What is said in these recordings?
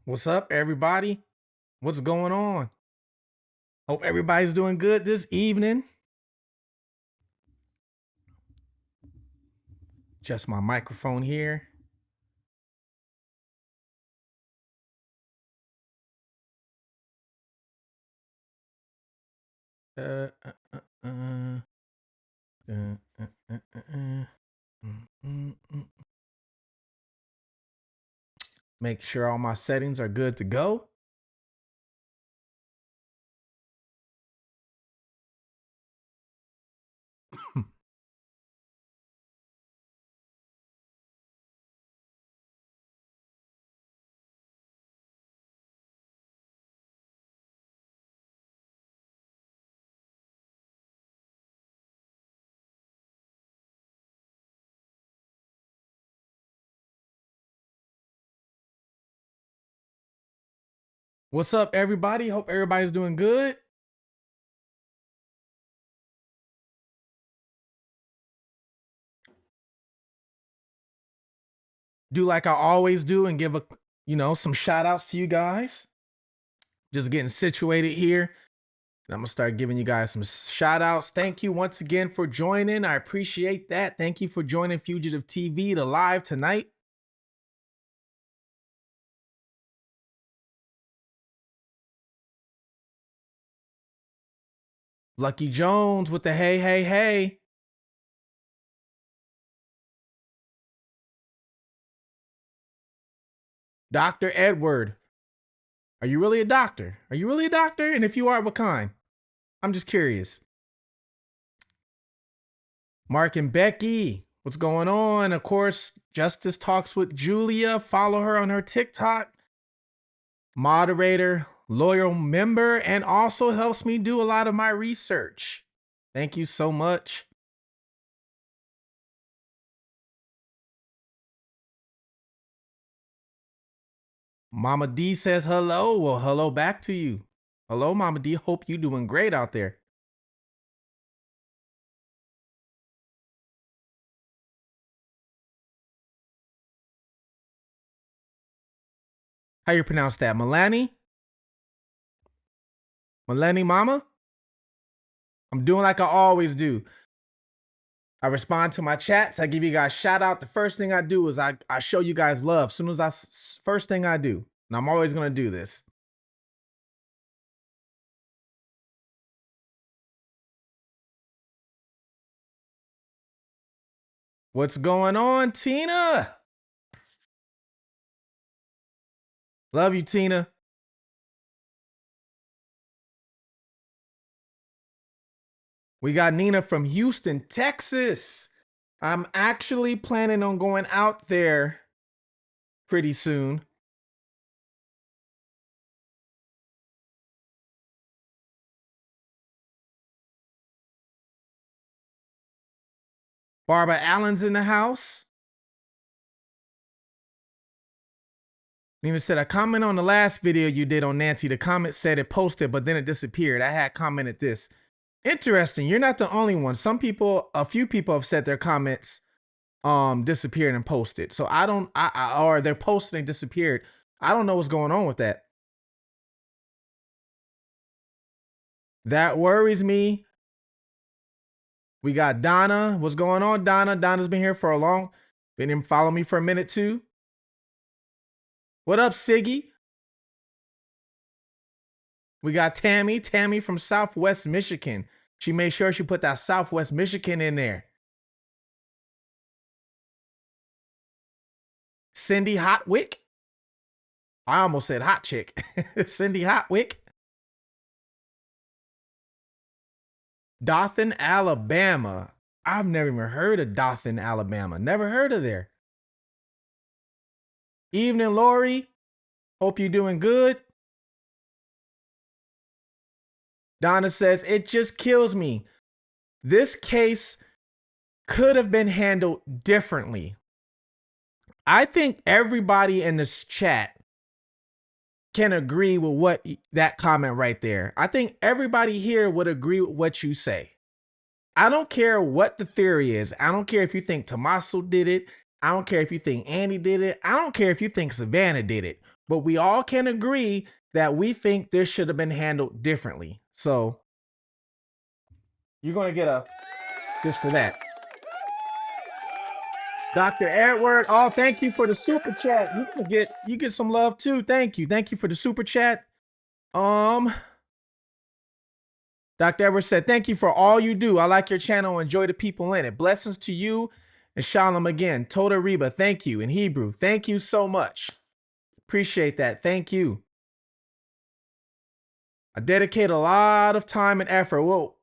What's up, everybody? What's going on? Hope everybody's doing good this evening. Just my microphone here. Uh, uh, uh, uh, uh, uh, uh, mm, mm, mm. Make sure all my settings are good to go. What's up, everybody? Hope everybody's doing good. Do like I always do and give some shout outs to you guys. Just getting situated here. And I'm going to start giving you guys some shout outs. Thank you once again for joining. I appreciate that. Thank you for joining Fugitive TV to live tonight. Lucky Jones with the hey, hey, hey. Dr. Edward. Are you really a doctor? Are you really a doctor? And if you are, what kind? I'm just curious. Mark and Becky, what's going on? Of course, Justice Talks with Julia. Follow her on her TikTok. Moderator, loyal member, and also helps me do a lot of my research. Thank you so much. Mama D says hello. Well, hello back to you. Hello, Mama D. Hope you doing great out there. How you pronounce that? Melanie? Melanie Mama? I'm doing like I always do. I respond to my chats. I give you guys shout out. The first thing I do is I show you guys love. First thing I do. And I'm always going to do this. What's going on, Tina? Love you, Tina. We got Nina from Houston, Texas. I'm actually planning on going out there pretty soon. Barbara Allen's in the house. Nina said, I comment on the last video you did on Nancy. The comment said it posted, but then it disappeared. I had commented this. Interesting. You're not the only one. A few people have said their comments disappeared and posted. So or they're posting and disappeared. I don't know what's going on with that. That worries me. We got Donna. What's going on, Donna? Donna's been here for been here following me for a minute too. What up, Siggy? We got Tammy. Tammy from Southwest Michigan. She made sure she put that Southwest Michigan in there. Cindy Hotwick. I almost said hot chick. Cindy Hotwick. Dothan, Alabama. I've never even heard of Dothan, Alabama. Never heard of there. Evening, Lori. Hope you're doing good. Donna says, it just kills me. This case could have been handled differently. I think everybody in this chat can agree with that comment right there. I think everybody here would agree with what you say. I don't care what the theory is. I don't care if you think Tommaso did it. I don't care if you think Andy did it. I don't care if you think Savannah did it. But we all can agree that we think this should have been handled differently. So you're going to get a just for that. Dr. Edward, oh, thank you for the super chat. You get some love too. Thank you. Thank you for the super chat. Dr. Edward said, thank you for all you do. I like your channel. Enjoy the people in it. Blessings to you and Shalom again. Toda Reba, thank you. In Hebrew, thank you so much. Appreciate that. Thank you. I dedicate a lot of time and effort. Well,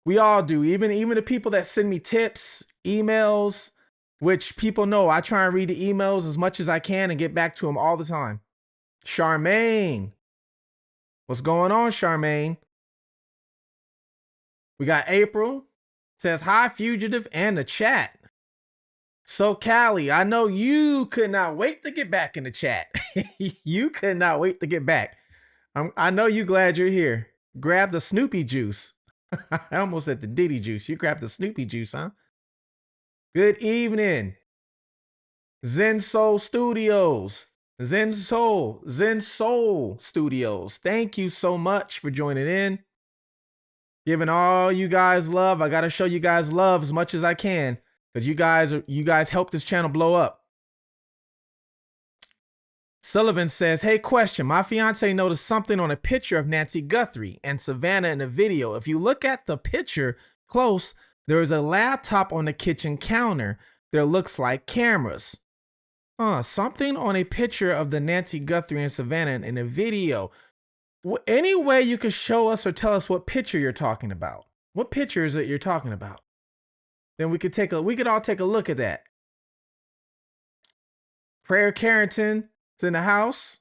we all do. Even the people that send me tips, emails, which people know I try and read the emails as much as I can and get back to them all the time. Charmaine. What's going on, Charmaine? We got April. Says, hi, Fugitive, and the chat. So, Callie, I know you could not wait to get back in the chat. You could not wait to get back. I know you glad you're here. Grab the Snoopy juice. I almost said the Diddy juice. You grabbed the Snoopy juice, huh? Good evening. Zen Soul Studios. Zen Soul Studios. Thank you so much for joining in. Giving all you guys love. I got to show you guys love as much as I can because you guys help this channel blow up. Sullivan says, hey, question. My fiance noticed something on a picture of Nancy Guthrie and Savannah in the video. If you look at the picture close, there is a laptop on the kitchen counter. There looks like cameras. Something on a picture of the Nancy Guthrie and Savannah in a video. Any way you can show us or tell us what picture you're talking about? What picture is it you're talking about? Then we could all take a look at that. Prayer Carrington is in the house.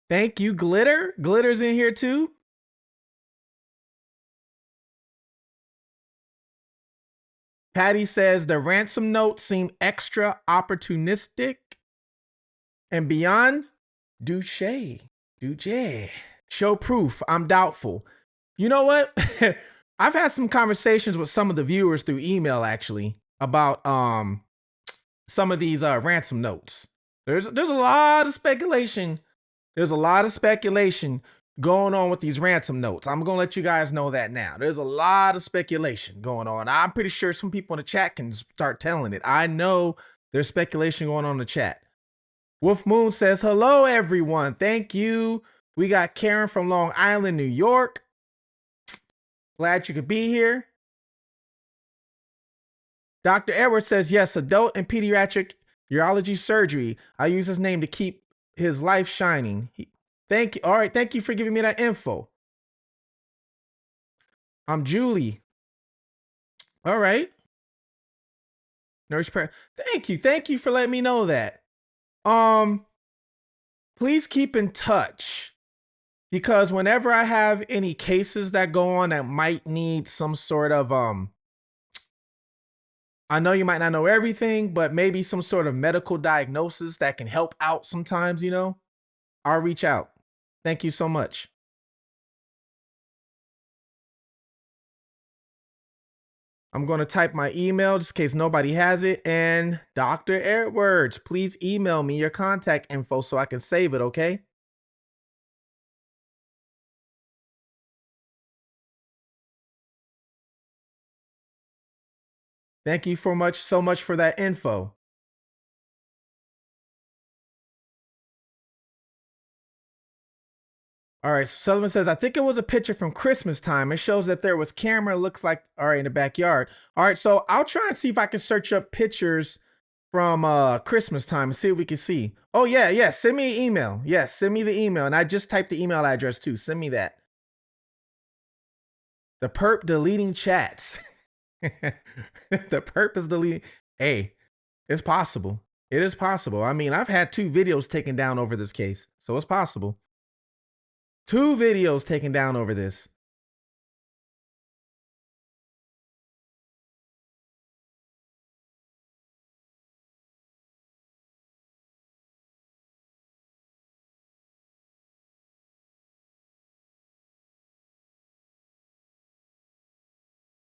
Thank you, Glitter. Glitter's in here too. Patty says the ransom notes seem extra opportunistic and beyond douche. Show proof. I'm doubtful. You know what? I've had some conversations with some of the viewers through email actually about some of these ransom notes. There's a lot of speculation. There's a lot of speculation going on with these ransom notes. I'm going to let you guys know that now. There's a lot of speculation going on. I'm pretty sure some people in the chat can start telling it. I know there's speculation going on in the chat. Wolf Moon says, hello, everyone. Thank you. We got Karen from Long Island, New York. Glad you could be here. Dr. Edwards says, yes, adult and pediatric urology surgery. I use his name to keep his life shining. Thank you. All right. Thank you for giving me that info. I'm Julie. All right. Nurse prayer. Thank you. Thank you for letting me know that. Please keep in touch because whenever I have any cases that go on that might need some sort of, I know you might not know everything, but maybe some sort of medical diagnosis that can help out sometimes, you know, I'll reach out. Thank you so much. I'm going to type my email just in case nobody has it. And Dr. Edwards, please email me your contact info so I can save it, okay? Thank you so much for that info. All right, Sullivan says, I think it was a picture from Christmas time. It shows that there was camera, looks like, all right, in the backyard. All right, so I'll try and see if I can search up pictures from Christmas time and see what we can see. Oh, yeah, send me an email. Yes, send me the email. And I just typed the email address too. Send me that. The perp deleting chats. The perp is deleting. Hey, it's possible. It is possible. I mean, I've had 2 videos taken down over this case, so it's possible. 2 videos taken down over this.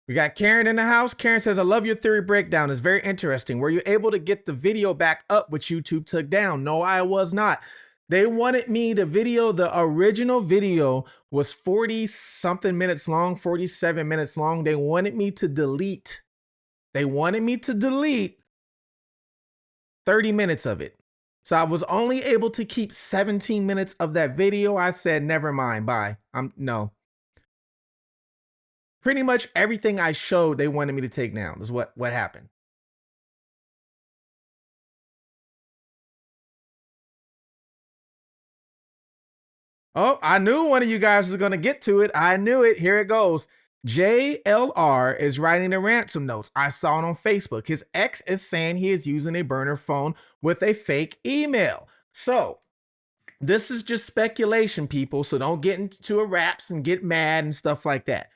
We got Karen in the house. Karen says, I love your theory breakdown. It's very interesting. Were you able to get the video back up which YouTube took down? No, I was not. They wanted me to video. The original video was 40 something minutes long, 47 minutes long. They wanted me to delete. They wanted me to delete 30 minutes of it. So I was only able to keep 17 minutes of that video. I said, never mind, bye. No. Pretty much everything I showed, they wanted me to take down, is what happened. Oh, I knew one of you guys was going to get to it. I knew it. Here it goes. JLR is writing the ransom notes. I saw it on Facebook. His ex is saying he is using a burner phone with a fake email. So this is just speculation, people. So don't get into a raps and get mad and stuff like that.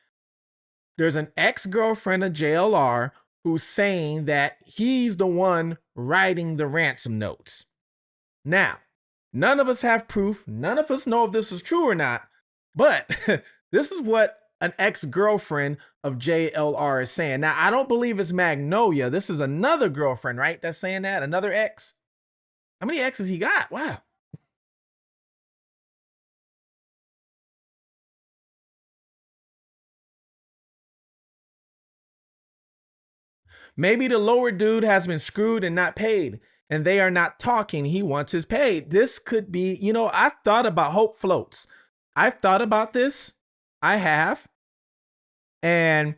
There's an ex-girlfriend of JLR who's saying that he's the one writing the ransom notes. Now, none of us have proof. None of us know if this is true or not. But this is what an ex-girlfriend of JLR is saying. Now, I don't believe it's Magnolia. This is another girlfriend, right? That's saying that? Another ex? How many exes he got? Wow. Maybe the lower dude has been screwed and not paid, and they are not talking. He wants his paid. This could be, you know, I've thought about hope floats. I've thought about this. I have. And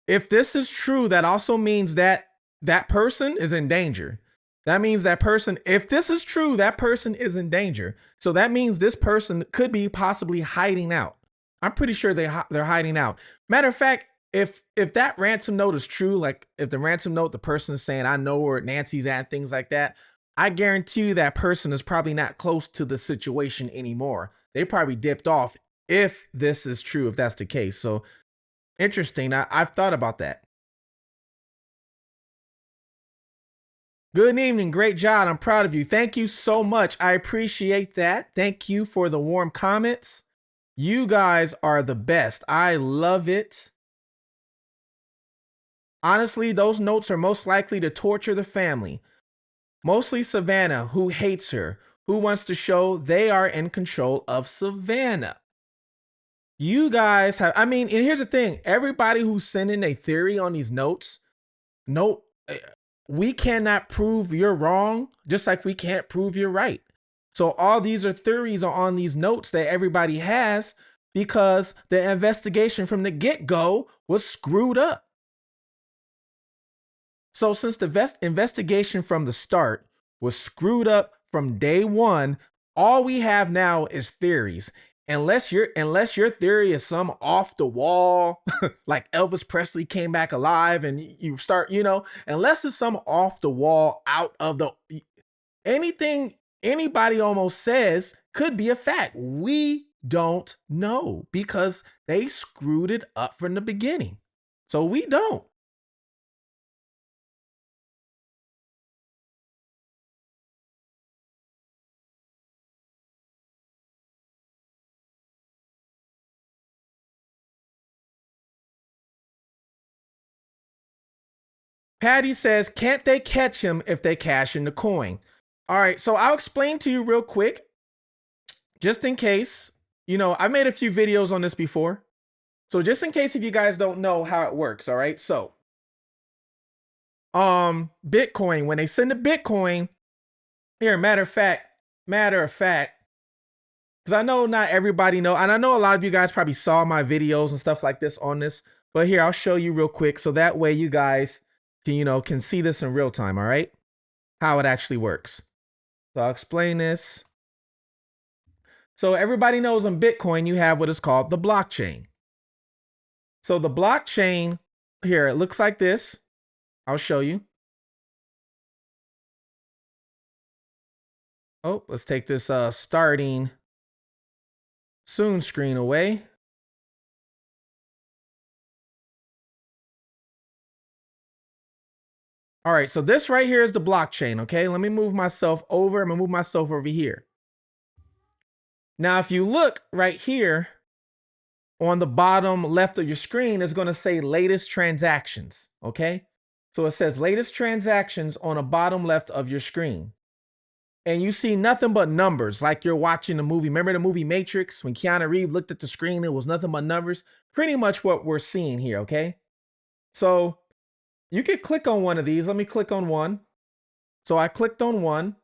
if this is true, that also means that that person is in danger. That means that person, if this is true, that person is in danger. So that means this person could be possibly hiding out. I'm pretty sure they're hiding out. Matter of fact, if that ransom note is true, like if the ransom note, the person is saying, I know where Nancy's at, things like that, I guarantee you that person is probably not close to the situation anymore. They probably dipped off if this is true, if that's the case. So interesting. I've thought about that. Good evening. Great job. I'm proud of you. Thank you so much. I appreciate that. Thank you for the warm comments. You guys are the best. I love it. Honestly, those notes are most likely to torture the family. Mostly Savannah, who hates her, who wants to show they are in control of Savannah. You guys have, I mean, and here's the thing. Everybody who's sending a theory on these notes, no, we cannot prove you're wrong, just like we can't prove you're right. So all these are theories on these notes that everybody has because the investigation from the get-go was screwed up. So since the investigation from the start was screwed up from day one, all we have now is theories. Unless your theory is some off the wall, like Elvis Presley came back alive and you start, you know, unless it's some off the wall, out of the, anything anybody almost says could be a fact. We don't know because they screwed it up from the beginning. So we don't. Patty says, can't they catch him if they cash in the coin? All right, so I'll explain to you real quick, just in case. You know, I made a few videos on this before. So just in case if you guys don't know how it works, all right? So, Bitcoin, when they send the Bitcoin, here, matter of fact, because I know not everybody know, and I know a lot of you guys probably saw my videos and stuff like this on this, but here, I'll show you real quick so that way you guys can, you know, can see this in real time, all right? How it actually works. So I'll explain this. So everybody knows on Bitcoin, you have what is called the blockchain. So the blockchain here, it looks like this. I'll show you. Oh, let's take this starting soon screen away. All right, so this right here is the blockchain, okay? Let me move myself over. I'm gonna move myself over here. Now, if you look right here on the bottom left of your screen is going to say latest transactions. Okay. So it says latest transactions on the bottom left of your screen. And you see nothing but numbers, like you're watching a movie. Remember the movie Matrix when Keanu Reeves looked at the screen, it was nothing but numbers? Pretty much what we're seeing here, okay? So you could click on one of these. Let me click on one. So I clicked on one.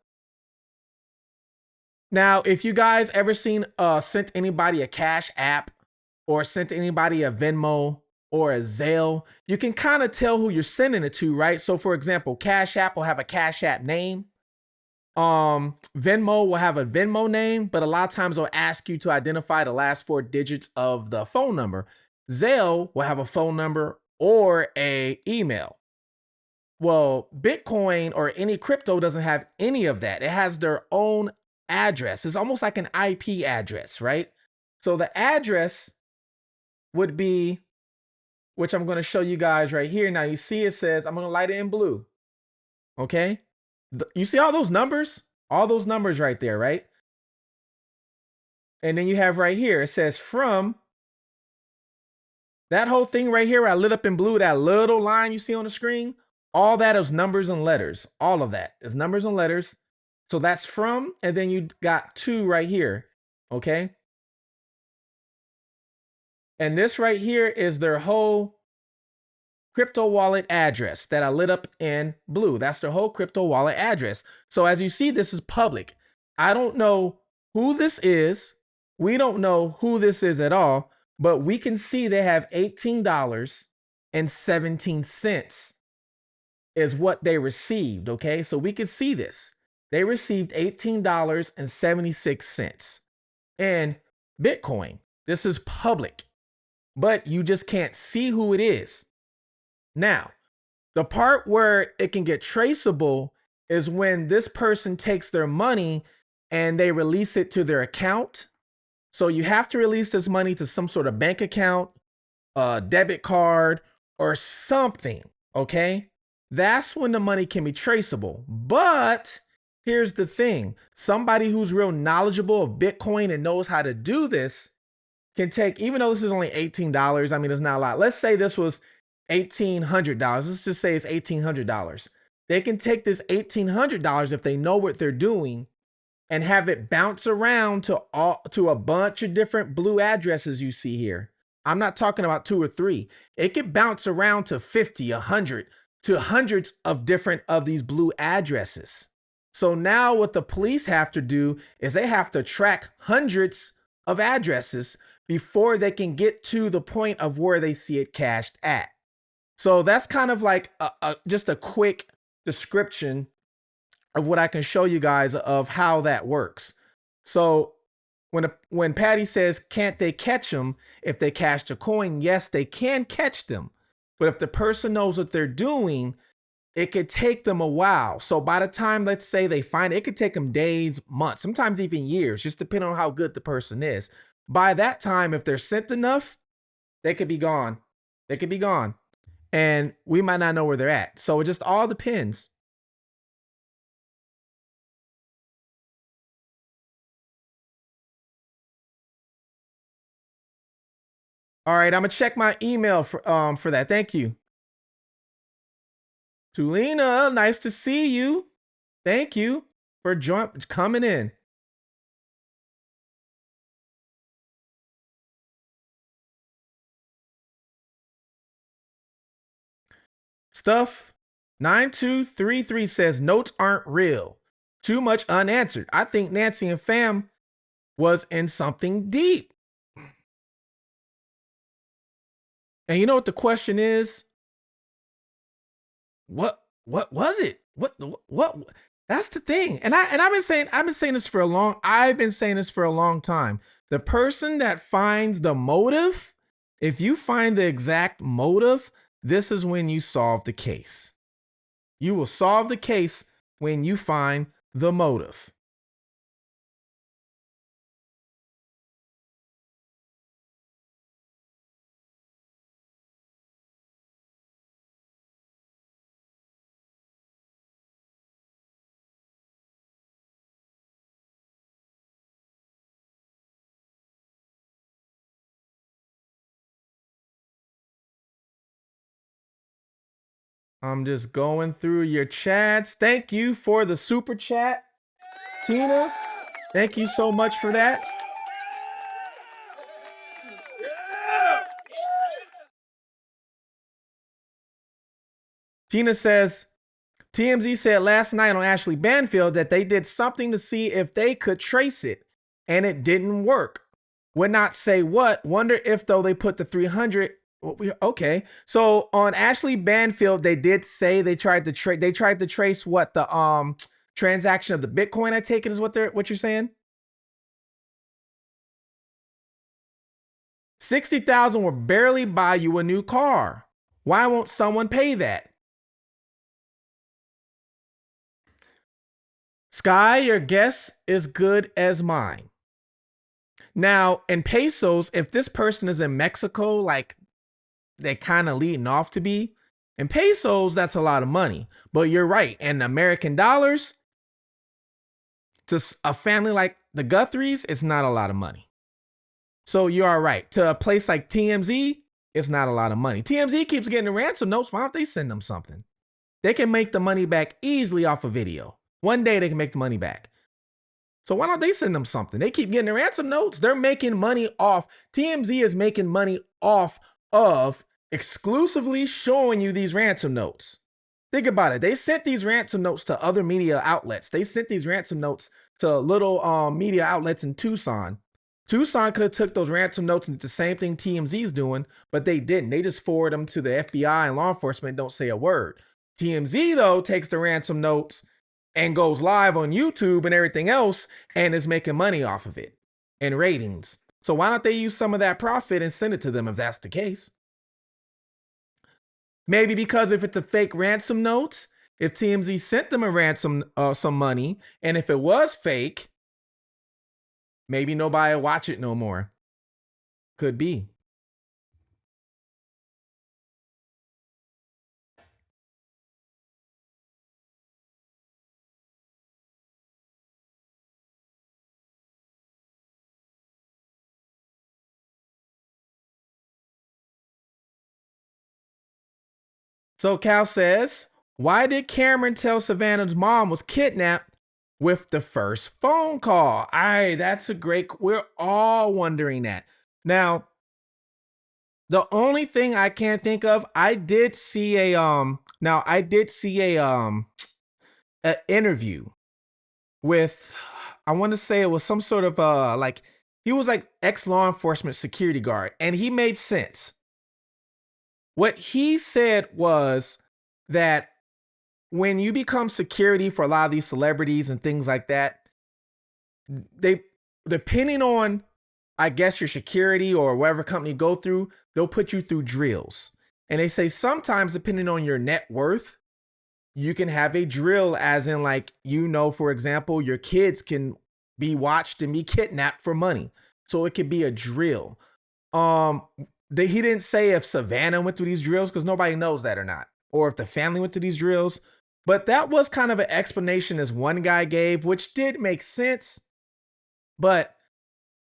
Now, if you guys ever sent anybody a Cash App or sent anybody a Venmo or a Zelle, you can kind of tell who you're sending it to, right? So for example, Cash App will have a Cash App name. Venmo will have a Venmo name, but a lot of times they'll ask you to identify the last 4 digits of the phone number. Zelle will have a phone number or a email. Well, Bitcoin or any crypto doesn't have any of that. It has their own address. It's almost like an IP address, right? So the address would be, which I'm going to show you guys right here. Now you see it says, I'm going to light it in blue. Okay. You see all those numbers? All those numbers right there, right? And then you have right here, it says from that whole thing right here, where I lit up in blue, that little line you see on the screen, all that is numbers and letters. All of that is numbers and letters. So that's from, and then you got 2 right here. Okay. And this right here is their whole crypto wallet address that I lit up in blue. That's their whole crypto wallet address. So as you see, this is public. I don't know who this is. We don't know who this is at all, but we can see they have $18.17 is what they received. Okay. So we can see this. They received $18.76 in Bitcoin. This is public, but you just can't see who it is. Now, the part where it can get traceable is when this person takes their money and they release it to their account. So you have to release this money to some sort of bank account, a debit card, or something, okay? That's when the money can be traceable. But here's the thing. Somebody who's real knowledgeable of Bitcoin and knows how to do this can take, even though this is only $18, I mean, it's not a lot. Let's say this was $1,800. Let's just say it's $1,800. They can take this $1,800 if they know what they're doing and have it bounce around to a bunch of different blue addresses you see here. I'm not talking about 2 or 3. It could bounce around to 50, 100, to hundreds of different of these blue addresses. So now what the police have to do is they have to track hundreds of addresses before they can get to the point of where they see it cached at. So that's kind of like just a quick description of what I can show you guys of how that works. So when Patty says, can't they catch them if they cashed a coin? Yes, they can catch them. But if the person knows what they're doing, it could take them a while. So by the time, let's say they find it, it could take them days, months, sometimes even years, just depending on how good the person is. By that time, if they're sent enough, they could be gone. They could be gone. And we might not know where they're at. So it just all depends. All right, I'm gonna check my email for that. Thank you. Tulina, nice to see you. Thank you for coming in. Stuff 9233 says notes aren't real. Too much unanswered. I think Nancy and Fam was in something deep. And you know what the question is? What was it? What that's the thing. And I've been saying this for a long time. The person that finds the motive, if you find the exact motive, this is when you solve the case. You will solve the case when you find the motive. I'm just going through your chats. Thank you for the super chat, Tina. Thank you so much for that. Tina says, TMZ said last night on Ashley Banfield that they did something to see if they could trace it, and it didn't work. Would not say what. Wonder if though they put the 300. Okay, so on Ashley Banfield, they did say they tried to trace what the transaction of the Bitcoin. I take it is what you're saying. 60,000 will barely buy you a new car. Why won't someone pay that? Sky, your guess is good as mine. Now, in pesos, if this person is in Mexico, like they're kind of leading off to be, in pesos, that's a lot of money. But you're right. In American dollars, to a family like the Guthries, it's not a lot of money. So you are right. To a place like TMZ, it's not a lot of money. TMZ keeps getting the ransom notes. Why don't they send them something? They can make the money back easily off a video. One day they can make the money back. So why don't they send them something? They keep getting the ransom notes. They're making money off. TMZ is making money off of exclusively showing you these ransom notes. Think about it. They sent these ransom notes to other media outlets. They sent these ransom notes to little media outlets in Tucson. Tucson could have took those ransom notes and did the same thing TMZ is doing, but they didn't. They just forward them to the FBI and law enforcement, don't say a word. TMZ, though, takes the ransom notes and goes live on YouTube and everything else and is making money off of it and ratings. So why don't they use some of that profit and send it to them if that's the case? Maybe because if it's a fake ransom note, if TMZ sent them a ransom, some money, and if it was fake, maybe nobody will watch it no more. Could be. So Cal says, why did Cameron tell Savannah's mom was kidnapped with the first phone call? That's a great, we're all wondering that. Now, the only thing I can't think of, I did see a an interview with, I want to say it was some sort of like, he was like ex-law enforcement security guard, and he made sense. What he said was that when you become security for a lot of these celebrities and things like that, they, depending on, I guess, your security or whatever company you go through, they'll put you through drills. And they say sometimes, depending on your net worth, you can have a drill, as in, like, for example, your kids can be watched and be kidnapped for money. So it could be a drill. He didn't say if Savannah went through these drills, because nobody knows that or not, or if the family went through these drills. But that was kind of an explanation as one guy gave, which did make sense. But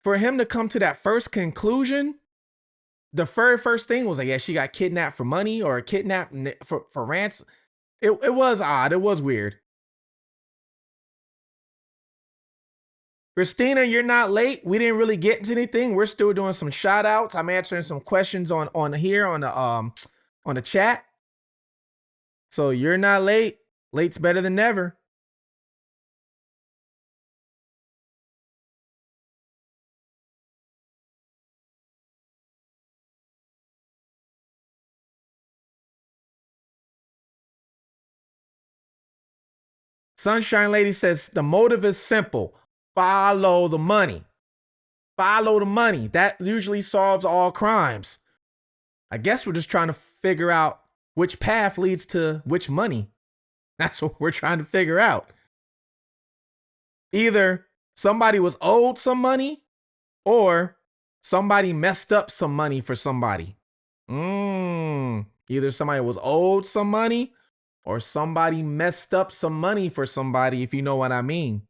for him to come to that first conclusion, the very first thing was like, yeah, she got kidnapped for money or kidnapped for ransom. It was odd. It was weird. Christina, you're not late. We didn't really get into anything. We're still doing some shout outs. I'm answering some questions on here on the chat. So you're not late. Late's better than never. Sunshine Lady says the motive is simple. Follow the money. Follow the money. That usually solves all crimes. I guess we're just trying to figure out which path leads to which money. That's what we're trying to figure out. Either somebody was owed some money or somebody messed up some money for somebody. Either somebody was owed some money or somebody messed up some money for somebody, if you know what I mean.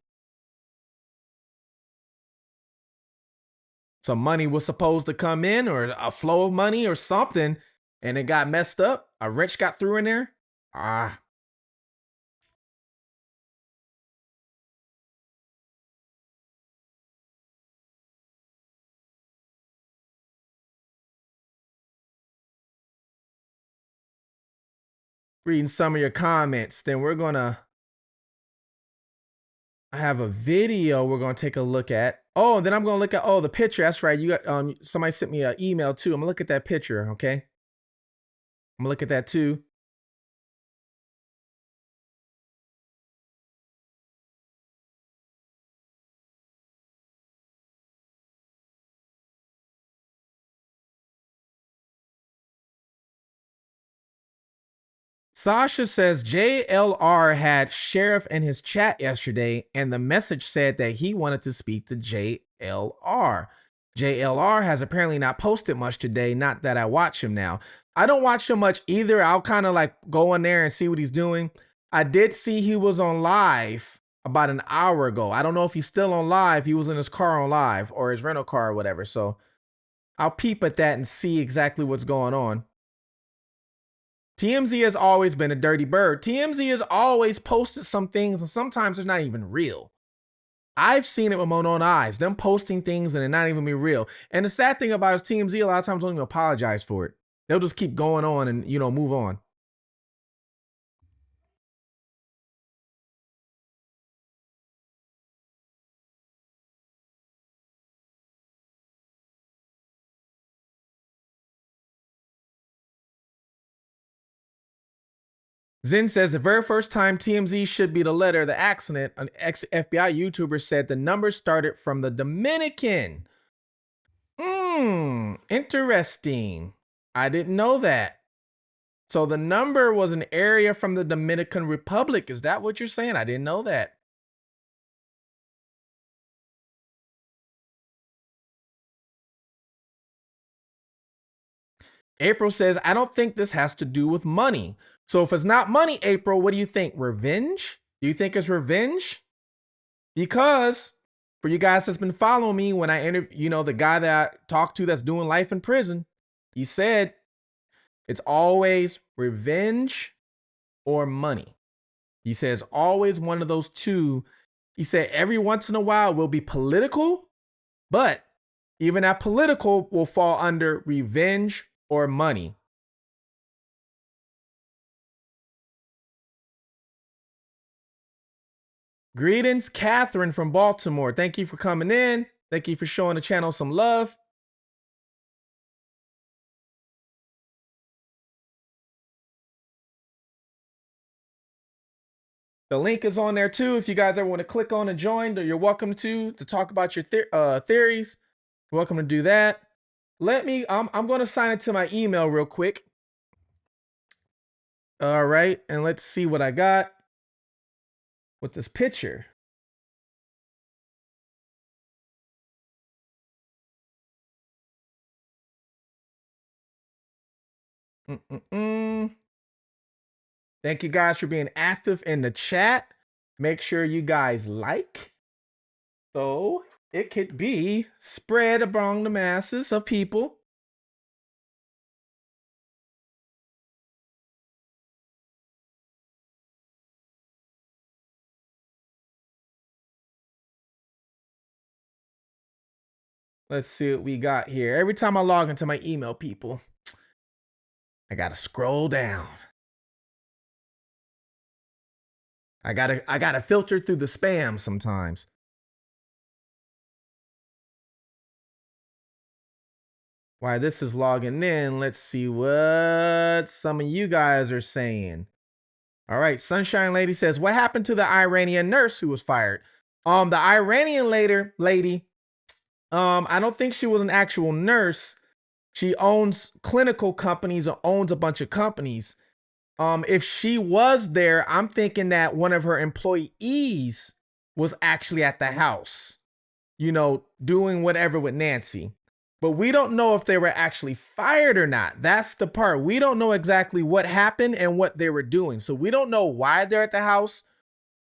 Some money was supposed to come in, or a flow of money or something, and it got messed up. A wrench got through in there. Ah. Reading some of your comments, then we're gonna have a video we're gonna take a look at. Oh, and then I'm gonna look at the picture. That's right. You got somebody sent me an email too. I'm gonna look at that picture, okay? I'm gonna look at that too. Sasha says JLR had Sheriff in his chat yesterday, and the message said that he wanted to speak to JLR. JLR has apparently not posted much today. Not that I watch him now. I don't watch him much either. I'll kind of like go in there and see what he's doing. I did see he was on live about an hour ago. I don't know if he's still on live. He was in his car on live or his rental car or whatever. So I'll peep at that and see exactly what's going on. TMZ has always been a dirty bird. TMZ has always posted some things, and sometimes they're not even real. I've seen it with my own eyes, them posting things and it not even be real. And the sad thing about it is TMZ a lot of times don't even apologize for it. They'll just keep going on and, move on. Zen says the very first time TMZ should be the letter of the accident, an ex-FBI YouTuber said the number started from the Dominican. Interesting. I didn't know that. So the number was an area from the Dominican Republic. Is that what you're saying? I didn't know that. April says, I don't think this has to do with money. So if it's not money, April, what do you think? Revenge? Do you think it's revenge? Because for you guys that's been following me, when I interview, the guy that I talked to that's doing life in prison, he said it's always revenge or money. He says always one of those two. He said every once in a while will be political, but even that political will fall under revenge or money. Greetings, Catherine from Baltimore. Thank you for coming in. Thank you for showing the channel some love. The link is on there too. If you guys ever want to click on and join, you're welcome to talk about your theories. You're welcome to do that. I'm going to sign it to my email real quick. All right. And let's see what I got with this picture. Thank you guys for being active in the chat. Make sure you guys like, so it could be spread among the masses of people. Let's see what we got here. Every time I log into my email, people, I gotta scroll down. I gotta filter through the spam sometimes. While this is logging in, let's see what some of you guys are saying. All right, Sunshine Lady says, what happened to the Iranian nurse who was fired? The Iranian lady, I don't think she was an actual nurse. She owns clinical companies or owns a bunch of companies. If she was there, I'm thinking that one of her employees was actually at the house, doing whatever with Nancy. But we don't know if they were actually fired or not. That's the part. We don't know exactly what happened and what they were doing. So we don't know why they're at the house.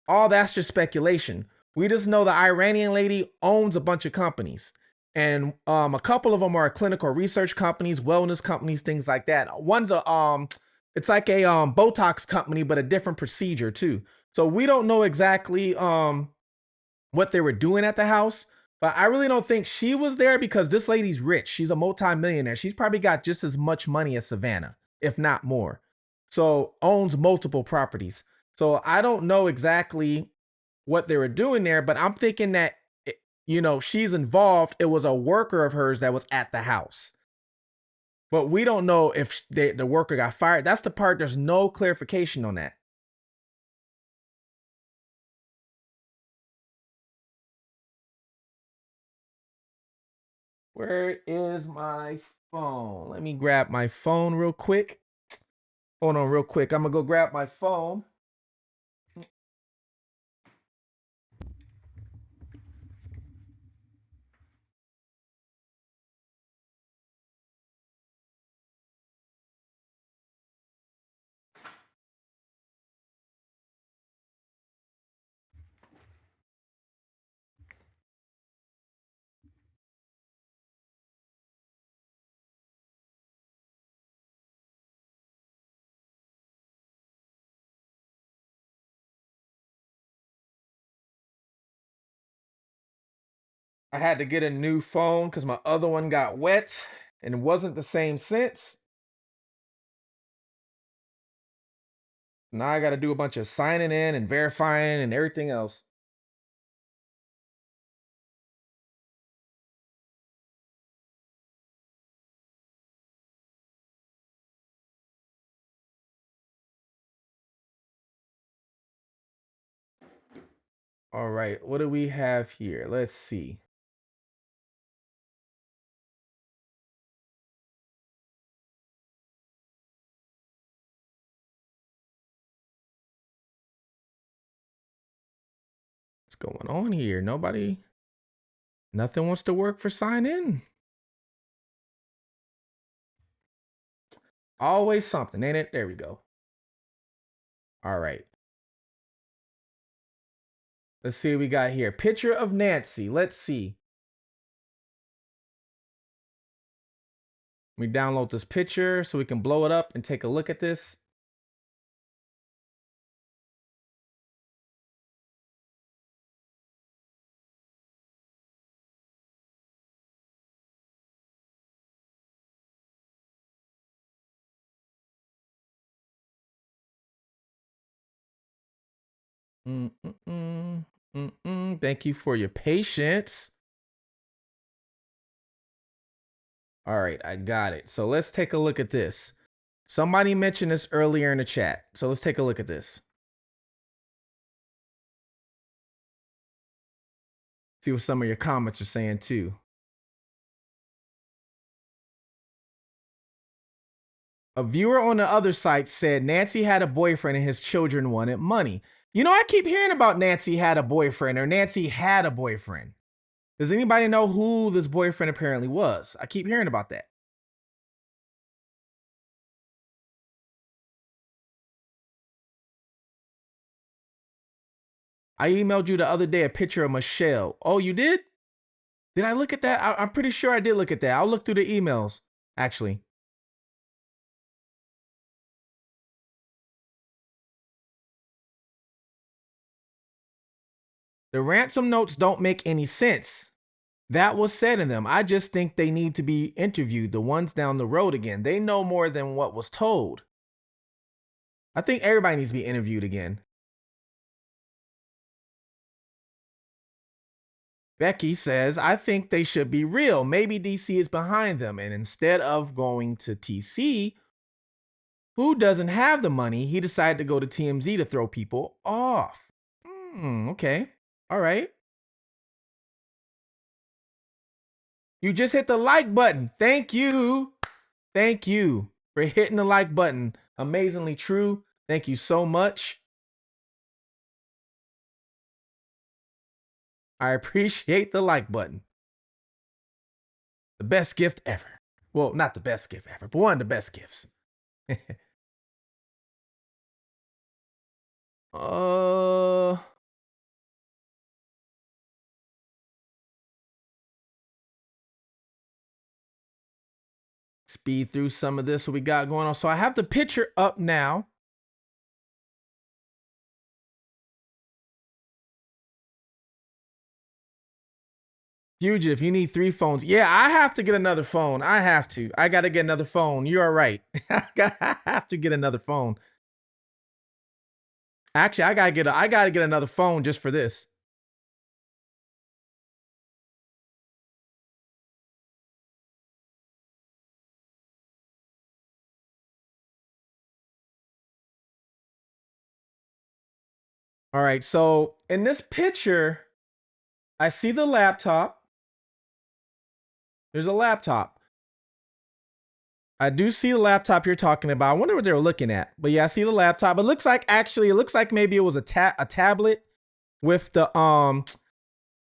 All that's just speculation. We just know the Iranian lady owns a bunch of companies. And a couple of them are clinical research companies, wellness companies, things like that. One's a It's like a Botox company, but a different procedure too. So we don't know exactly what they were doing at the house, but I really don't think she was there because this lady's rich. She's a multimillionaire. She's probably got just as much money as Savannah, if not more. So owns multiple properties. So I don't know exactly what they were doing there, but I'm thinking that she's involved. It was a worker of hers that was at the house. But we don't know if the worker got fired. That's the part, there's no clarification on that. Where is my phone? Let me grab my phone real quick. Hold on real quick. I'm gonna go grab my phone. I had to get a new phone because my other one got wet and it wasn't the same sense. Now I got to do a bunch of signing in and verifying and everything else. All right, what do we have here? Let's see. What's going on here? Nothing wants to work for sign in. Always something, ain't it? There we go. All right. Let's see what we got here. Picture of Nancy. Let's see. Let me download this picture so we can blow it up and take a look at this. Thank you for your patience. All right, I got it. So let's take a look at this. Somebody mentioned this earlier in the chat. So let's take a look at this. See what some of your comments are saying too. A viewer on the other site said Nancy had a boyfriend and his children wanted money. I keep hearing about Nancy had a boyfriend or Nancy had a boyfriend. Does anybody know who this boyfriend apparently was? I keep hearing about that. I emailed you the other day a picture of Michelle. Oh, you did? Did I look at that? I'm pretty sure I did look at that. I'll look through the emails, actually. The ransom notes don't make any sense. That was said in them. I just think they need to be interviewed, the ones down the road again. They know more than what was told. I think everybody needs to be interviewed again. Becky says, I think they should be real. Maybe DC is behind them. And instead of going to TC, who doesn't have the money, he decided to go to TMZ to throw people off. Okay. All right. You just hit the like button. Thank you. Thank you for hitting the like button. Amazingly true. Thank you so much. I appreciate the like button. The best gift ever. Well, not the best gift ever, but one of the best gifts. uh Speed through some of this what we got going on. So I have the picture up now. Fugitive, you need 3 phones. Yeah, I have to get another phone. I have to. I got to get another phone. You are right. I have to get another phone. Actually, I gotta get another phone just for this. All right, so in this picture, I see the laptop. There's a laptop. I do see the laptop you're talking about. I wonder what they were looking at. But yeah, I see the laptop. It looks like maybe it was a tablet with the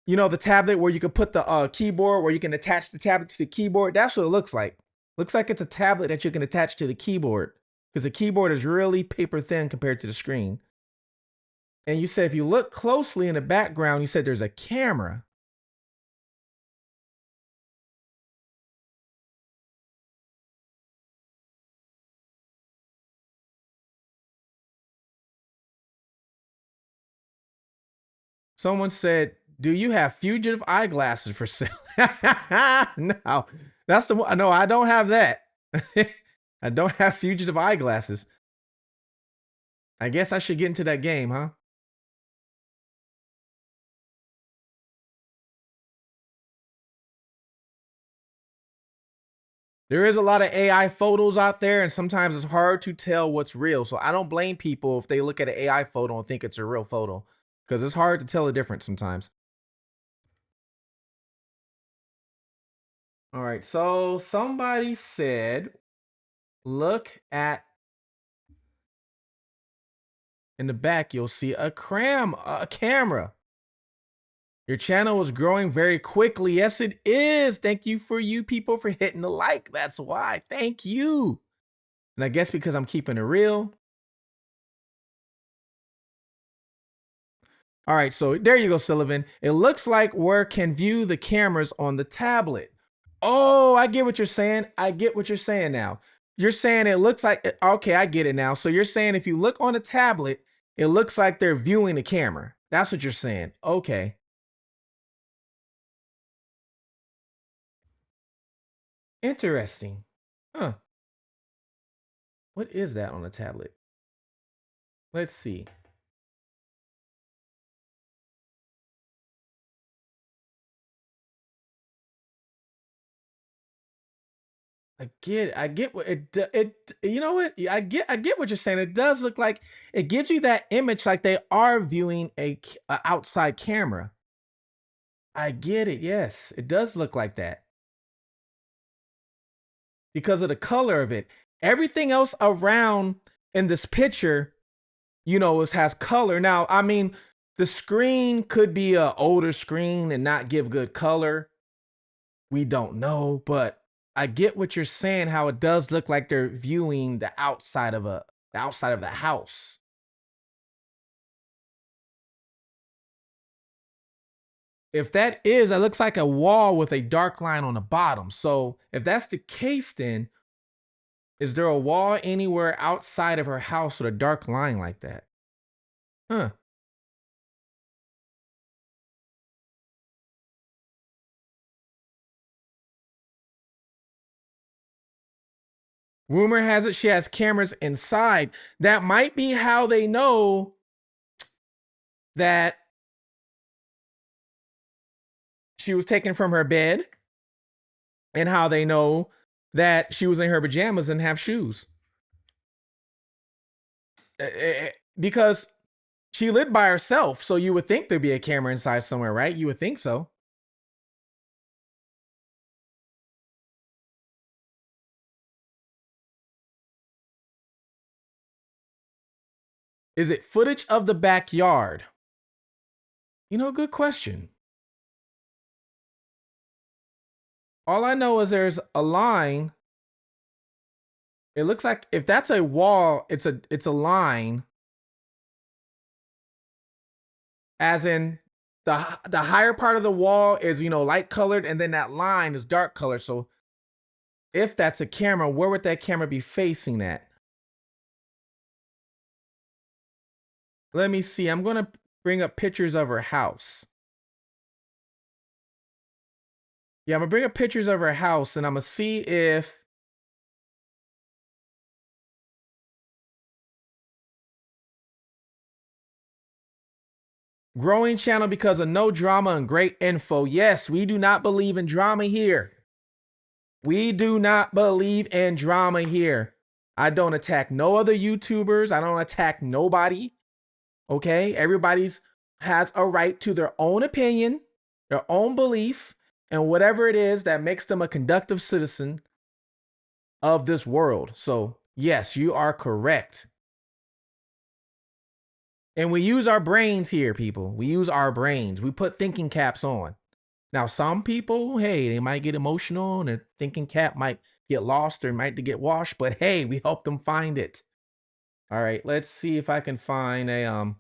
the tablet where you could put the keyboard where you can attach the tablet to the keyboard. That's what it looks like. Looks like it's a tablet that you can attach to the keyboard because the keyboard is really paper thin compared to the screen. And you said if you look closely in the background, you said there's a camera. Someone said, "Do you have fugitive eyeglasses for sale?" No, that's the one. No, I don't have that. I don't have fugitive eyeglasses. I guess I should get into that game, huh? There is a lot of AI photos out there, and sometimes it's hard to tell what's real. So I don't blame people if they look at an AI photo and think it's a real photo, because it's hard to tell the difference sometimes. All right, so somebody said, look at in the back, you'll see a camera. Your channel is growing very quickly. Yes, it is. Thank you for you people for hitting the like. That's why. Thank you. And I guess because I'm keeping it real. All right, so there you go, Sullivan. It looks like we can view the cameras on the tablet. Oh, I get what you're saying. I get what you're saying now. You're saying it looks like, okay, I get it now. So you're saying if you look on a tablet, it looks like they're viewing the camera. That's what you're saying. Okay. Interesting. Huh. What is that on a tablet? Let's see. I get what you know what? I get what you're saying. It does look like it gives you that image like they are viewing a outside camera. I get it. Yes, it does look like that because of the color of it. Everything else around in this picture, has color. Now, I mean, the screen could be an older screen and not give good color. We don't know, but I get what you're saying, how it does look like they're viewing the outside of the house. If that is, it looks like a wall with a dark line on the bottom. So if that's the case, then is there a wall anywhere outside of her house with a dark line like that? Huh. Rumor has it she has cameras inside. That might be how they know that she was taken from her bed and how they know that she was in her pajamas and have shoes. Because she lived by herself, so you would think there'd be a camera inside somewhere, right? You would think so. Is it footage of the backyard? Good question. All I know is there's a line. It looks like if that's a wall, it's a line. As in the higher part of the wall is light colored, and then that line is dark colored. So If that's a camera, where would that camera be facing at? Let me see. I'm going to bring up pictures of her house. Yeah, I'm going to bring up pictures of her house and I'm going to see if growing channel because of no drama and great info. Yes, we do not believe in drama here. We do not believe in drama here. I don't attack no other YouTubers. I don't attack nobody. Okay? Everybody's has a right to their own opinion, their own belief, and whatever it is that makes them a conductive citizen of this world. So, yes, you are correct. And we use our brains here, people. We use our brains. We put thinking caps on. Now, some people, hey, they might get emotional and their thinking cap might get lost or might get washed, but hey, we help them find it. All right, let's see if I can find a,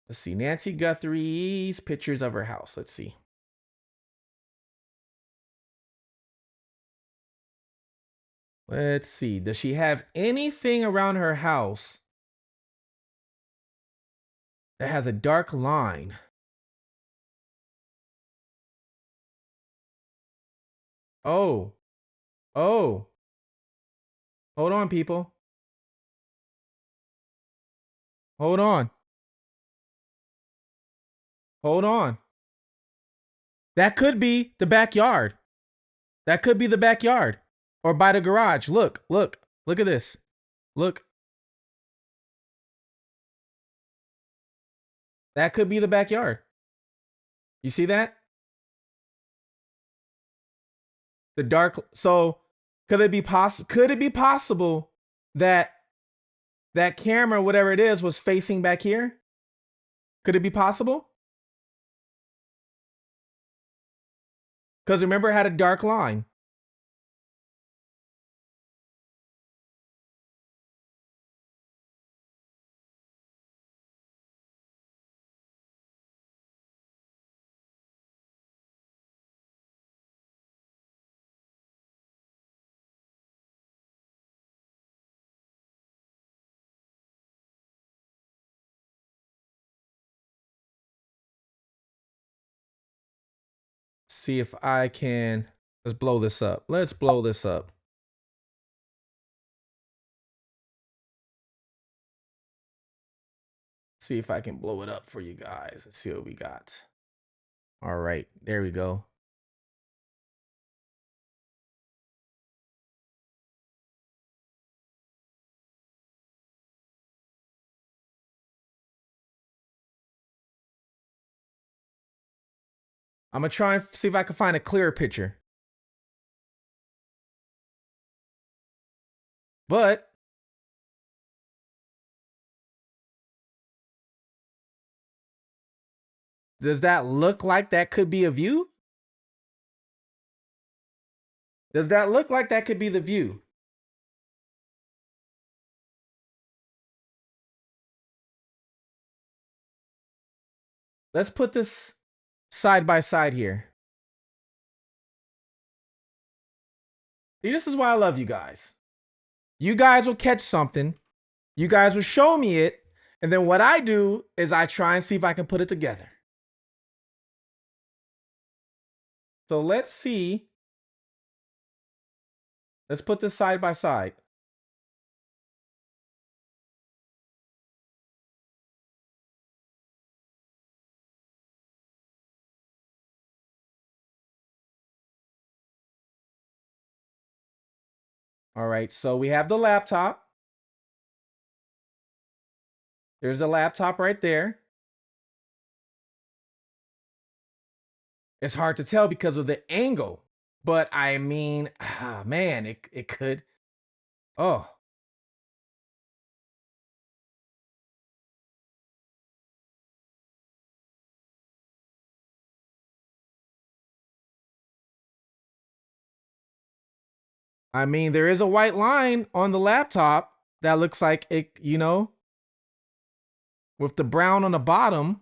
let's see, Nancy Guthrie's pictures of her house. Let's see. Let's see. Does she have anything around her house that has a dark line? Oh, oh, hold on, people. Hold on. Hold on. That could be the backyard. That could be the backyard or by the garage. Look, look, look at this. Look. That could be the backyard. You see that? The dark. So could it be possible that that camera, whatever it is, was facing back here? Could it be possible? Because remember, it had a dark line. See if I can. Let's blow this up. Let's blow this up. See if I can blow it up for you guys. Let's see what we got. All right, there we go. I'm gonna try and see if I can find a clearer picture. But does that look like that could be a view? Does that look like that could be the view? Let's put this side by side here. See, this is why I love you guys. You guys will catch something. You guys will show me it. And then what I do is I try and see if I can put it together. So let's see. Let's put this side by side. All right, so we have the laptop. There's a laptop right there. It's hard to tell because of the angle, but I mean, man, it could. Oh, I mean, there is a white line on the laptop that looks like it, you know, with the brown on the bottom.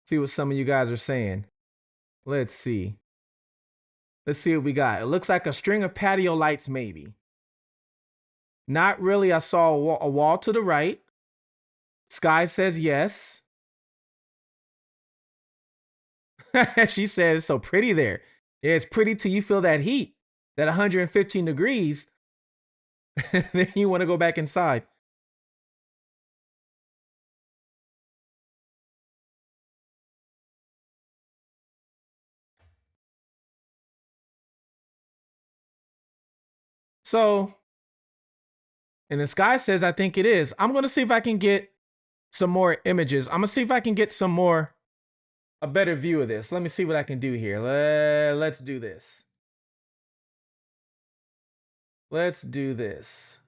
See what some of you guys are saying. Let's see. Let's see what we got. It looks like a string of patio lights, maybe. Not really. I saw a wall to the right. Sky says yes. She said it's so pretty there. Yeah, it's pretty till you feel that heat, that 115 degrees. Then you want to go back inside. So, and the Sky says, I think it is. I'm going to see if I can get some more images. I'm going to see if I can get a better view of this. Let me see what I can do here. Let's do this. Let's do this.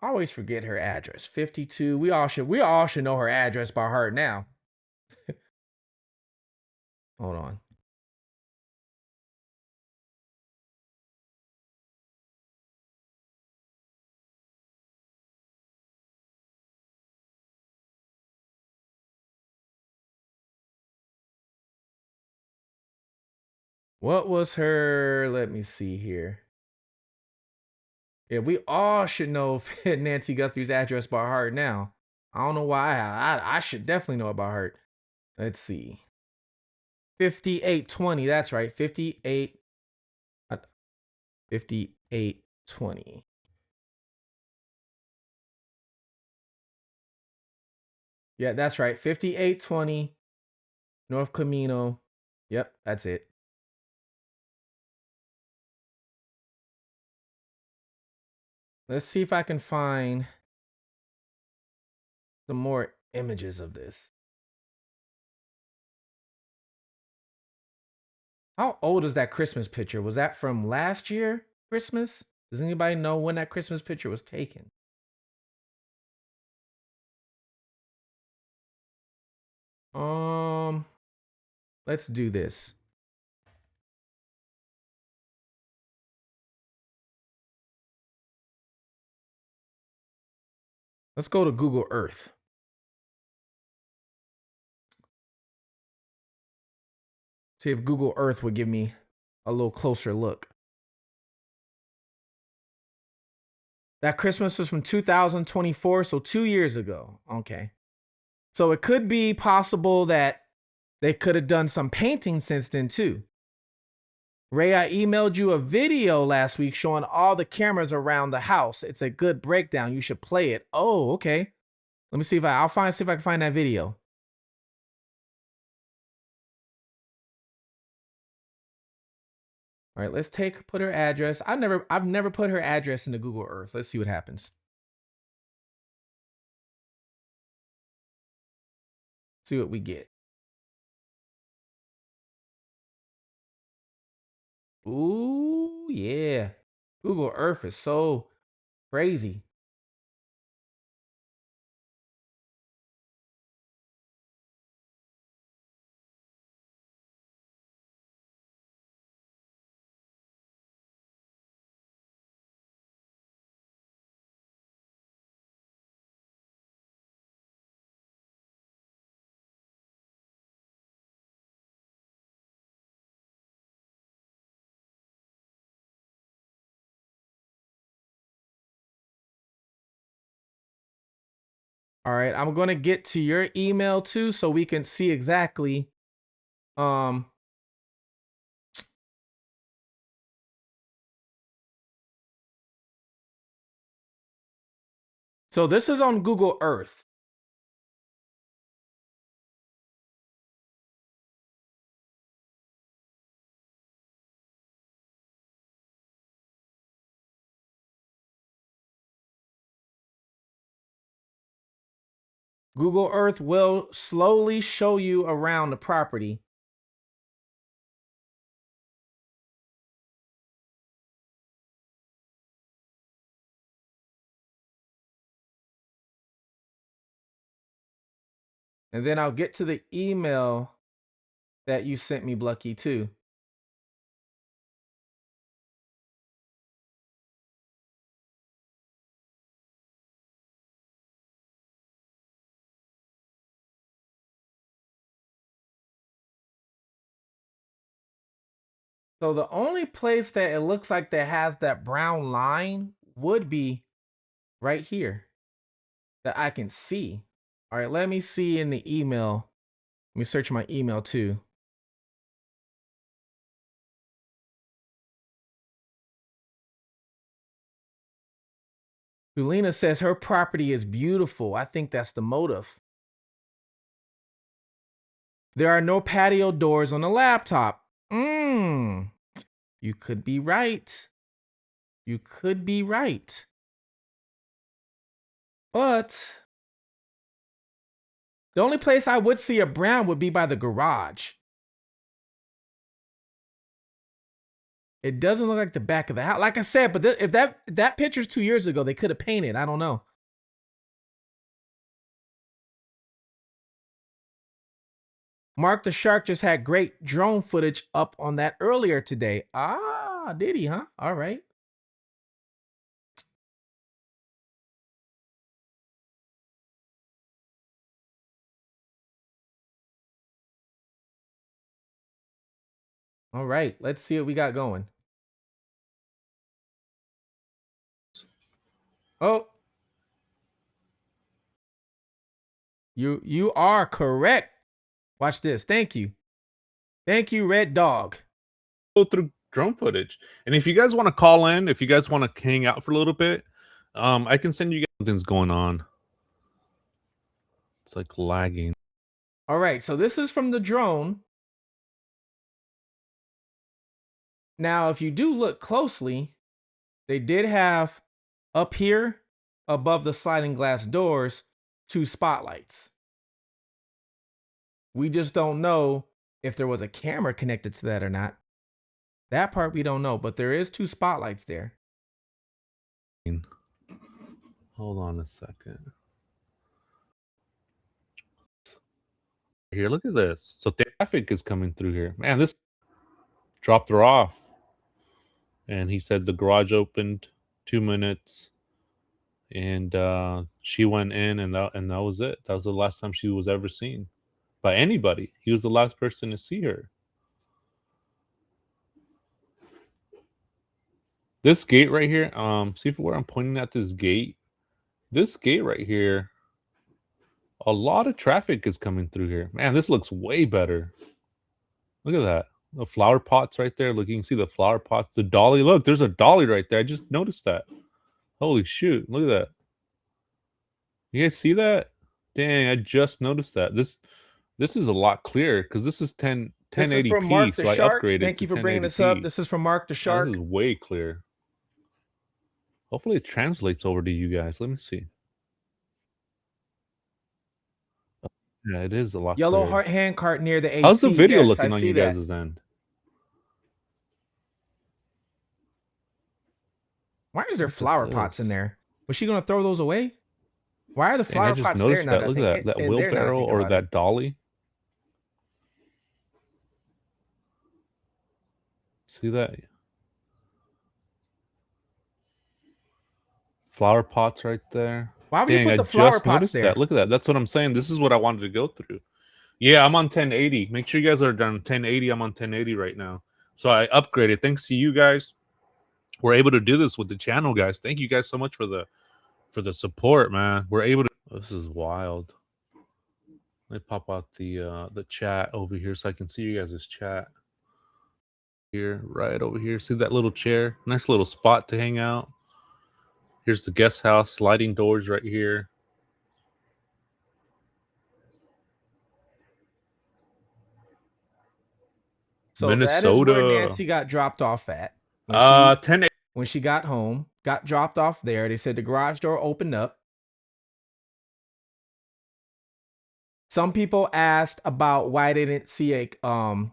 I always forget her address. 52. We all should know her address by heart now. Hold on. What was her? Let me see here. Yeah, we all should know Nancy Guthrie's address by heart now. I don't know why. I should definitely know it by heart. Let's see. 5820. That's right. 5820. Yeah, that's right. 5820 North Camino. Yep, that's it. Let's see if I can find some more images of this. How old is that Christmas picture? Was that from last year Christmas? Does anybody know when that Christmas picture was taken? Let's do this. Let's go to Google Earth. See if Google Earth would give me a little closer look. That Christmas was from 2024, so 2 years ago. Okay. So it could be possible that they could have done some painting since then too. Ray, I emailed you a video last week showing all the cameras around the house. It's a good breakdown. You should play it. Oh, okay. Let me see if see if I can find that video. All right, let's put her address. I've never put her address into Google Earth. Let's see what happens. See what we get. Ooh, yeah. Google Earth is so crazy. All right, I'm going to get to your email too so we can see exactly so this is on Google Earth. Google Earth will slowly show you around the property. And then I'll get to the email that you sent me, Blucky, too. So the only place that it looks like that has that brown line would be right here that I can see. All right, let me see in the email. Let me search my email too. Julina says her property is beautiful. I think that's the motive. There are no patio doors on the laptop. You could be right. You could be right. But the only place I would see a brown would be by the garage. It doesn't look like the back of the house. Like I said, but if that picture's 2 years ago, they could have painted. I don't know. Mark the Shark just had great drone footage up on that earlier today. Ah, did he, huh? All right. All right, let's see what we got going. Oh, you are correct. Watch this. Thank you. Thank you, Red Dog. Go through drone footage. And if you guys want to call in, if you guys want to hang out for a little bit, I can send you guys something's going on. It's like lagging. All right, so this is from the drone. Now, if you do look closely, they did have up here above the sliding glass doors 2 spotlights. We just don't know if there was a camera connected to that or not. That part we don't know, but there is 2 spotlights there. Hold on a second. Here, look at this. So traffic is coming through here. Man, this dropped her off. And he said the garage opened 2 minutes. And she went in, and that was it. That was the last time she was ever seen by anybody. He was the last person to see her. This gate right here, see where I'm pointing at this gate? This gate right here, a lot of traffic is coming through here. Man, this looks way better. Look at that. The flower pots right there. Look, you can see the flower pots. The dolly. Look, there's a dolly right there. I just noticed that. Holy shoot. Look at that. You guys see that? Dang, I just noticed that. This is a lot clearer because this is 1080p. This is from Mark the so Shark. I upgraded. Thank to you for bringing this up. This is from Mark the Shark. This is way clear. Hopefully it translates over to you guys. Let me see. Yeah, it is a lot. Yellow heart hand cart near the AC. How's the video Yes, looking on you guys' end? Why is there flower pots in there? Was she gonna throw those away? Why are the flower pots there now? Look at that wheelbarrow or that dolly. See that? Flower pots right there. Why would you put the flower pots there? Look at that. That's what I'm saying. This is what I wanted to go through. Yeah, I'm on 1080. Make sure you guys are on 1080. I'm on 1080 right now. So I upgraded. Thanks to you guys. We're able to do this with the channel, guys. Thank you guys so much for the support, man. We're able to. This is wild. Let me pop out the chat over here so I can see you guys' chat. Here, right over here. See that little chair? Nice little spot to hang out. Here's the guest house, sliding doors right here. So Minnesota. That is where Nancy got dropped off at. When she got home, got dropped off there. They said the garage door opened up. Some people asked about why they didn't see the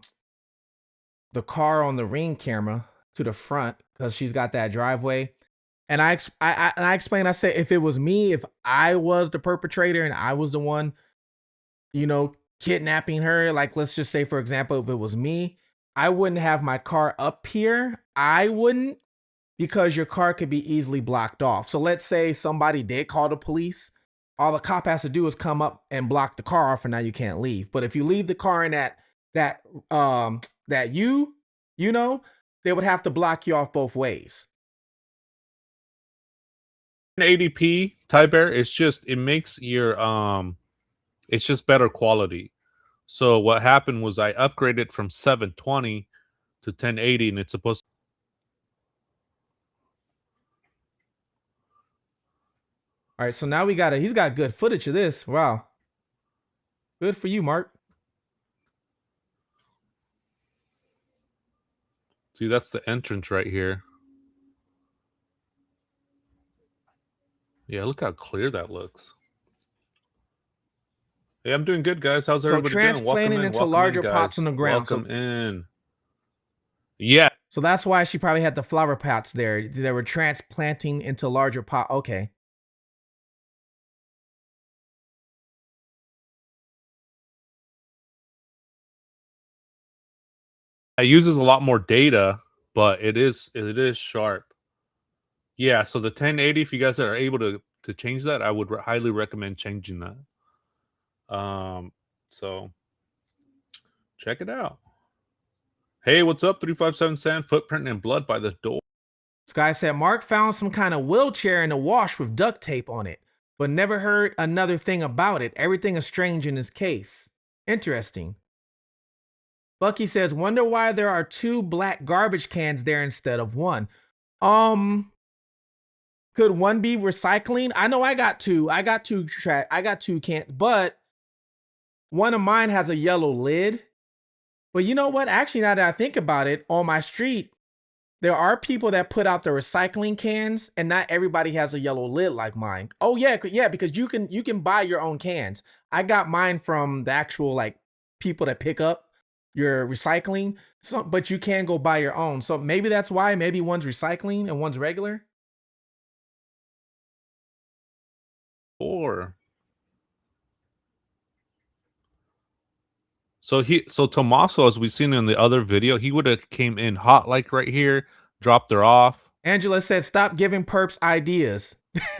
car on the Ring camera to the front because she's got that driveway. And I explained, I said, if it was me, if I was the perpetrator and I was the one, kidnapping her, like, let's just say, for example, if it was me, I wouldn't have my car up here. I wouldn't, because your car could be easily blocked off. So let's say somebody did call the police. All the cop has to do is come up and block the car off, and now you can't leave. But if you leave the car in that they would have to block you off both ways. 1080p Ty Bear, it makes your it's just better quality. So what happened was I upgraded from 720 to 1080, and it's supposed All right, so now he's got good footage of this. Wow. Good for you, Mark. see, that's the entrance right here. Yeah, look how clear that looks. Hey, I'm doing good, guys. How's So everybody doing? transplanting into larger pots on the ground. Welcome in. Yeah. So that's why she probably had the flower pots there. They were transplanting into larger pot. Okay. It uses a lot more data, but it is sharp. Yeah, so the 1080, if you guys are able to change that, I would highly recommend changing that. So check it out. Hey, what's up? 357 Sand, footprint and blood by the door. This guy said Mark found some kind of wheelchair in the wash with duct tape on it, but never heard another thing about it. Everything is strange in his case. Interesting. Bucky says, wonder why there are 2 black garbage cans there instead of 1. Could one be recycling? I know I got 2. I got 2 cans, but one of mine has a yellow lid. But you know what? Actually, now that I think about it, on my street, there are people that put out the recycling cans, and not everybody has a yellow lid like mine. Oh yeah, because you can buy your own cans. I got mine from the actual like people that pick up your recycling. So, but you can go buy your own. So maybe that's why. Maybe one's recycling and one's regular. Or so Tommaso, as we've seen in the other video, he would have came in hot like right here, dropped her off. Angela said, "Stop giving perps ideas."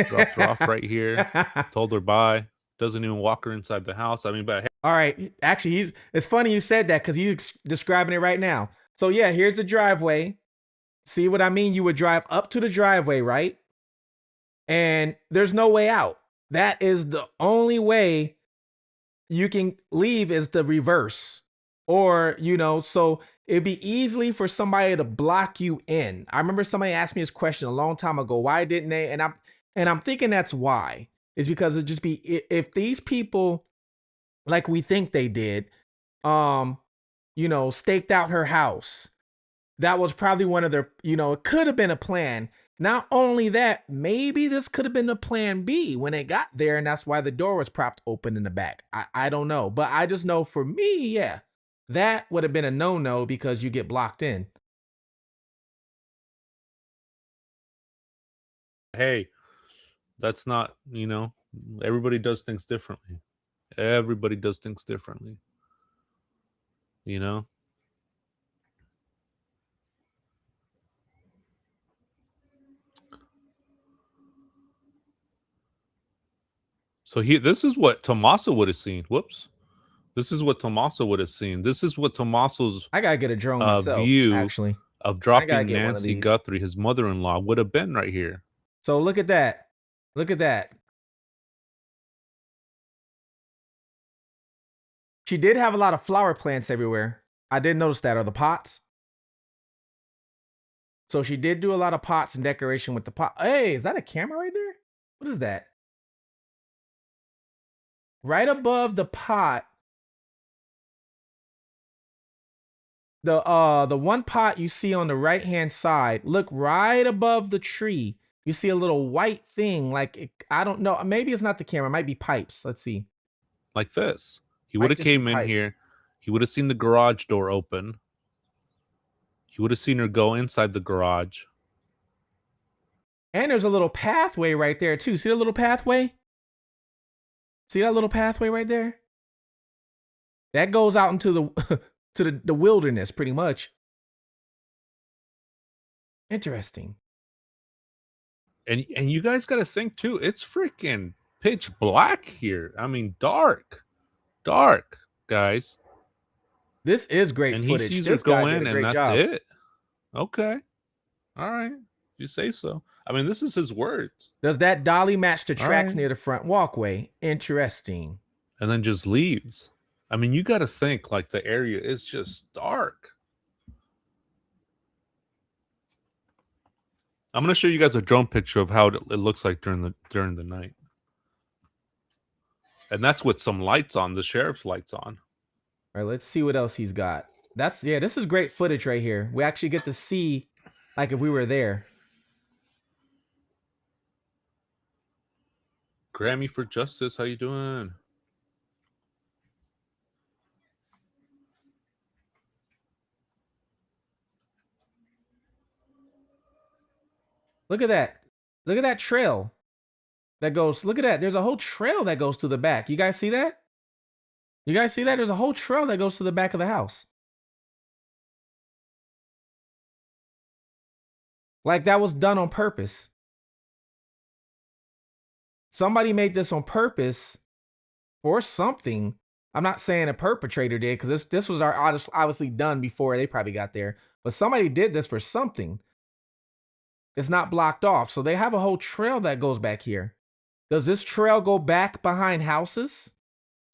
Dropped her off right here, told her bye. Doesn't even walk her inside the house. I mean, but hey. All right, actually, it's funny you said that because he's describing it right now. So yeah, here's the driveway. See what I mean? You would drive up to the driveway, right? And there's no way out. That is the only way you can leave is the reverse. Or, so it'd be easily for somebody to block you in. I remember somebody asked me this question a long time ago. Why didn't they? And I'm thinking that's why. Is because it'd just be if these people, like we think they did, staked out her house. That was probably one of their, it could have been a plan. Not only that, maybe this could have been a plan B when they got there, and that's why the door was propped open in the back. I don't know, but I just know for me, yeah, that would have been a no-no because you get blocked in. Hey, that's not, everybody does things differently. Everybody does things differently. So this is what Tommaso would have seen. Whoops. This is what Tommaso would have seen. This is what Tommaso's I gotta get a drone myself, view actually. of dropping Nancy Guthrie, his mother-in-law, would have been right here. So look at that. Look at that. She did have a lot of flower plants everywhere. I did notice that, or the pots. So she did do a lot of pots and decoration with the pot. Hey, is that a camera right there? What is that? Right above the pot. The one pot you see on the right-hand side, look right above the tree. You see a little white thing, I don't know. Maybe it's not the camera. It might be pipes. Let's see. Like this. He would have came in here. He would have seen the garage door open. He would have seen her go inside the garage. And there's a little pathway right there too. See the little pathway? See that little pathway right there? That goes out into the to the wilderness pretty much. Interesting. And you guys got to think too, it's freaking pitch black here. I mean, dark, guys. This is great footage. He sees this her go guy in, did a great and that's job. it. Okay. All right. If you say so. I mean, this is his words. Does that dolly match the tracks right. near the front walkway? Interesting. And then just leaves. I mean, you got to think like the area is just dark. I'm going to show you guys a drone picture of how it looks like during the night. And that's with some lights on, the sheriff's lights on. All right, let's see what else he's got. This is great footage right here. We actually get to see like if we were there. Grammy for Justice, how you doing? Look at that. Look at that trail that goes. Look at that. There's a whole trail that goes to the back. You guys see that? You guys see that? There's a whole trail that goes to the back of the house. Like that was done on purpose. Somebody made this on purpose or something. I'm not saying a perpetrator did because this was obviously done before they probably got there. But somebody did this for something. It's not blocked off. So they have a whole trail that goes back here. Does this trail go back behind houses?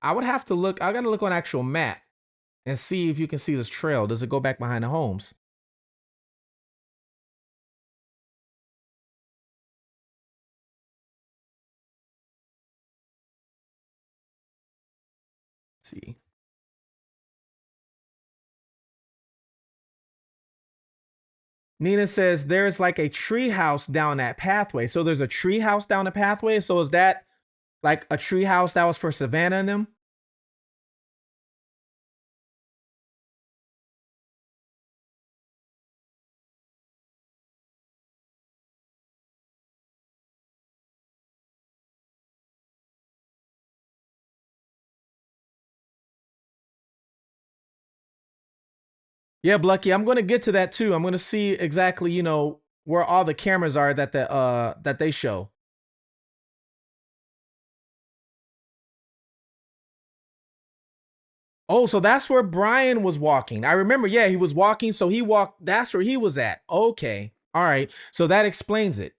I would have to look. I got to look on actual map and see if you can see this trail. Does it go back behind the homes? Let's see. Nina says there's like a tree house down that pathway. So there's a tree house down the pathway. So is that like a tree house that was for Savannah and them? Yeah, Blucky, I'm going to get to that too. I'm going to see exactly, where all the cameras are that they show. Oh, so that's where Brian was walking. I remember, yeah, he was walking, so he walked, that's where he was at. Okay. All right. So that explains it.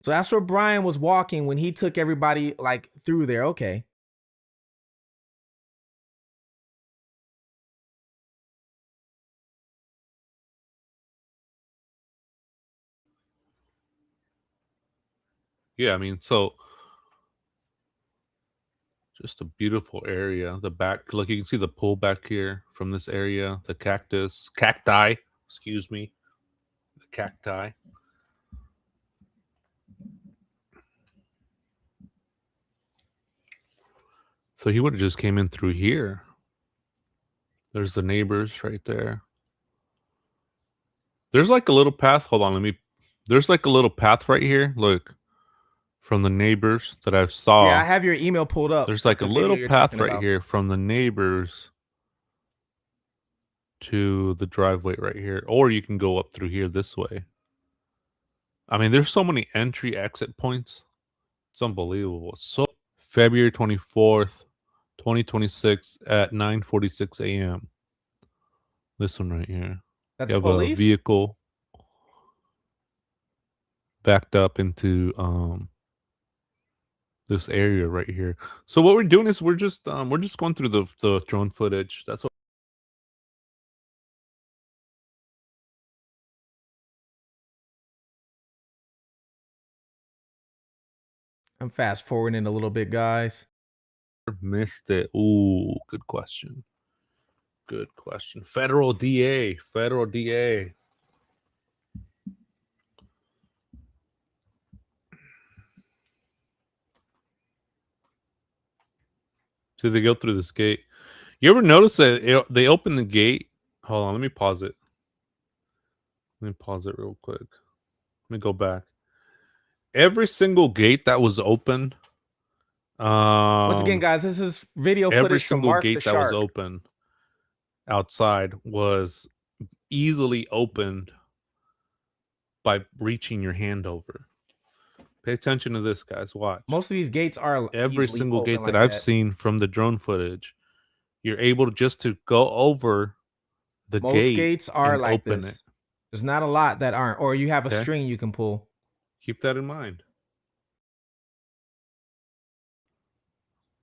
So that's where Brian was walking when he took everybody like through there. Okay. Yeah, I mean, so just a beautiful area. The back, look, you can see the pool back here from this area, the cacti, excuse me, the cacti. So he would have just came in through here. There's the neighbors right there. There's like a little path. Hold on, there's like a little path right here. Look, from the neighbors that I saw. Yeah, I have your email pulled up. There's like a little path right about. here from the neighbors to the driveway right here. Or you can go up through here this way. I mean, there's so many entry exit points. It's unbelievable. So February 24th, 2026 at 9:46 a.m. This one right here. That You the have a police? vehicle backed up into this area right here. So what we're doing is we're just going through the drone footage. That's what. I'm fast forwarding a little bit, guys. Missed it. Ooh, good question. Good question. Federal DA. Federal DA. So they go through this gate. You ever notice that they open the gate? Hold on, let me pause it. Let me pause it real quick. Let me go back. Every single gate that was opened. Once again, guys, this is video Every footage from single Mark the gate that was Shark. open outside was easily opened by reaching your hand over. Pay attention to this, guys. Watch. Most of these gates are every single gate like that I've seen from the drone footage. You're able to just to go over the Most gate gates are and like open this. it. There's not a lot that aren't, or you have a Okay. string you can pull. Keep that in mind.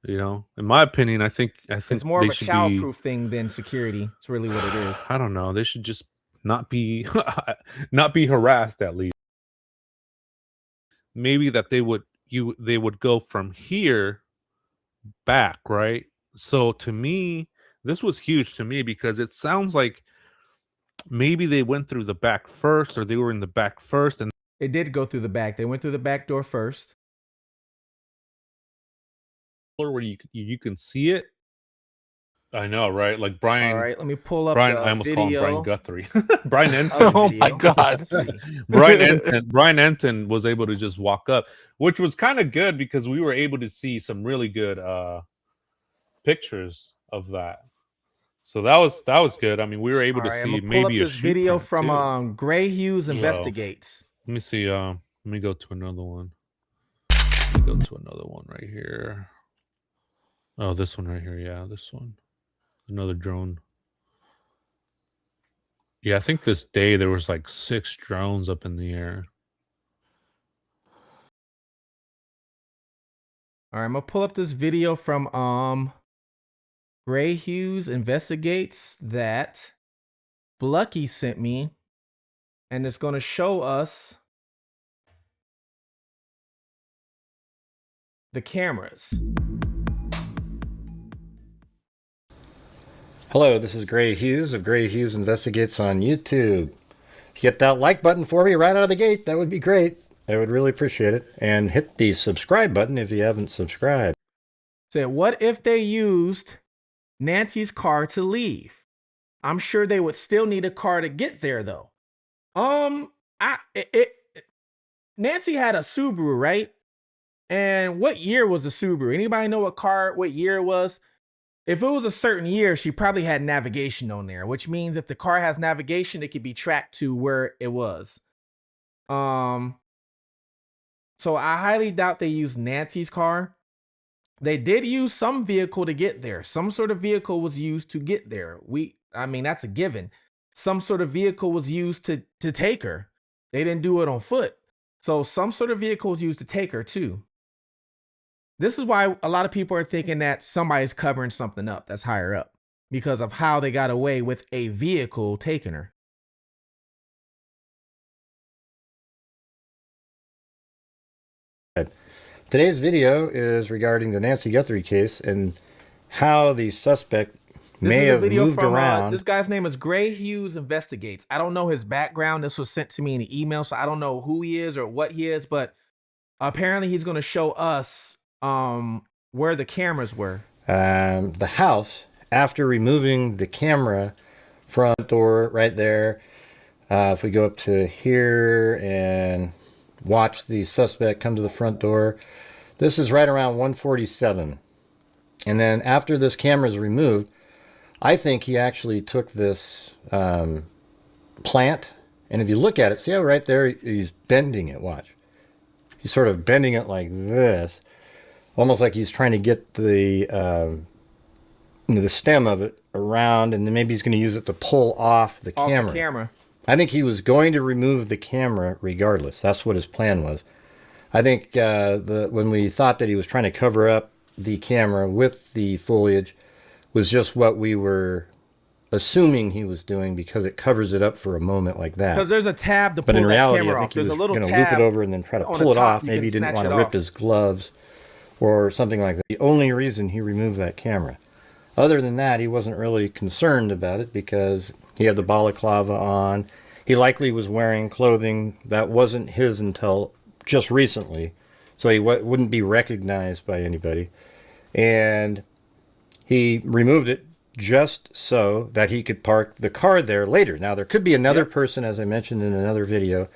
You know, in my opinion, I think It's more they of a should be. childproof thing than security. It's really what it is. I don't know. They should just not be not be harassed at least. Maybe that they would go from here back, right? So to me, this was huge to me because it sounds like maybe they went through the back first, or they were in the back first, and It did go through the back. They went through the back door first. where you can see it. I know, right? Like All right, let me pull up Brian, I the almost call him Brian video. Guthrie. Brian Enton. Of the Oh my video. God. Let's see. Brian Enton was able to just walk up, which was kind of good because we were able to see some really good pictures of that. So that was good. I mean, we were able All to right, I'm see gonna pull up maybe a this shoe video print, from too. Gray Hughes So, Investigates. Let me see. Let me go to another one. Let me go to another one right here. Oh, this one right here. Yeah, this one. Another drone. Yeah, I think this day there was like 6 drones up in the air. All right, I'm gonna pull up this video from Gray Hughes Investigates that Blucky sent me, and it's gonna show us the cameras. Hello, this is Gray Hughes of Gray Hughes Investigates on YouTube. Hit that like button for me right out of the gate. That would be great. I would really appreciate it. And hit the subscribe button if you haven't subscribed. Said, what if they used Nancy's car to leave? I'm sure they would still need a car to get there, though. Nancy had a Subaru, right? And what year was the Subaru? Anybody know what year it was? If it was a certain year, she probably had navigation on there, which means if the car has navigation, it could be tracked to where it was. So I highly doubt they used Nancy's car. They did use some vehicle to get there. Some sort of vehicle was used to get there. I mean, that's a given. Some sort of vehicle was used to take her. They didn't do it on foot. So some sort of vehicle was used to take her too. This is why a lot of people are thinking that somebody's covering something up that's higher up because of how they got away with a vehicle taking her. Today's video is regarding the Nancy Guthrie case and how the suspect may have moved around. This guy's name is Gray Hughes Investigates. I don't know his background. This was sent to me in an email, so I don't know who he is or what he is, but apparently he's going to show us where the cameras were. The house, after removing the camera front door right there, if we go up to here and watch the suspect come to the front door, this is right around 147. And then after this camera is removed, I think he actually took this plant, and if you look at it, see how right there he's bending it, watch. He's sort of bending it like this, almost like he's trying to get the the stem of it around, and then maybe he's going to use it to pull off the camera. I think he was going to remove the camera regardless. That's what his plan was. I think when we thought that he was trying to cover up the camera with the foliage was just what we were assuming he was doing because it covers it up for a moment like that. Because there's a tab to pull but in reality, that camera I think off. There's a little tab. Loop it over and then try to pull it off. Maybe he didn't want to rip his gloves or something like that. The only reason he removed that camera. Other than that, he wasn't really concerned about it because he had the balaclava on. He likely was wearing clothing that wasn't his until just recently, so he wouldn't be recognized by anybody. And he removed it just so that he could park the car there later. Now, there could be another person, as I mentioned in another video,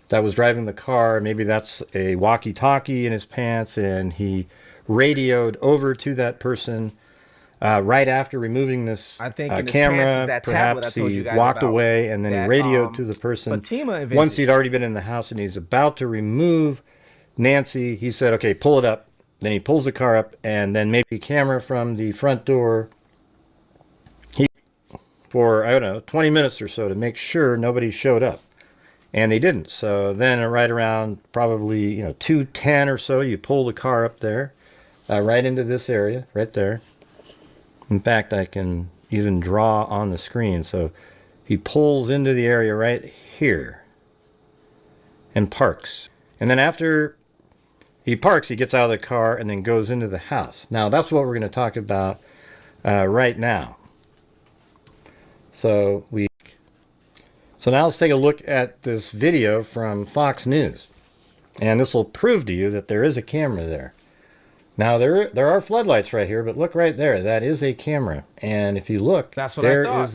that was driving the car. Maybe that's a walkie-talkie in his pants, and he radioed over to that person right after removing this camera. Perhaps he walked away and then he radioed to the person. Once he'd already been in the house and he's about to remove Nancy, he said, okay, pull it up. Then he pulls the car up, and then maybe camera from the front door. He for, I don't know, 20 minutes or so to make sure nobody showed up. And they didn't. So then right around probably, 2:10 or so, you pull the car up there, right into this area, right there. In fact, I can even draw on the screen. So he pulls into the area right here and parks. And then after he parks, he gets out of the car and then goes into the house. Now, that's what we're going to talk about right now. So now let's take a look at this video from Fox News. And this will prove to you that there is a camera there. Now, there are floodlights right here, but look right there. That is a camera. And if you look, That's what I thought. is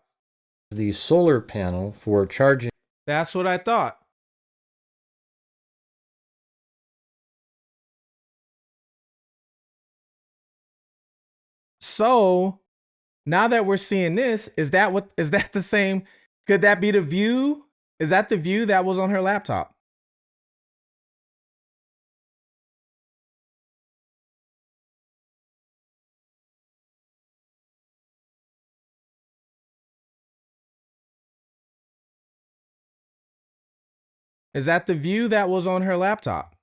the solar panel for charging. That's what I thought. So now that we're seeing this, is that the same? Could that be the view? Is that the view that was on her laptop? Is that the view that was on her laptop?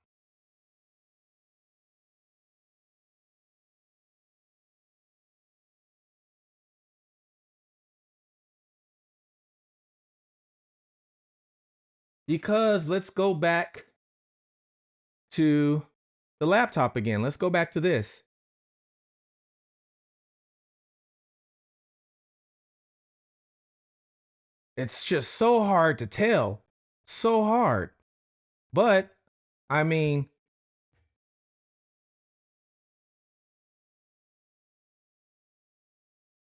Because let's go back to the laptop again. Let's go back to this. It's just so hard to tell. So hard. But, I mean,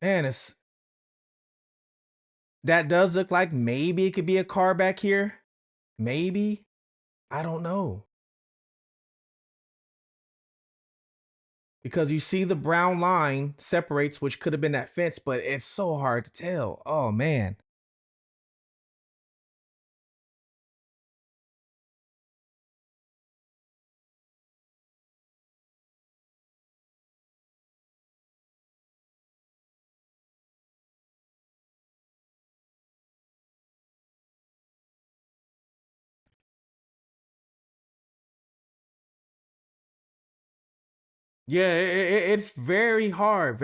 man, that does look like maybe it could be a car back here. Maybe. I don't know. Because you see the brown line separates, which could have been that fence, but it's so hard to tell. Oh, man. Yeah, it's very hard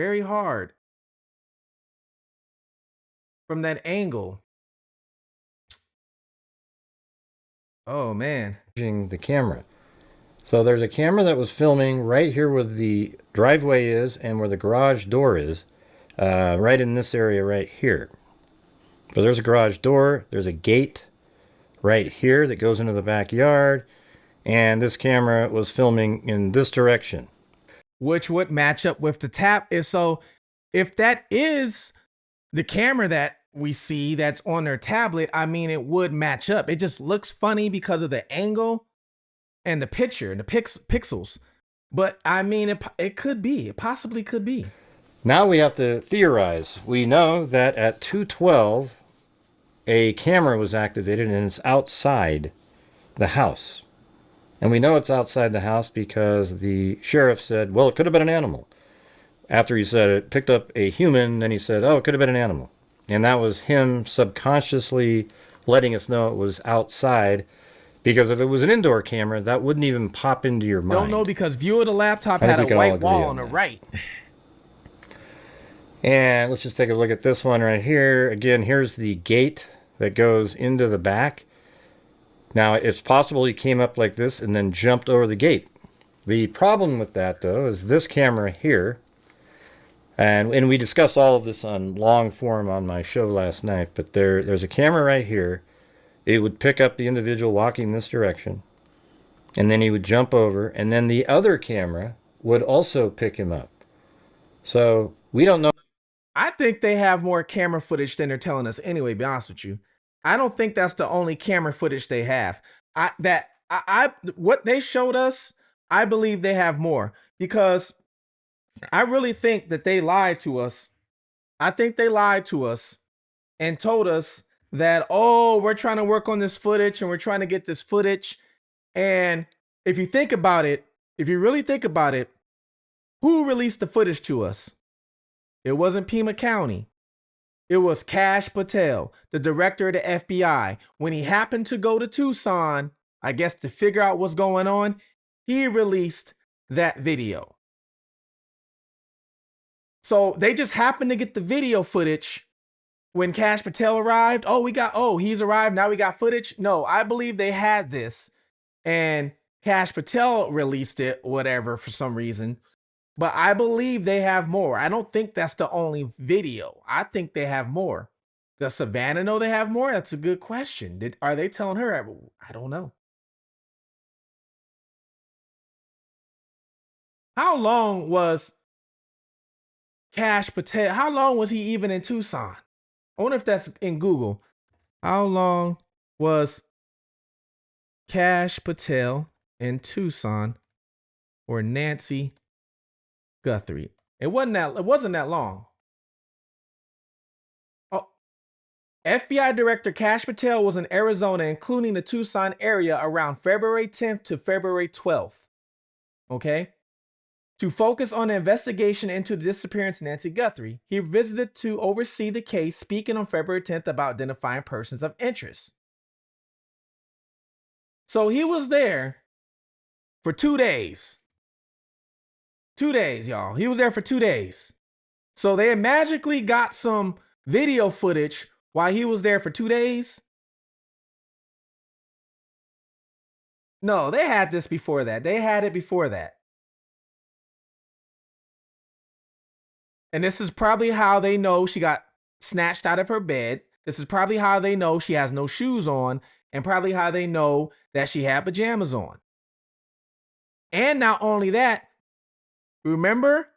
from that angle. Oh, man. The camera. So there's a camera that was filming right here where the driveway is and where the garage door is, right in this area right here. So there's a garage door, there's a gate right here that goes into the backyard, and this camera was filming in this direction. Which would match up with the tap. So if that is the camera that we see that's on their tablet, I mean, it would match up. It just looks funny because of the angle and the picture and the pixels. But I mean, it could be. It possibly could be. Now we have to theorize. We know that at 2:12, a camera was activated and it's outside the house. And we know it's outside the house because the sheriff said, well, it could have been an animal. After he said it picked up a human, then he said, oh, it could have been an animal. And that was him subconsciously letting us know it was outside, because if it was an indoor camera, that wouldn't even pop into your mind. Don't know, because view of the laptop had a white wall on the right. And let's just take a look at this one right here. Again, here's the gate that goes into the back. Now, it's possible he came up like this and then jumped over the gate. The problem with that, though, is this camera here. And we discussed all of this on long form on my show last night. But there's a camera right here. It would pick up the individual walking this direction. And then he would jump over. And then the other camera would also pick him up. So we don't know. I think they have more camera footage than they're telling us anyway, to be honest with you. I don't think that's the only camera footage they have. What they showed us, I believe they have more, because I really think that they lied to us. I think they lied to us and told us that, oh, we're trying to work on this footage and we're trying to get this footage. And if you think about it, if you really think about it, who released the footage to us? It wasn't Pima County. It was Kash Patel, the director of the FBI. When he happened to go to Tucson, I guess to figure out what's going on, he released that video. So they just happened to get the video footage when Kash Patel arrived. He's arrived. Now we got footage. No, I believe they had this and Kash Patel released it, whatever, for some reason. But I believe they have more. I don't think that's the only video. I think they have more. Does Savannah know they have more? That's a good question. Are they telling her? I don't know. How long was Kash Patel? How long was he even in Tucson? I wonder if that's in Google. How long was Kash Patel in Tucson or Nancy Guthrie? It wasn't that long. Oh, FBI Director Kash Patel was in Arizona, including the Tucson area, around February 10th to February 12th. Okay? To focus on the investigation into the disappearance of Nancy Guthrie. He visited to oversee the case, speaking on February 10th about identifying persons of interest. So he was there for 2 days. 2 days, y'all. He was there for 2 days. So they magically got some video footage while he was there for 2 days. No, they had this before that. They had it before that. And this is probably how they know she got snatched out of her bed. This is probably how they know she has no shoes on, and probably how they know that she had pajamas on. And not only that, remember,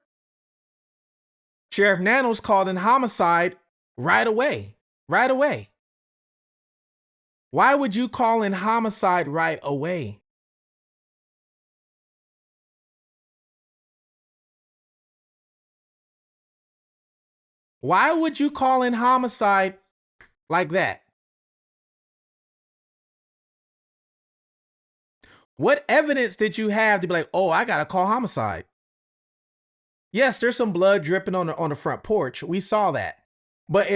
Sheriff Nanos called in homicide right away. Right away. Why would you call in homicide right away? Why would you call in homicide like that? What evidence did you have to be like, oh, I gotta call homicide? Yes, there's some blood dripping on the front porch. We saw that. But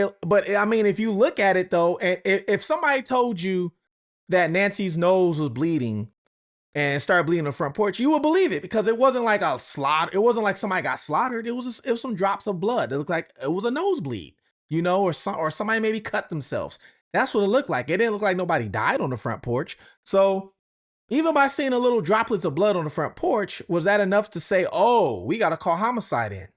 I mean, if you look at it though, and if somebody told you that Nancy's nose was bleeding and started bleeding on the front porch, you would believe it, because it wasn't like a slaughter. It wasn't like somebody got slaughtered. It was some drops of blood. It looked like it was a nosebleed, or somebody maybe cut themselves. That's what it looked like. It didn't look like nobody died on the front porch. So even by seeing a little droplets of blood on the front porch, was that enough to say, oh, we got to call homicide in?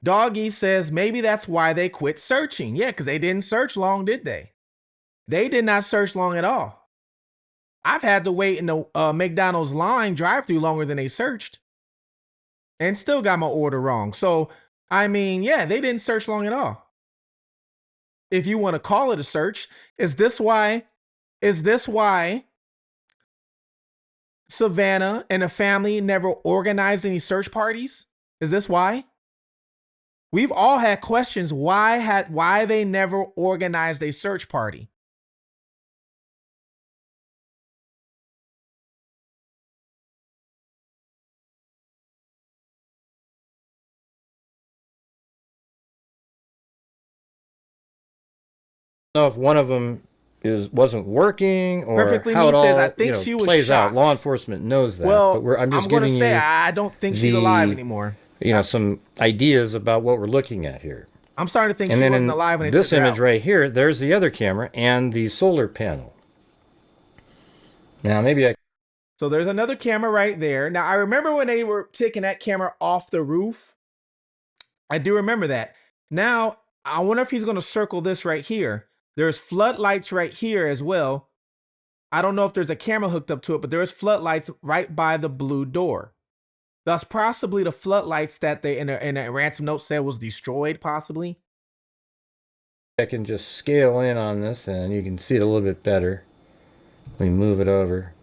Doggy says maybe that's why they quit searching. Yeah, because they didn't search long, did they? They did not search long at all. I've had to wait in the McDonald's line drive-through longer than they searched, and still got my order wrong. So, I mean, yeah, they didn't search long at all. If you want to call it a search, is this why Savannah and the family never organized any search parties? Is this why? We've all had questions why they never organized a search party. Know if one of them wasn't working, or Perfectly how Me it all says, I think she was plays shot. out. Law enforcement knows that. Well, but I'm just going to giving say you I don't think she's alive anymore. Some ideas about what we're looking at here. I'm starting to think And she then wasn't in alive when they this took her image out. right here, there's the other camera and the solar panel. Now maybe So there's another camera right there. Now I remember when they were taking that camera off the roof. I do remember that. Now I wonder if he's going to circle this right here. There's floodlights right here as well. I don't know if there's a camera hooked up to it, but there's floodlights right by the blue door. That's possibly the floodlights that they in a ransom note said was destroyed, possibly. I can just scale in on this and you can see it a little bit better. Let me move it over,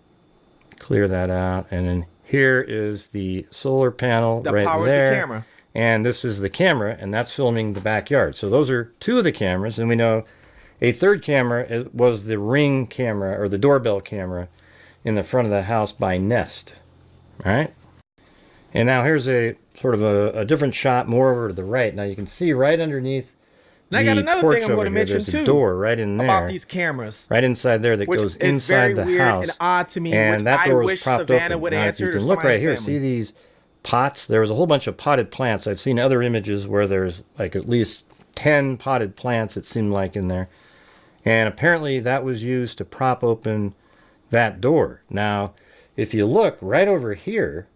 clear that out, and then here is the solar panel That right powers there. the camera. and this is the camera, and that's filming the backyard. So those are two of the cameras, and we know a third camera was the Ring camera, or the doorbell camera, in the front of the house by Nest. All right? And now here's a sort of a different shot, more over to the right. Now you can see right underneath and I got another thing I'm going to mention there's too. a door right in there. About these cameras. Right inside there that goes inside the house. Which is very weird and odd to me, and which that I door wish is propped Savannah open. would now, answer. You can look right here. See these pots? There was a whole bunch of potted plants. I've seen other images where there's like at least 10 potted plants, it seemed like, in there. And apparently that was used to prop open that door. Now, if you look right over here,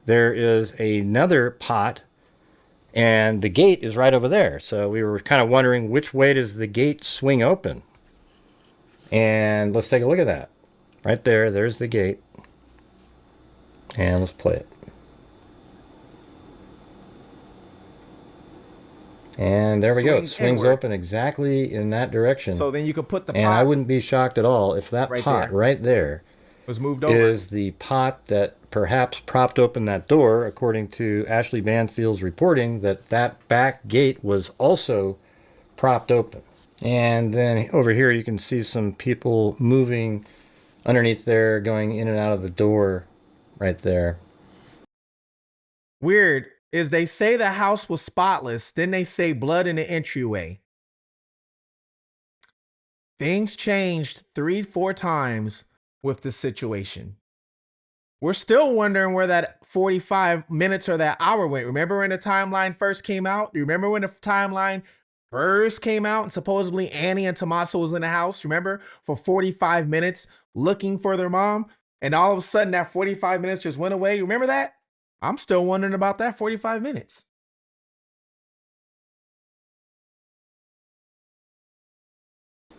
there is another pot, and the gate is right over there. So we were kind of wondering, which way does the gate swing open? And let's take a look at that. Right there, there's the gate. And let's play it. And there we go. It swings open exactly in that direction. So then you could put the pot. And I wouldn't be shocked at all if that pot right there was moved over. Is the pot that perhaps propped open that door, according to Ashley Banfield's reporting, that back gate was also propped open. And then over here you can see some people moving underneath there, going in and out of the door right there. Weird is they say the house was spotless, then they say blood in the entryway. Things changed 3-4 times with the situation. We're still wondering where that 45 minutes or that hour went. Remember when the timeline first came out? Do you remember when the timeline first came out and supposedly Annie and Tommaso was in the house? Remember, for 45 minutes looking for their mom, and all of a sudden that 45 minutes just went away. You remember that? I'm still wondering about that 45 minutes.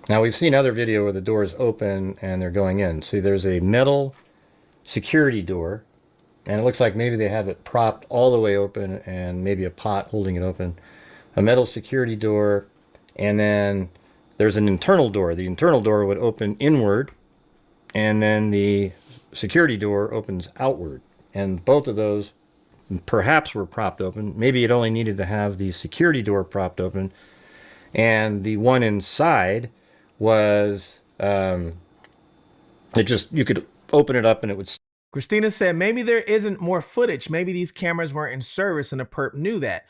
Now, we've seen other video where the door is open and they're going in. See, there's a metal security door, and it looks like maybe they have it propped all the way open and maybe a pot holding it open. A metal security door, and then there's an internal door. The internal door would open inward, and then the security door opens outward. And both of those perhaps were propped open. Maybe it only needed to have the security door propped open, and the one inside was you could open it up and it would. Christina said maybe there isn't more footage. Maybe these cameras weren't in service and the perp knew that.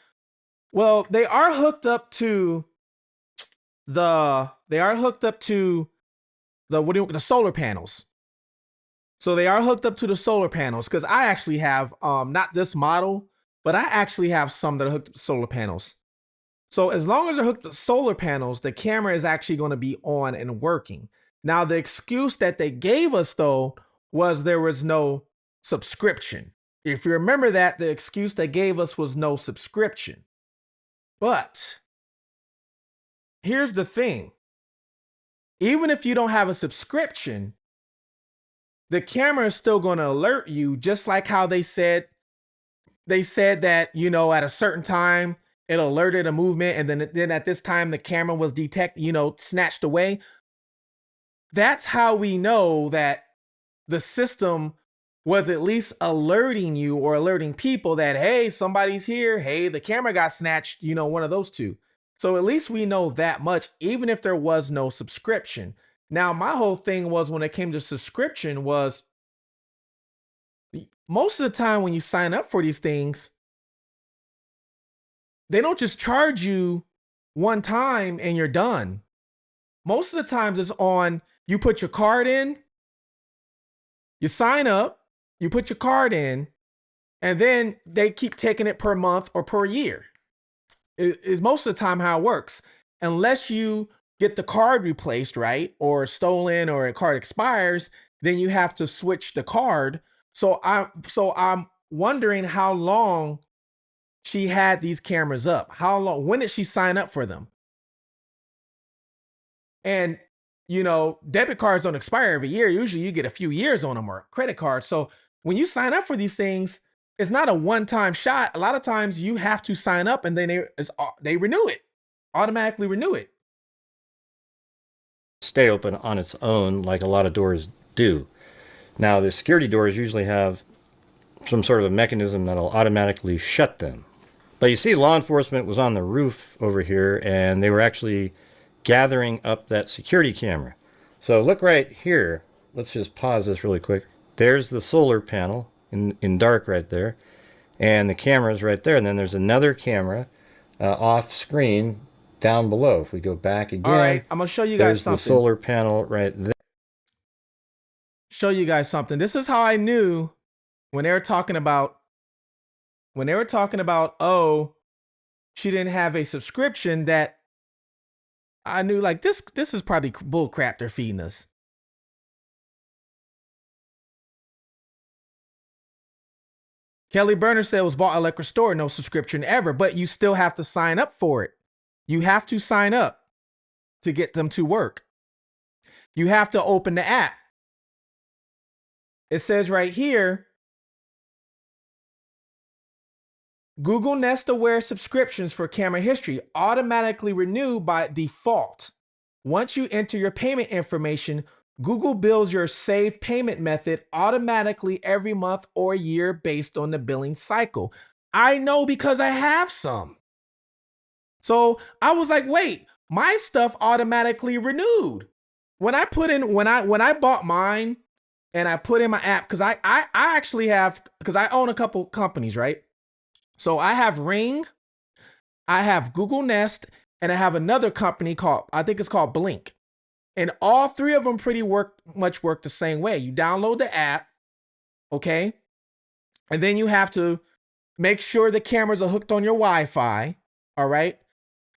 Well, they are hooked up to the solar panels. So they are hooked up to the solar panels, because I actually have not this model, but I actually have some that are hooked up to solar panels. So as long as they're hooked to solar panels, the camera is actually going to be on and working. Now, the excuse that they gave us, though, was there was no subscription. If you remember that, the excuse they gave us was no subscription. But here's the thing. Even if you don't have a subscription, the camera is still going to alert you, just like how they said that, you know, at a certain time, it alerted a movement, and then at this time, the camera was snatched away. That's how we know that the system was at least alerting you or alerting people that, hey, somebody's here. Hey, the camera got snatched, one of those two. So at least we know that much, even if there was no subscription. Now, my whole thing was, when it came to subscription, was most of the time when you sign up for these things, they don't just charge you one time and you're done. Most of the times it's on, you put your card in, you sign up, you put your card in, and then they keep taking it per month or per year. It's most of the time how it works. Unless you get the card replaced, right, or stolen, or a card expires, then you have to switch the card. So I'm wondering how long she had these cameras up. How long? When did she sign up for them? And debit cards don't expire every year. Usually you get a few years on them, or credit cards. So when you sign up for these things, it's not a one-time shot. A lot of times you have to sign up, and then they renew it, automatically renew it. Stay open on its own, like a lot of doors do. Now, the security doors usually have some sort of a mechanism that'll automatically shut them. But you see, law enforcement was on the roof over here, and they were actually gathering up that security camera. So look right here. Let's just pause this really quick. There's the solar panel in dark right there, and the camera's right there. And then there's another camera off screen down below. If we go back again, all right, I'm gonna show you guys something. There's the solar panel right there. Show you guys something. This is how I knew when they were talking about oh, she didn't have a subscription, that I knew like this is probably bull crap they're feeding us. Kelly Burner said it was bought at a liquor store, no subscription ever, but you still have to sign up for it. You have to sign up to get them to work. You have to open the app. It says right here, Google Nest Aware subscriptions for camera history automatically renew by default. Once you enter your payment information, Google bills your saved payment method automatically every month or year based on the billing cycle. I know because I have some. So I was like, wait, my stuff automatically renewed. When I bought mine and I put in my app, because I actually have, because I own a couple companies, right? So I have Ring, I have Google Nest, and I have another company called, I think it's called Blink. And all three of them pretty much work the same way. You download the app, okay? And then you have to make sure the cameras are hooked on your Wi-Fi, all right?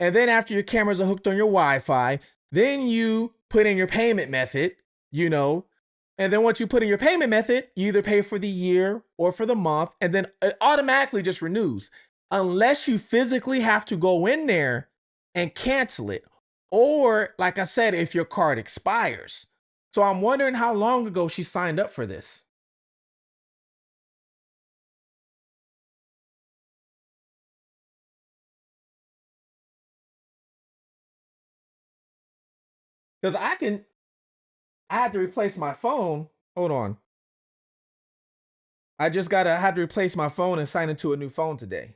And then after your cameras are hooked on your Wi-Fi, then you put in your payment method, you know, and then once you put in your payment method, you either pay for the year or for the month, and then it automatically just renews. Unless you physically have to go in there and cancel it. Or, like I said, if your card expires. So I'm wondering how long ago she signed up for this. Because I had to replace my phone. Hold on. I had to replace my phone and sign into a new phone today.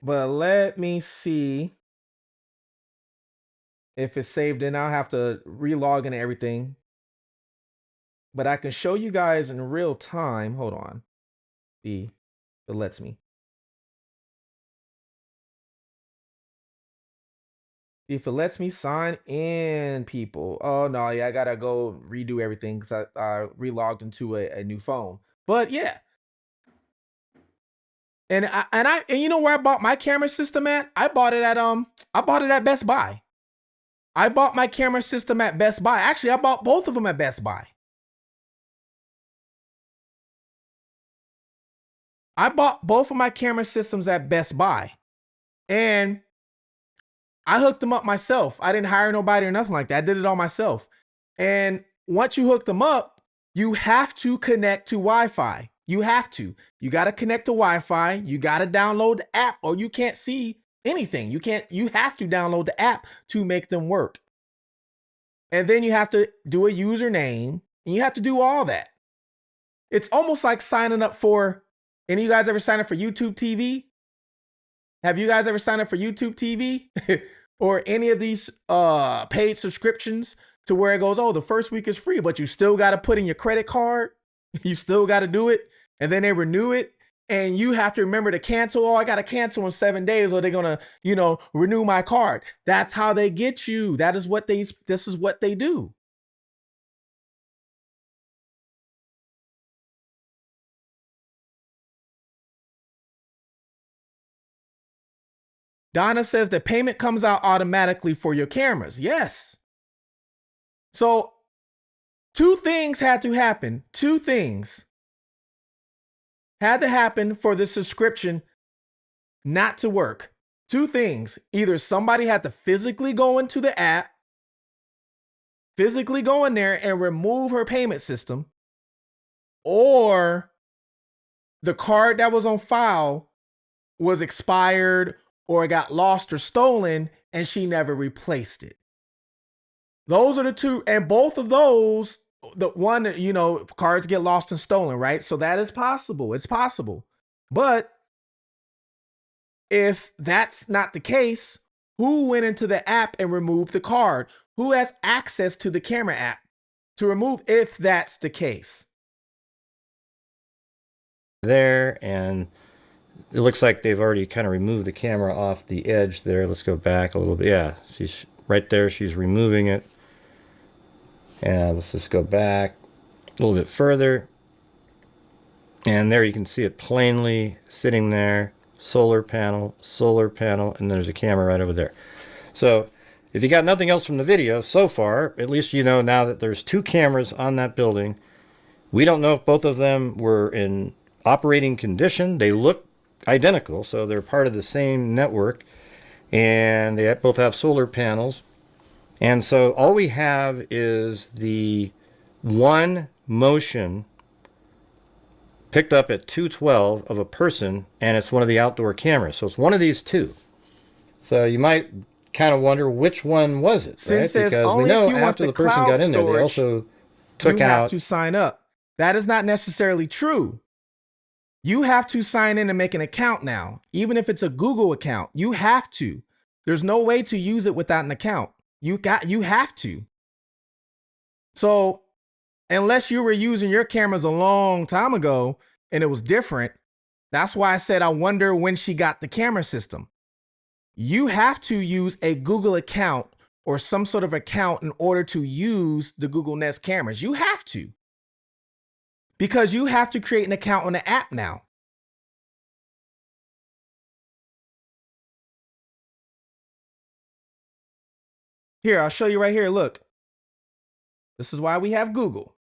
But let me see if it's saved in. I'll have to relog in and everything. But I can show you guys in real time. Hold on. It lets me. If it lets me sign in, people. Oh no, yeah, I gotta go redo everything because I relogged into a new phone. But yeah. And you know where I bought my camera system at? I bought it at Best Buy. I bought my camera system at Best Buy. Actually, I bought both of them at Best Buy. I bought both of my camera systems at Best Buy. And I hooked them up myself. I didn't hire nobody or nothing like that. I did it all myself. And once you hook them up, you have to connect to Wi-Fi. You have to. You got to connect to Wi-Fi. You got to download the app or you can't see anything. You have to download the app to make them work. And then you have to do a username and you have to do all that. It's almost like signing up for, any of you guys ever sign up for YouTube TV? Have you guys ever signed up for YouTube TV or any of these paid subscriptions to where it goes, oh, the first week is free, but you still got to put in your credit card. You still got to do it. And then they renew it. And you have to remember to cancel. Oh, I got to cancel in 7 days or they're going to, renew my card. That's how they get you. This is what they do. Donna says the payment comes out automatically for your cameras. Yes. So 2 things had to happen. 2 things had to happen for the subscription not to work. 2 things. Either somebody had to physically go into the app, physically go in there and remove her payment system, or the card that was on file was expired or it got lost or stolen and she never replaced it. Those are the 2. And both of those, the one, cards get lost and stolen, right? So that is possible. It's possible. But if that's not the case, who went into the app and removed the card? Who has access to the camera app to remove if that's the case? There, and it looks like they've already kind of removed the camera off the edge there. Let's go back a little bit. Yeah, she's right there. She's removing it. And let's just go back a little bit further. And there you can see it plainly sitting there. Solar panel, and there's a camera right over there. So if you got nothing else from the video so far, at least you know now that there's 2 cameras on that building. We don't know if both of them were in operating condition. They look identical, so they're part of the same network, and they both have solar panels. And so all we have is the one motion picked up at 212 of a person, and it's one of the outdoor cameras. So it's one of these 2. So you might kind of wonder which one was it, right? Says because we only know if you want after the the person cloud got in there, they storage, also took you have out. to sign up. That is not necessarily true. You have to sign in and make an account now. Even if it's a Google account, you have to. There's no way to use it without an account. You have to. So unless you were using your cameras a long time ago and it was different, that's why I said I wonder when she got the camera system. You have to use a Google account or some sort of account in order to use the Google Nest cameras. You have to. Because you have to create an account on the app now. Here, I'll show you right here. Look, this is why we have Google.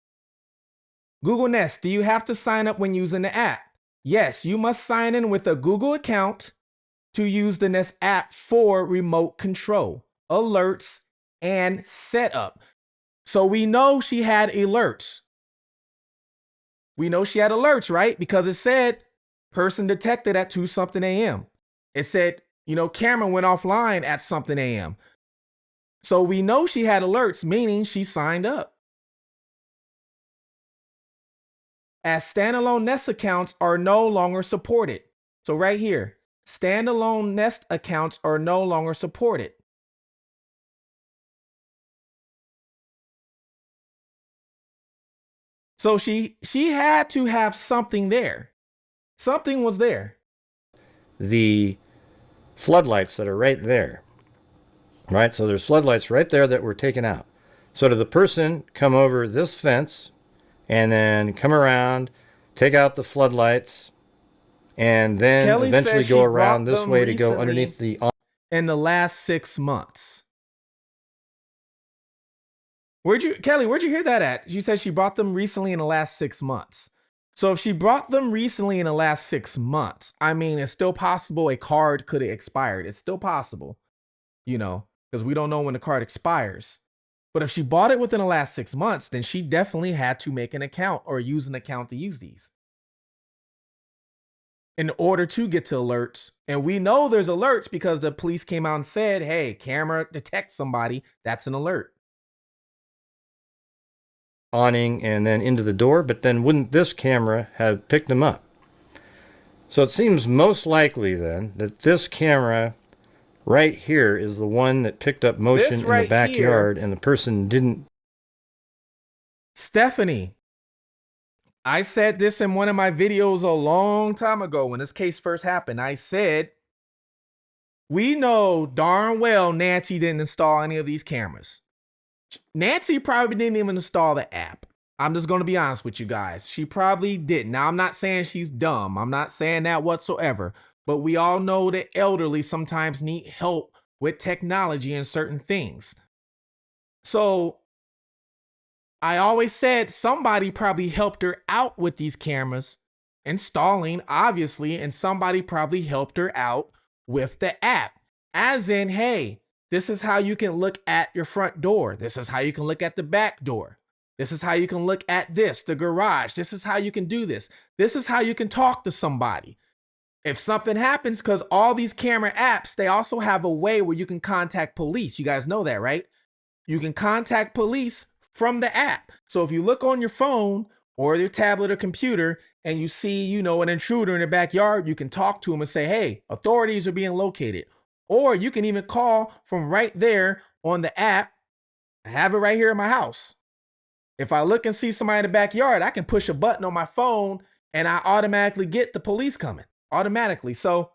Google Nest, do you have to sign up when using the app? Yes, you must sign in with a Google account to use the Nest app for remote control, alerts, and setup. So we know she had alerts. We know she had alerts, right? Because it said person detected at 2 something a.m. It said, camera went offline at something a.m. So we know she had alerts, meaning she signed up. As standalone Nest accounts are no longer supported. So right here, standalone Nest accounts are no longer supported. So she had to have something there. Something was there. The floodlights that are right there, right? So there's floodlights right there that were taken out. So did the person come over this fence and then come around, take out the floodlights, and then Kelly eventually says go she around brought this them way to go recently underneath the... in the last 6 months. Kelly, where'd you hear that at? She said she brought them recently in the last 6 months. So if she brought them recently in the last 6 months, I mean, it's still possible a card could have expired. It's still possible, because we don't know when the card expires. But if she bought it within the last 6 months, then she definitely had to make an account or use an account to use these in order to get to alerts. And we know there's alerts because the police came out and said, hey, camera detects somebody. That's an alert. Awning and then into the door, but then wouldn't this camera have picked them up? So it seems most likely then that this camera right here is the one that picked up motion in the backyard and the person didn't. Stephanie, I said this in one of my videos a long time ago when this case first happened. I said, we know darn well Nancy didn't install any of these cameras. Nancy probably didn't even install the app. I'm just going to be honest with you guys. She probably didn't. Now, I'm not saying she's dumb. I'm not saying that whatsoever. But we all know that elderly sometimes need help with technology and certain things. So I always said somebody probably helped her out with these cameras, installing, obviously, and somebody probably helped her out with the app. As in, hey, this is how you can look at your front door. This is how you can look at the back door. This is how you can look at the garage. This is how you can do this. This is how you can talk to somebody. If something happens, because all these camera apps, they also have a way where you can contact police. You guys know that, right? You can contact police from the app. So if you look on your phone or your tablet or computer, and you see, you know, an intruder in the backyard, you can talk to them and say, hey, authorities are being located. Or you can even call from right there on the app. I have it right here in my house. If I look and see somebody in the backyard, I can push a button on my phone and I automatically get the police coming automatically. So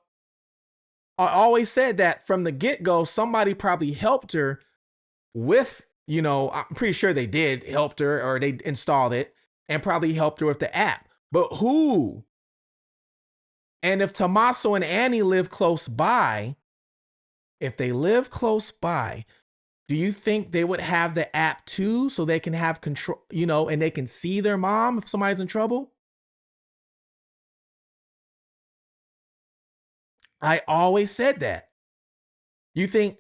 I always said that from the get-go, somebody probably helped her with, you know, I'm pretty sure they did help her, or they installed it and probably helped her with the app. But who? And if Tommaso and Annie live close by, if they live close by, do you think they would have the app too, so they can have control, you know, and they can see their mom if somebody's in trouble? I always said that. You think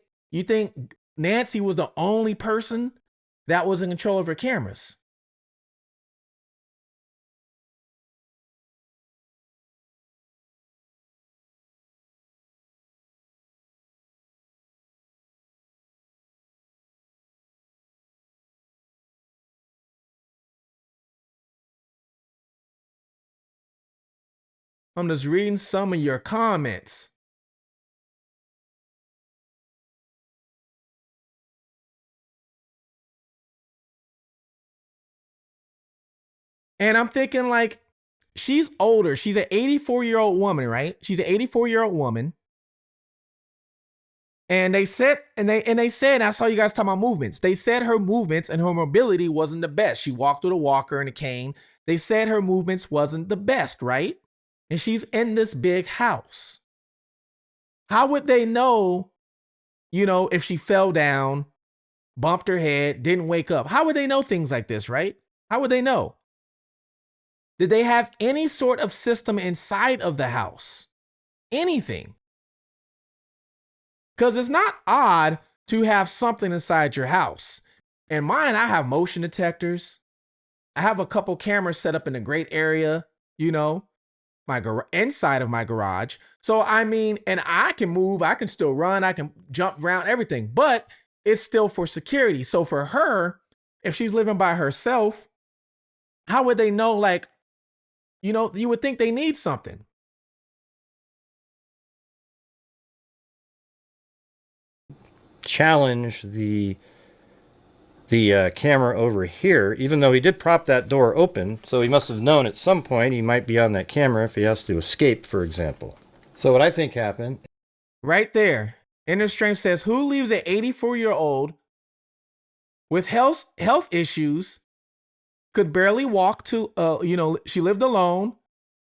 Nancy was the only person that was in control of her cameras? I'm just reading some of your comments. And I'm thinking, like, she's older. She's an 84-year-old woman, right? She's an 84-year-old woman. And they said, I saw you guys talking about movements. They said her movements and her mobility wasn't the best. She walked with a walker and a cane. They said her movements wasn't the best, right? And she's in this big house. How would they know, you know, if she fell down, bumped her head, didn't wake up? How would they know things like this, right? How would they know? Did they have any sort of system inside of the house? Anything? Because it's not odd to have something inside your house. In mine, I have motion detectors. I have a couple cameras set up in a great area, you know, inside of my garage. So, I mean, and I can move, I can still run, I can jump around, everything, but it's still for security. So for her, if she's living by herself, how would they know? Like, you know, you would think they need something. Challenge the camera over here, even though he did prop that door open, so he must have known at some point he might be on that camera if he has to escape, for example. So what I think happened... Right there, Inner Strength says, who leaves an 84-year-old with health issues, could barely walk to, you know, she lived alone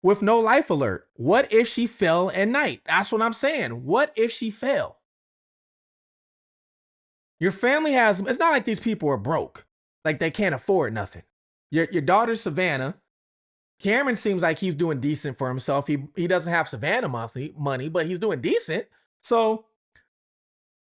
with no life alert? What if she fell at night? That's what I'm saying. What if she fell? Your family has, it's not like these people are broke, like they can't afford nothing. Your daughter, Savannah, Cameron seems like he's doing decent for himself. He doesn't have Savannah money, but he's doing decent. So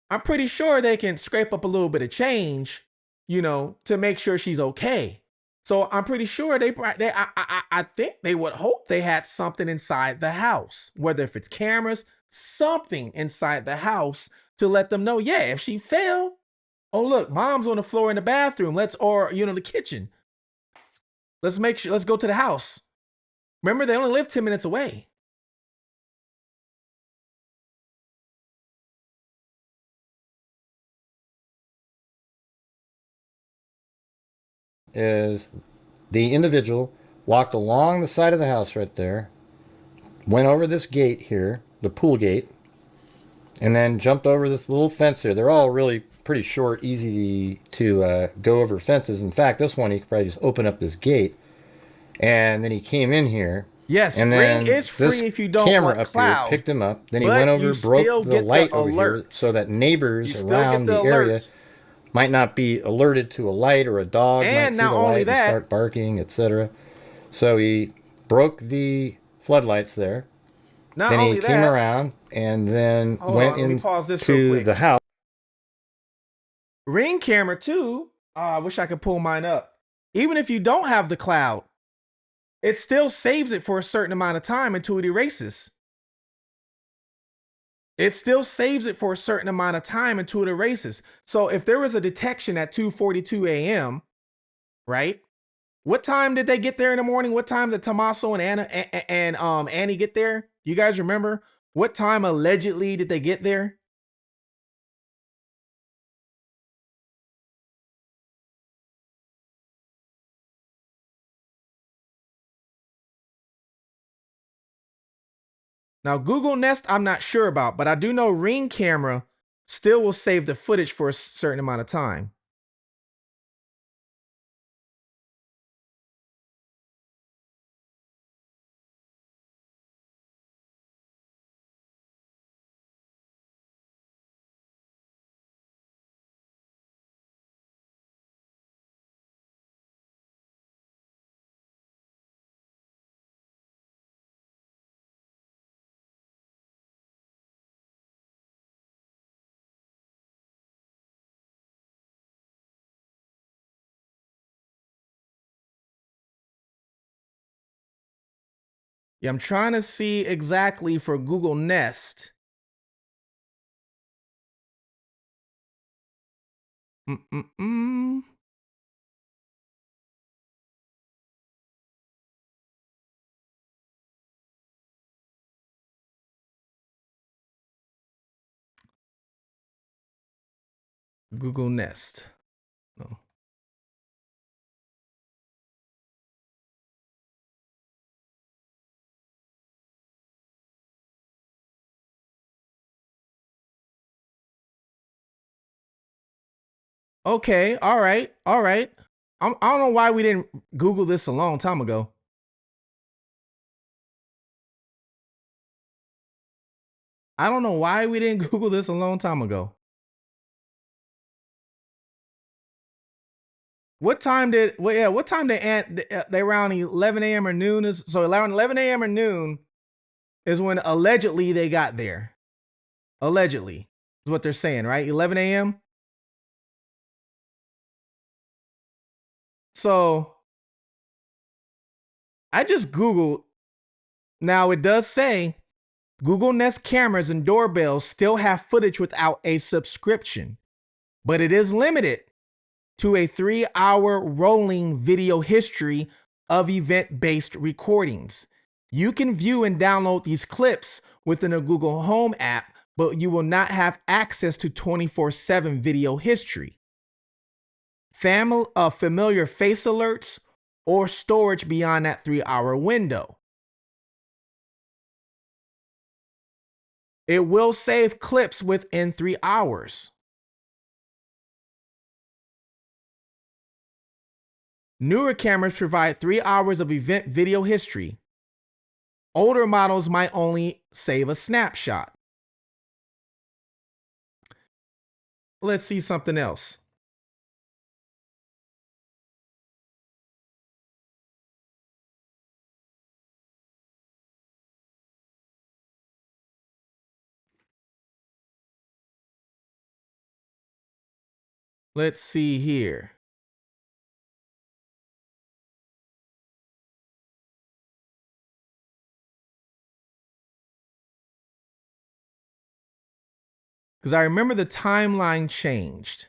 I'm pretty sure they can scrape up a little bit of change, you know, to make sure she's okay. So I'm pretty sure I think they would hope they had something inside the house, whether if it's cameras, something inside the house to let them know, yeah, if she fell, oh look, mom's on the floor in the bathroom. Or you know, the kitchen. Let's go to the house. Remember, they only live 10 minutes away. Is the individual walked along the side of the house right there, went over this gate here, the pool gate, and then jumped over this little fence here. They're all really pretty short, easy to go over fences. In fact, this one, he could probably just open up this gate, and then he came in here. Yes, and Ring is free if you don't camera want up cloud. Here picked him up. Then he went over, broke the light over here, so that neighbors around the area might not be alerted to a light, or a dog might see the light and start barking, etc. So he broke the floodlights there. Then he came around and then went into the house. Ring camera too. I wish I could pull mine up. Even if you don't have the cloud, it still saves it for a certain amount of time until it erases. It still saves it for a certain amount of time until it erases. So if there was a detection at 2:42 a.m., right? What time did they get there in the morning? What time did Tommaso and Anna and Annie get there? You guys remember? What time allegedly did they get there? Now, Google Nest, I'm not sure about, but I do know Ring Camera still will save the footage for a certain amount of time. Yeah, I'm trying to see exactly for Google Nest. Mm-mm-mm. Google Nest. No. Okay, all right, all right. I don't know why we didn't Google this a long time ago. I don't know why we didn't Google this a long time ago. What time did? Well, yeah. What time they around 11 a.m. or noon is so around 11 a.m. or noon is when allegedly they got there. Allegedly is what they're saying, right? 11 a.m. So I just Googled. Now it does say Google Nest cameras and doorbells still have footage without a subscription, but it is limited to a 3-hour rolling video history of event-based recordings. You can view and download these clips within a Google Home app, but you will not have access to 24/7 video history, familiar face alerts, or storage beyond that 3-hour window. It will save clips within 3 hours. Newer cameras provide 3 hours of event video history. Older models might only save a snapshot. Let's see something else. Let's see here. Because I remember the timeline changed.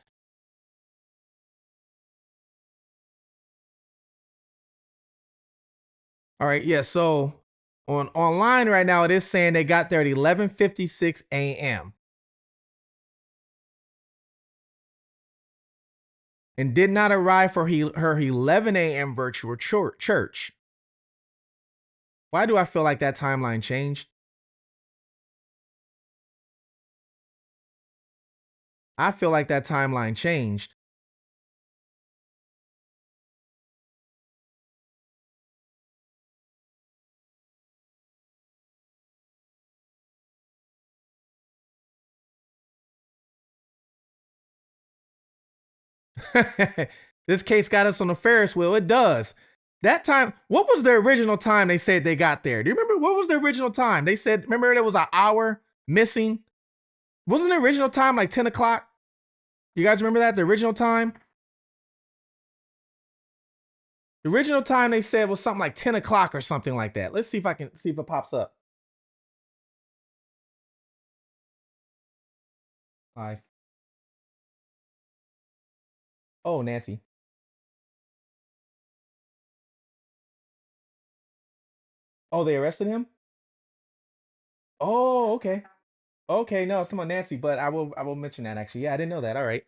All right, yeah, so online right now, it is saying they got there at 11:56 a.m. and did not arrive for her 11 a.m. virtual church. Why do I feel like that timeline changed? I feel like that timeline changed. This case got us on the Ferris wheel. It does. That time, what was the original time they said they got there? Do you remember what was the original time? They said, remember there was an hour missing? Wasn't the original time like 10 o'clock? You guys remember that? The original time? The original time they said was something like 10 o'clock or something like that. Let's see if I can see if it pops up. 5. Oh, Nancy. Oh, they arrested him? Oh, okay. Okay, no, it's talking about Nancy, but I will mention that actually. Yeah, I didn't know that. All right.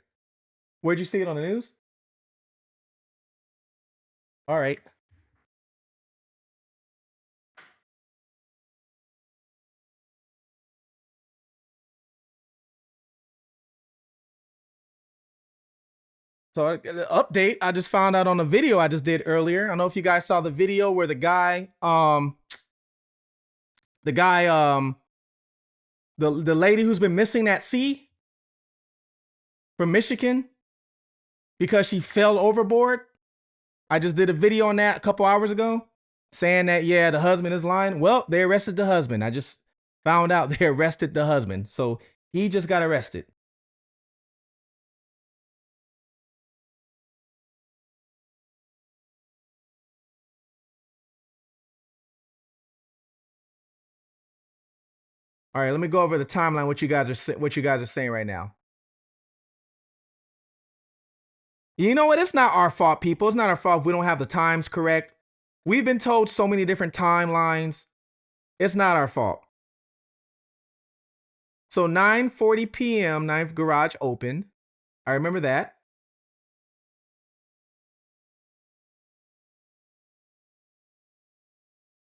Where'd you see it on the news? All right. So update, I just found out on the video I just did earlier. I don't know if you guys saw the video where the guy the lady who's been missing at sea from Michigan because she fell overboard. I just did a video on that a couple hours ago saying that, yeah, the husband is lying. Well, they arrested the husband. I just found out they arrested the husband. So he just got arrested. All right, let me go over the timeline. What you guys are saying right now. You know what? It's not our fault, people. It's not our fault if we don't have the times correct. We've been told so many different timelines. It's not our fault. So 9:40 p.m., Ninth Garage opened. I remember that.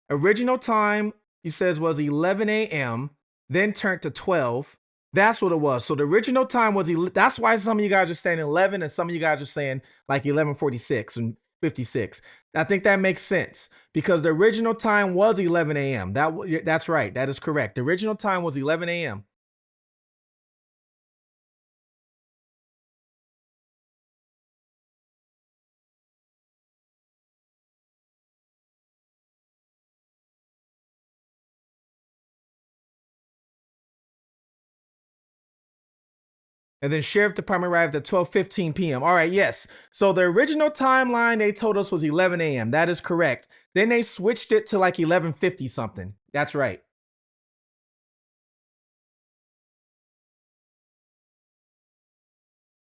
Original time, he says, was 11 a.m., then turned to 12. That's what it was. So the original time was, that's why some of you guys are saying 11 and some of you guys are saying like 11:46 and 56. I think that makes sense because the original time was 11 a.m. That's right. That is correct. The original time was 11 a.m. And then Sheriff Department arrived at 12:15 p.m. All right, yes. So the original timeline they told us was 11 a.m. That is correct. Then they switched it to like 11:50 something. That's right.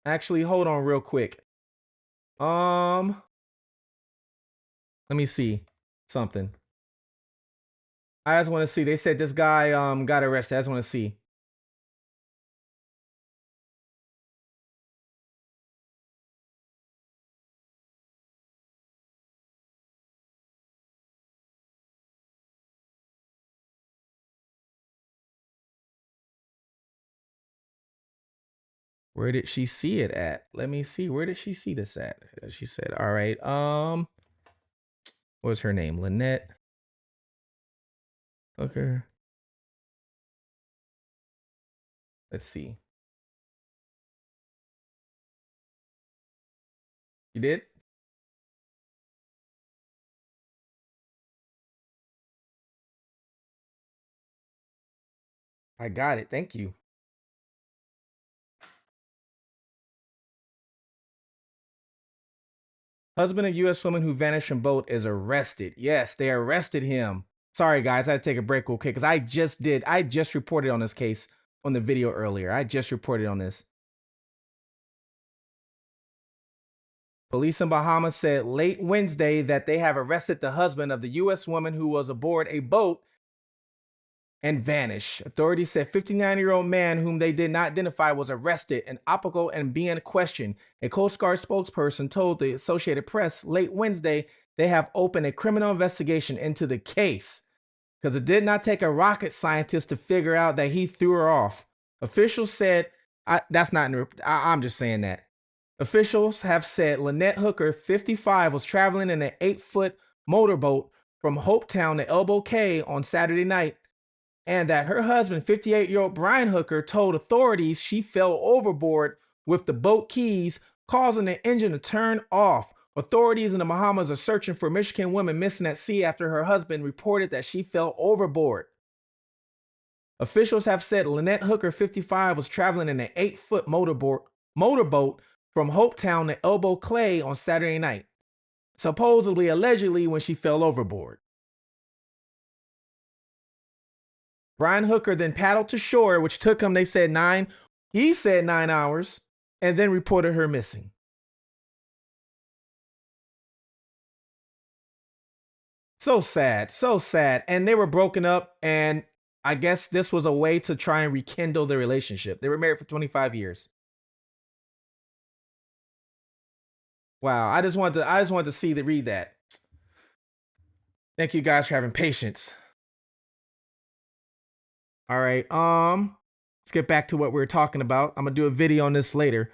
Actually, hold on real quick. Let me see something. I just want to see. They said this guy got arrested. I just want to see. Where did she see it at? Let me see. Where did she see this at? She said, all right. What's her name? Lynette. Okay. Let's see. You did? I got it. Thank you. Husband of U.S. woman who vanished from boat is arrested. Yes, they arrested him. Sorry, guys. I had to take a break, okay? Because I just reported on this case on the video earlier. I just reported on this. Police in Bahamas said late Wednesday that they have arrested the husband of the U.S. woman who was aboard a boat and vanished. Authorities said 59-year-old man whom they did not identify was arrested in Apico and being questioned. A Coast Guard spokesperson told the Associated Press late Wednesday they have opened a criminal investigation into the case because it did not take a rocket scientist to figure out that he threw her off. Officials said, I'm just saying that. Officials have said Lynette Hooker, 55, was traveling in an 8-foot motorboat from Hopetown to Elbow Cay on Saturday night, and that her husband, 58-year-old Brian Hooker, told authorities she fell overboard with the boat keys, causing the engine to turn off. Authorities in the Bahamas are searching for Michigan woman missing at sea after her husband reported that she fell overboard. Officials have said Lynette Hooker, 55, was traveling in an 8-foot motorboat from Hopetown to Elbow Cay on Saturday night, allegedly when she fell overboard. Brian Hooker then paddled to shore, which took him, he said 9 hours, and then reported her missing. So sad, so sad. And they were broken up, and I guess this was a way to try and rekindle the relationship. They were married for 25 years. Wow, I just wanted to read that. Thank you guys for having patience. All right, let's get back to what we were talking about. I'm gonna do a video on this later.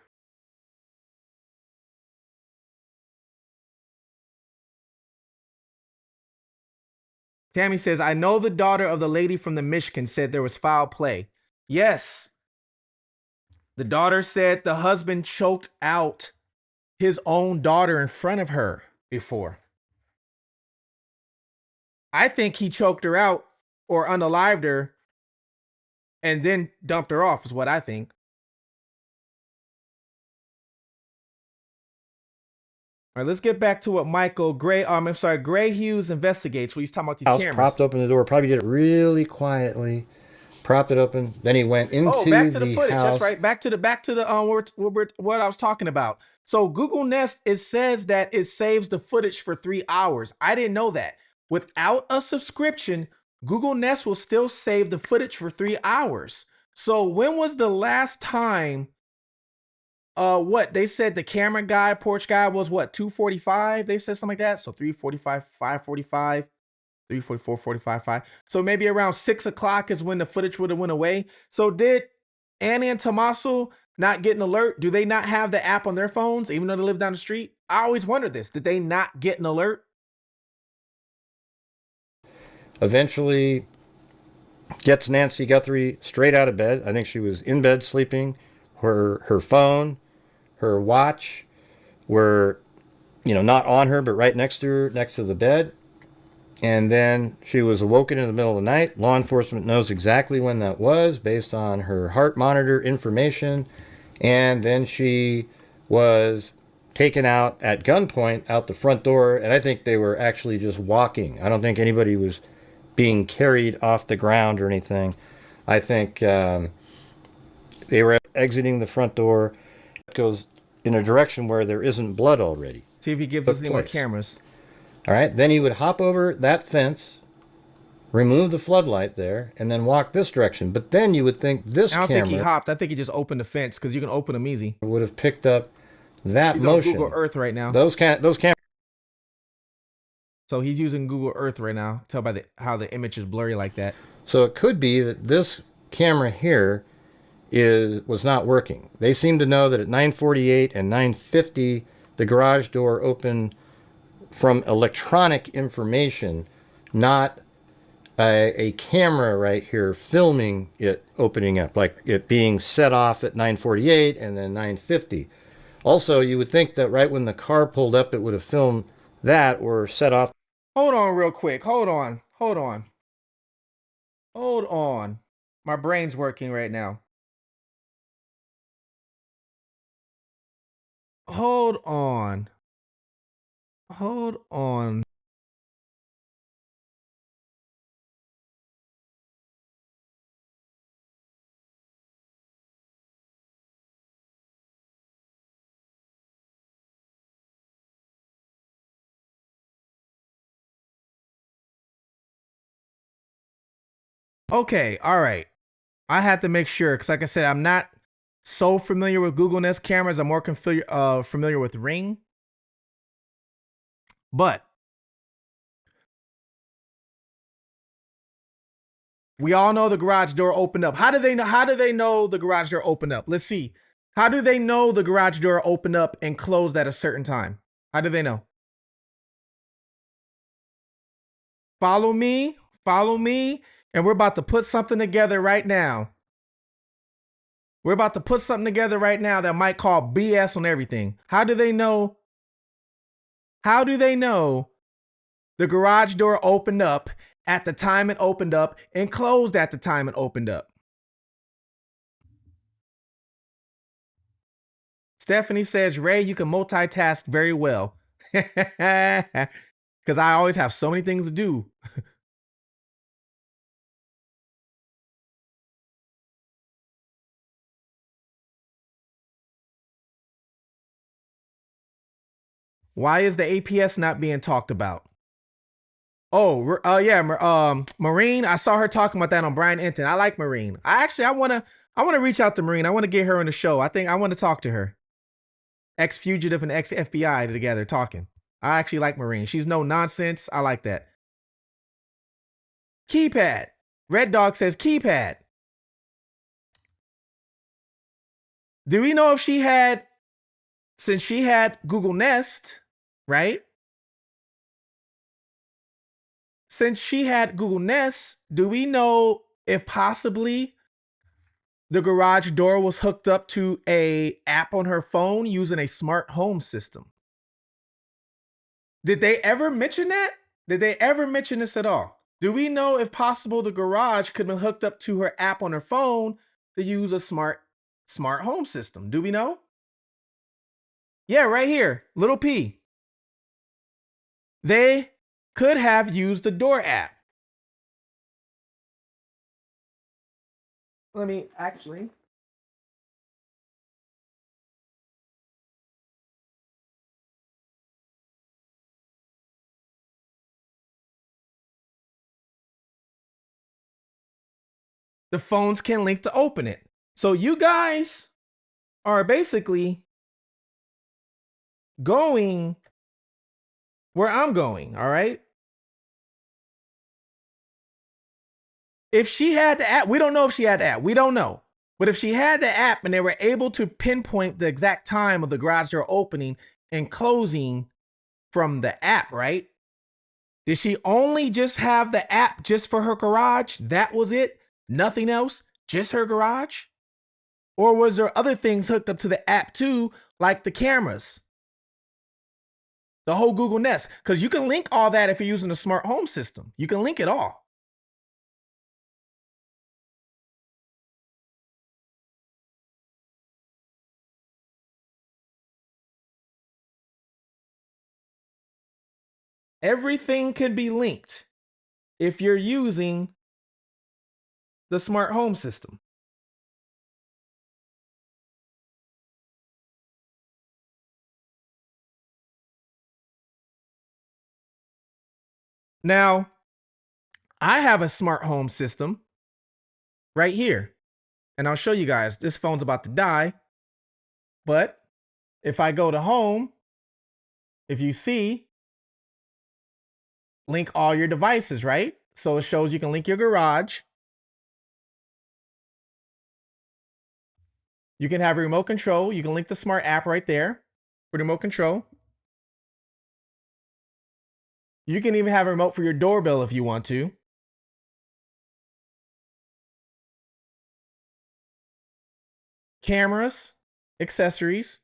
Tammy says, I know the daughter of the lady from the Michigan said there was foul play. Yes. The daughter said the husband choked out his own daughter in front of her before. I think he choked her out or unalived her and then dumped her off, is what I think. All right, let's get back to what Gray Hughes investigates when he's talking about these cameras. Propped open the door, probably did it really quietly, propped it open. Then he went into back to the footage. house. That's right. Back to the what I was talking about. So Google Nest, it says that it saves the footage for 3 hours. I didn't know that. Without a subscription, Google Nest will still save the footage for 3 hours. So when was the last time? What they said the camera guy, porch guy was what, 245? They said something like that. So 345, 545, 344, 45, 5. So maybe around 6 o'clock is when the footage would have went away. So did Annie and Tommaso not get an alert? Do they not have the app on their phones, even though they live down the street? I always wondered this. Did they not get an alert? Eventually gets Nancy Guthrie straight out of bed. I think she was in bed sleeping. Her phone, her watch were, not on her, but right next to her, next to the bed. And then she was awoken in the middle of the night. Law enforcement knows exactly when that was based on her heart monitor information. And then she was taken out at gunpoint out the front door. And I think they were actually just walking. I don't think anybody was being carried off the ground or anything. I think they were exiting the front door. It goes in a direction where there isn't blood already. See if he gives us any more cameras. All right, then he would hop over that fence, remove the floodlight there, and then walk this direction. But then you would think this camera... I don't think he hopped. I think he just opened the fence because you can open them easy. ...would have picked up that He's motion. on Google Earth right now. Those cameras... So he's using Google Earth right now. Tell by how the image is blurry like that. So it could be that this camera here was not working. They seem to know that at 9:48 and 9:50, the garage door opened from electronic information, not a camera right here filming it opening up, like it being set off at 9:48 and then 9:50. Also, you would think that right when the car pulled up, it would have filmed that or set off. Hold on real quick. Hold on. My brain's working right now. Hold on. Okay, all right. I had to make sure because, like I said, I'm not so familiar with Google Nest cameras. I'm more familiar with Ring. But we all know the garage door opened up. How do they know the garage door opened up? Let's see. How do they know the garage door opened up and closed at a certain time? How do they know? Follow me, and we're about to put something together right now. That might call BS on everything. How do they know? The garage door opened up at the time it opened up and closed at the time it opened up? Stephanie says, Ray, you can multitask very well. Because I always have so many things to do. Why is the APS not being talked about? Yeah, Marine. I saw her talking about that on Brian Enton. I like Marine. I wanna reach out to Marine. I want to get her on the show. I think I want to talk to her. Ex fugitive and ex FBI together talking. I actually like Marine. She's no nonsense. I like that. Keypad. Red Dog says keypad. Do we know if since she had Google Nest, right? Since she had Google Nest, do we know if possibly the garage door was hooked up to a app on her phone using a smart home system? Did they ever mention that? Did they ever mention this at all? Do we know if possible the garage could have been hooked up to her app on her phone to use a smart home system? Do we know? Yeah, right here, little P. They could have used the door app. Let me actually. The phones can link to open it. So you guys are basically going where I'm going, all right? If she had the app, we don't know if she had the app. We don't know. But if she had the app and they were able to pinpoint the exact time of the garage door opening and closing from the app, right? Did she only just have the app just for her garage? That was it? Nothing else? Just her garage? Or was there other things hooked up to the app too, like the cameras? The whole Google Nest? Because you can link all that if you're using a smart home system. You can link it all. Everything can be linked if you're using the smart home system. Now, I have a smart home system right here, and I'll show you guys. This phone's about to die, but if I go to home, if you see, link all your devices, right? So it shows you can link your garage. You can have a remote control. You can link the smart app right there for remote control. You can even have a remote for your doorbell if you want to. Cameras, accessories,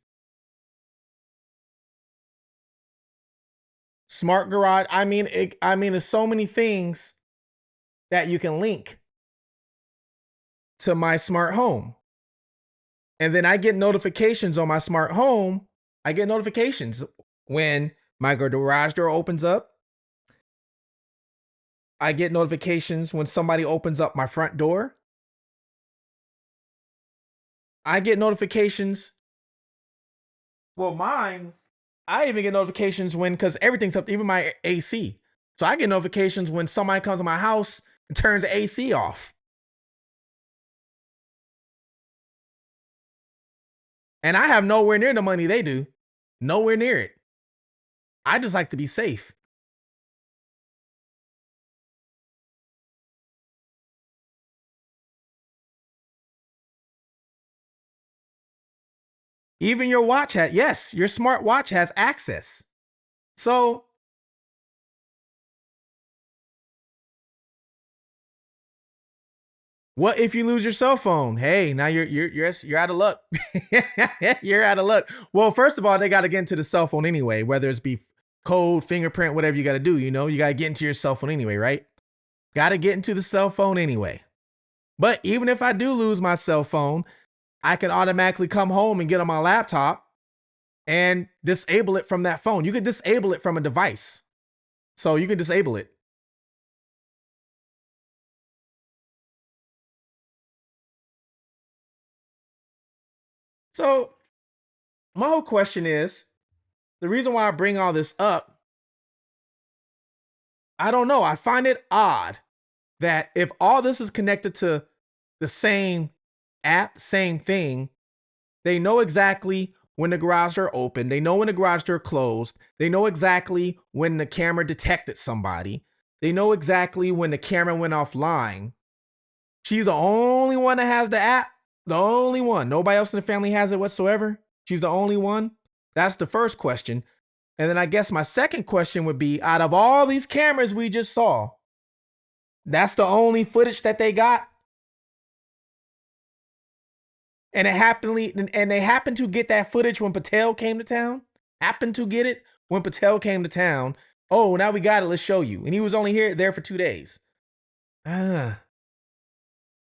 smart garage. I mean, there's so many things that you can link to my smart home. And then I get notifications on my smart home. I get notifications when my garage door opens up. I get notifications when somebody opens up my front door. I get notifications. Well, mine, I even get notifications because everything's up, even my AC. So I get notifications when somebody comes to my house and turns the AC off. And I have nowhere near the money they do. Nowhere near it. I just like to be safe. Even your watch yes, your smart watch has access. So what if you lose your cell phone? Hey, now you're out of luck. You're out of luck. Well, first of all, they got to get into the cell phone anyway, whether it's be code, fingerprint, whatever you got to do. You got to get into your cell phone anyway, right? Got to get into the cell phone anyway. But even if I do lose my cell phone, I can automatically come home and get on my laptop and disable it from that phone. You can disable it from a device. So you can disable it. So my whole question is, the reason why I bring all this up I don't know. I find it odd that if all this is connected to the same app, same thing, they know exactly when the garage door opened. They know when the garage door closed. They know exactly when the camera detected somebody. They know exactly when the camera went offline. She's the only one that has the app. The only one. Nobody else in the family has it whatsoever. She's the only one. That's the first question. And then I guess my second question would be, out of all these cameras we just saw, that's the only footage that they got. And they happened to get that footage when Patel came to town. Happened to get it when Patel came to town. Oh, now we got it. Let's show you. And he was only there for 2 days. And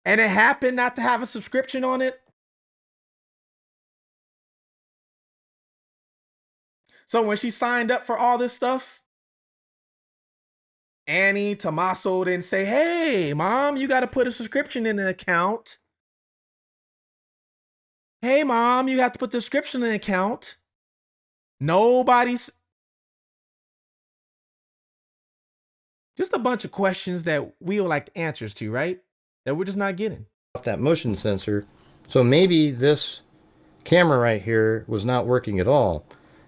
it happened not to have a subscription on it. So when she signed up for all this stuff, Annie Tommaso didn't say, hey, mom, you got to put a subscription in an account. Hey, mom, you have to put the subscription in an account. Nobody's. Just a bunch of questions that we would like answers to, right? That we're just not getting. That motion sensor. So maybe this camera right here was not working at all.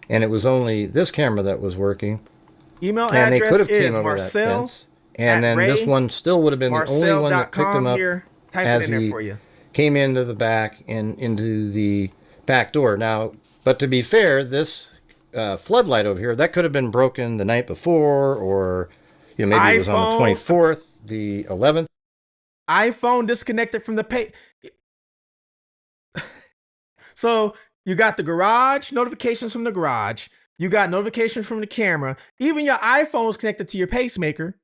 And it was only this camera that was working. Email and address they could have is came over Marcel. That fence. And then this one still would have been the only one that picked him up as he came into the back and into the back door. Now, but to be fair, this floodlight over here, that could have been broken the night before, or maybe it was on the 24th, the 11th. iPhone disconnected from the pay. So you got the garage notifications from the garage. You got notifications from the camera. Even your iPhone is connected to your pacemaker.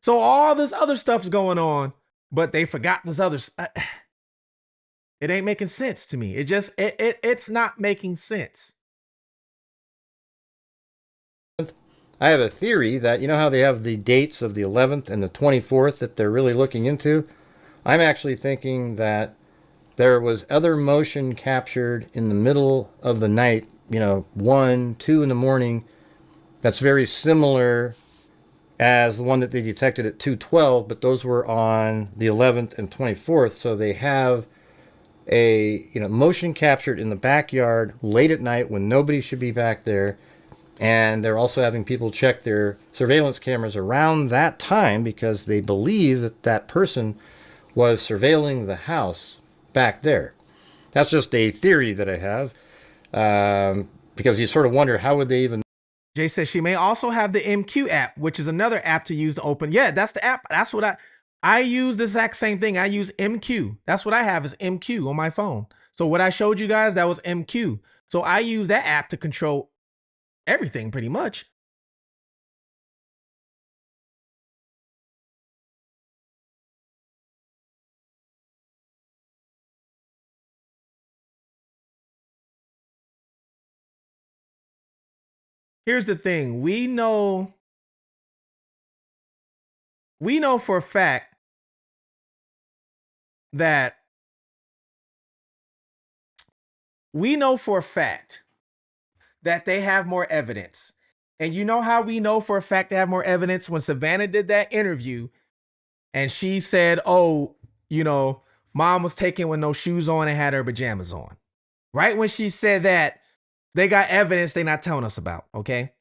So all this other stuff's going on, but they forgot this other. It ain't making sense to me. It's not making sense. I have a theory that, how they have the dates of the 11th and the 24th that they're really looking into. I'm actually thinking that there was other motion captured in the middle of the night, 1, 2 in the morning, that's very similar as the one that they detected at 2:12, but those were on the 11th and 24th. So they have a motion captured in the backyard late at night when nobody should be back there. And they're also having people check their surveillance cameras around that time because they believe that that person was surveilling the house back there. That's just a theory that I have, because you sort of wonder, how would they even... Jay says she may also have the MQ app, which is another app to use to open. Yeah, that's the app. That's what I use the exact same thing. I use MQ. That's what I have, is MQ on my phone. So what I showed you guys, that was MQ. So I use that app to control everything pretty much. Here's the thing. We know for a fact that they have more evidence. And you know how we know for a fact they have more evidence? When Savannah did that interview and she said, oh, mom was taken with no shoes on and had her pajamas on. Right when she said that, they got evidence they're not telling us about, okay?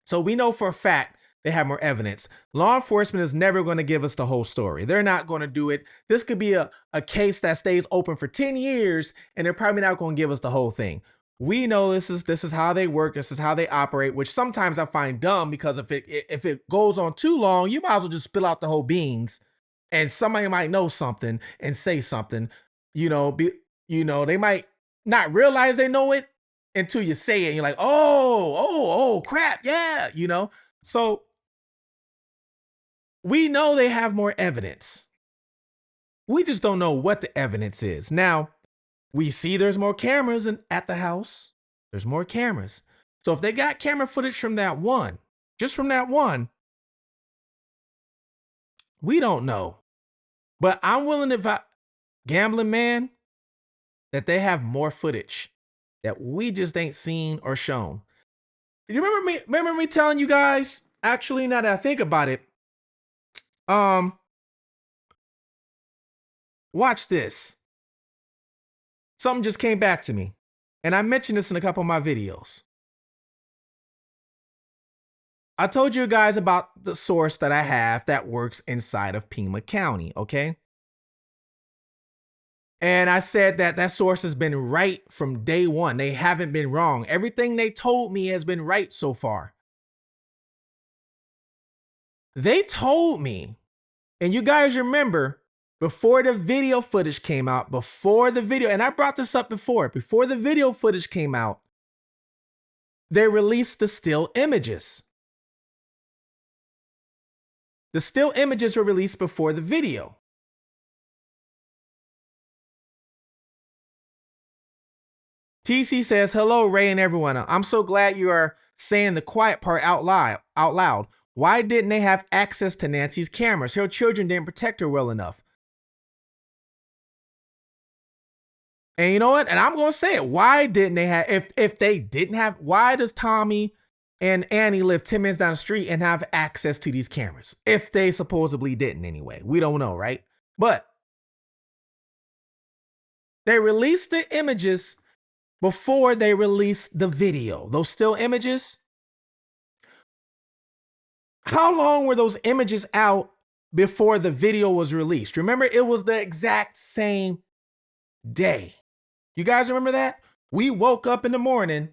So we know for a fact they have more evidence. Law enforcement is never going to give us the whole story. They're not going to do it. This could be a case that stays open for 10 years, and they're probably not going to give us the whole thing. We know this is how they work. This is how they operate, which sometimes I find dumb, because if it goes on too long, you might as well just spill out the whole beans, and somebody might know something and say something. They might not realize they know it until you say it and you're like, oh, crap, yeah, So we know they have more evidence. We just don't know what the evidence is. Now, we see there's more cameras at the house. There's more cameras. So if they got camera footage from that one, just from that one, we don't know. But I'm willing to gambling man that they have more footage that we just ain't seen or shown. You remember me telling you guys? Actually, now that I think about it, watch this. Something just came back to me, and I mentioned this in a couple of my videos. I told you guys about the source that I have that works inside of Pima County, okay? And I said that that source has been right from day one. They haven't been wrong. Everything they told me has been right so far. They told me, and you guys remember, before the video footage came out, and I brought this up before the video footage came out, they released the still images. The still images were released before the video. TC says, hello, Ray and everyone. I'm so glad you are saying the quiet part out loud. Why didn't they have access to Nancy's cameras? Her children didn't protect her well enough. And you know what? And I'm going to say it. Why didn't they have, if they didn't have, why does Tommy and Annie live 10 minutes down the street and have access to these cameras? If they supposedly didn't anyway. We don't know, right? But they released the images before they released the video. Those still images. How long were those images out before the video was released? Remember, it was the exact same day. You guys remember that? We woke up in the morning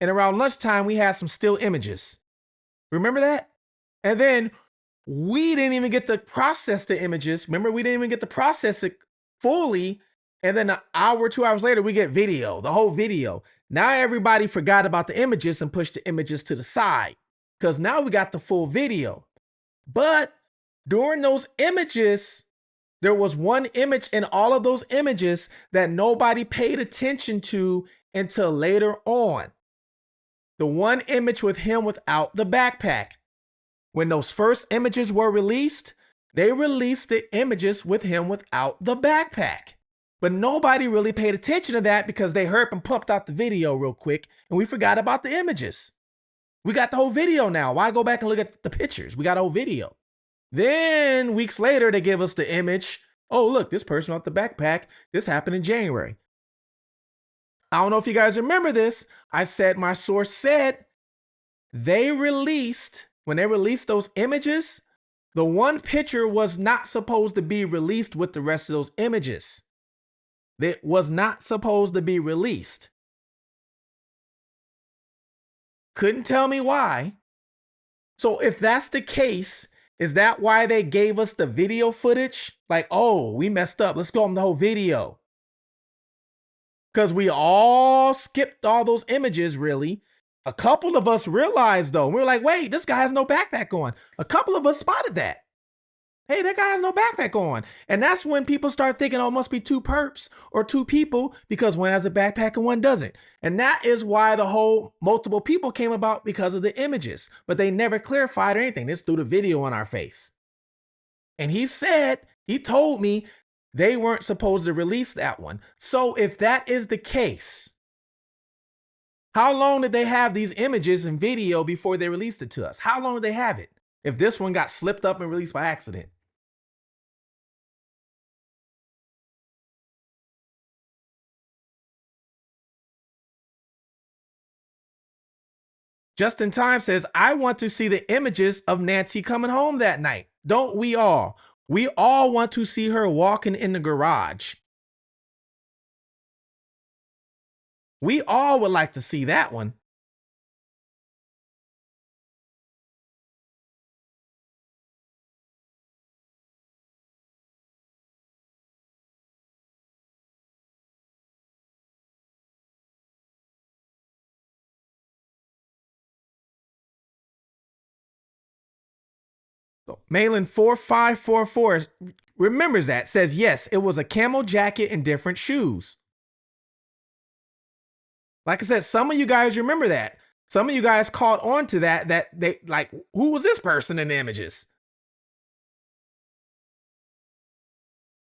and around lunchtime, we had some still images. Remember that? And then we didn't even get to process the images. Remember, we didn't even get to process it fully. And then an hour, 2 hours later, we get video, the whole video. Now everybody forgot about the images and pushed the images to the side because now we got the full video. But during those images, there was one image in all of those images that nobody paid attention to until later on. The one image with him without the backpack. When those first images were released, they released the images with him without the backpack. But nobody really paid attention to that because they hurried and pumped out the video real quick and we forgot about the images. We got the whole video now. Why go back and look at the pictures? We got a whole video. Then weeks later, they give us the image. Oh, look, this person without the backpack. This happened in January. I don't know if you guys remember this. I said my source said when they released those images, the one picture was not supposed to be released with the rest of those images. It was not supposed to be released. Couldn't tell me why. So if that's the case, is that why they gave us the video footage? Like, oh, we messed up. Let's go on the whole video. Because we all skipped all those images, really. A couple of us realized, though, we were like, wait, this guy has no backpack on. A couple of us spotted that. Hey, that guy has no backpack on. And that's when people start thinking, oh, it must be two perps or two people because one has a backpack and one doesn't. And that is why the whole multiple people came about because of the images. But they never clarified or anything. They just threw the video on our face. And he told me they weren't supposed to release that one. So if that is the case, how long did they have these images and video before they released it to us? How long did they have it? If this one got slipped up and released by accident. Just in Time says, I want to see the images of Nancy coming home that night. Don't we all? We all want to see her walking in the garage. We all would like to see that one. So Malin 4544 remembers that, says, yes, it was a camel jacket and different shoes. Like I said, some of you guys remember that. Some of you guys caught on to that they like, who was this person in the images?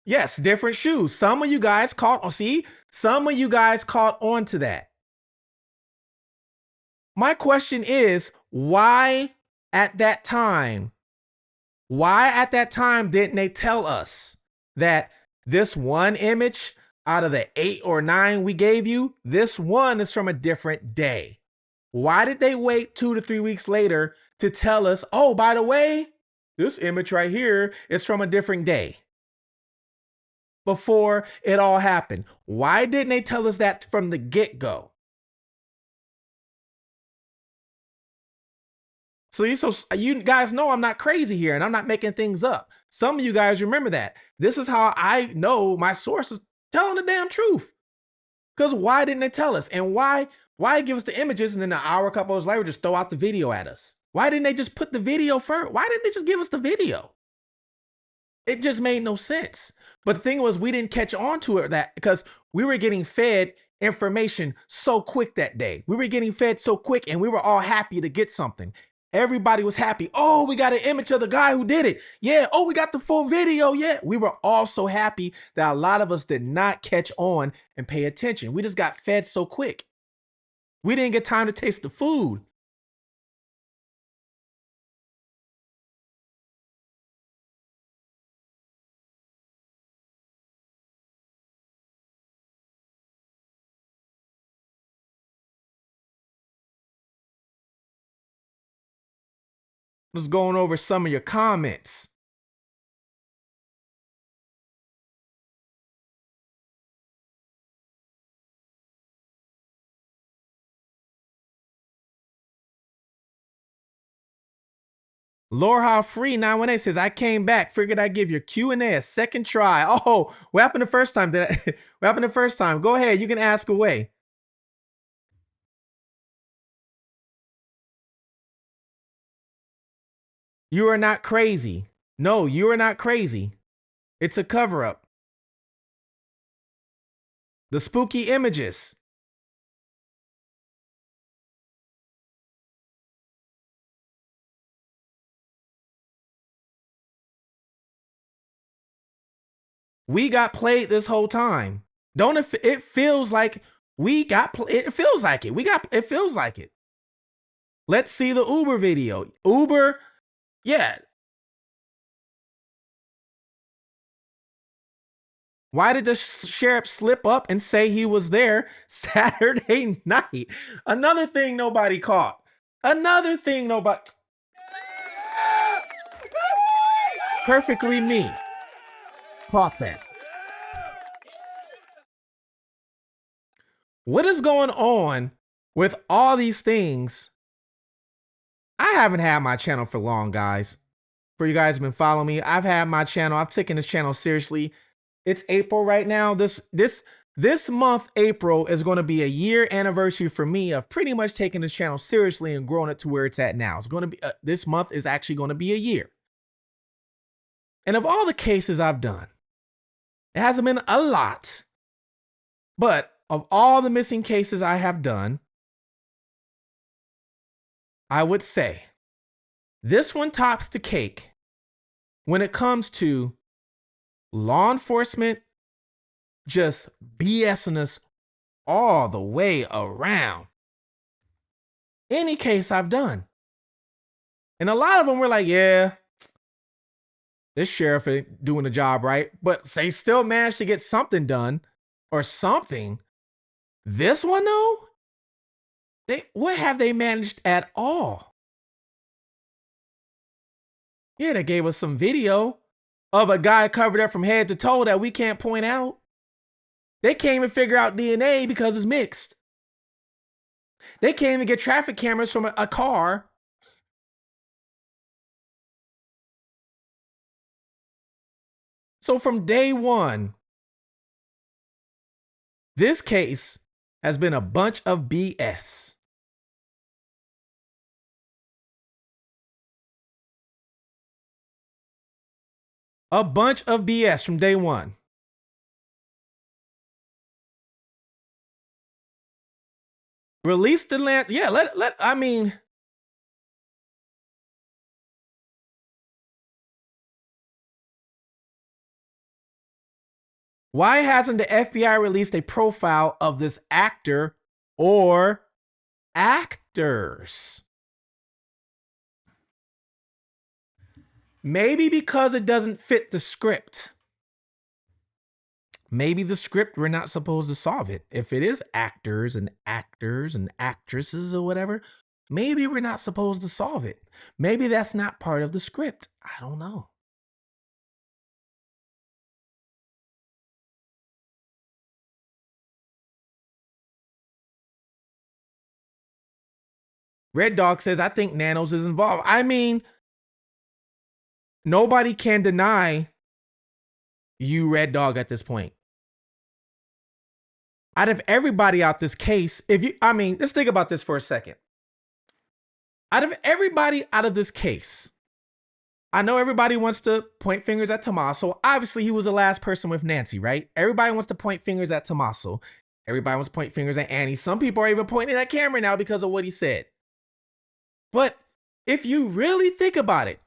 Yes, different shoes. Some of you guys caught on. See, some of you guys caught on to that. My question is, why at that time didn't they tell us that this one image out of the 8 or 9 we gave you, this one is from a different day? Why did they wait 2 to 3 weeks later to tell us, oh, by the way, this image right here is from a different day? Before it all happened. Why didn't they tell us that from the get-go? So you guys know I'm not crazy here and I'm not making things up. Some of you guys remember that. This is how I know my source is telling the damn truth. Because why didn't they tell us? And why give us the images and then an hour, a couple hours later, just throw out the video at us? Why didn't they just put the video first? Why didn't they just give us the video? It just made no sense. But the thing was, we didn't catch on to it because we were getting fed information so quick that day. We were getting fed so quick and we were all happy to get something. Everybody was happy. Oh, we got an image of the guy who did it. Yeah. Oh, we got the full video. Yeah. We were all so happy that a lot of us did not catch on and pay attention. We just got fed so quick. We didn't get time to taste the food. Just going over some of your comments. Lorha Free 918 says, I came back, figured I'd give your Q&A a second try. Oh, what happened the first time? What happened the first time? Go ahead, you can ask away. You are not crazy. No, you are not crazy. It's a cover-up. The spooky images. We got played this whole time. Don't it feels like we got it feels like it. It feels like it. Let's see the Uber video. Uber, yeah. Why did the sheriff slip up and say he was there Saturday night? Another thing nobody caught. Another thing nobody. Perfectly me. Caught that. What is going on with all these things? I haven't had my channel for long, guys. For you guys who've been following me, I've had my channel. I've taken this channel seriously. It's April right now. This month, April, is going to be a year anniversary for me of pretty much taking this channel seriously and growing it to where it's at now. It's going to be this month is actually going to be a year. And of all the cases I've done, it hasn't been a lot, but of all the missing cases I have done, I would say this one tops the cake when it comes to law enforcement just BSing us all the way around. Any case I've done. And a lot of them were like, yeah, this sheriff ain't doing the job right, but they still managed to get something done or something. This one though, what have they managed at all? Yeah, they gave us some video of a guy covered up from head to toe that we can't point out. They can't even figure out DNA because it's mixed. They can't even get traffic cameras from a car. So from day one, this case has been a bunch of BS. A bunch of BS from day one. Release the land. Yeah, I mean, why hasn't the FBI released a profile of this actor or actors. Maybe because it doesn't fit the script. Maybe the script, we're not supposed to solve it. If it is actors and actresses or whatever, maybe we're not supposed to solve it. Maybe that's not part of the script. I don't know. Red Dog says, I think Nanos is involved. I mean, nobody can deny you, Red Dog, at this point. Out of everybody out this case, let's think about this for a second. Out of everybody out of this case, I know everybody wants to point fingers at Tommaso. Obviously, he was the last person with Nancy, right? Everybody wants to point fingers at Tommaso. Everybody wants to point fingers at Annie. Some people are even pointing at Cameron now because of what he said. But if you really think about it,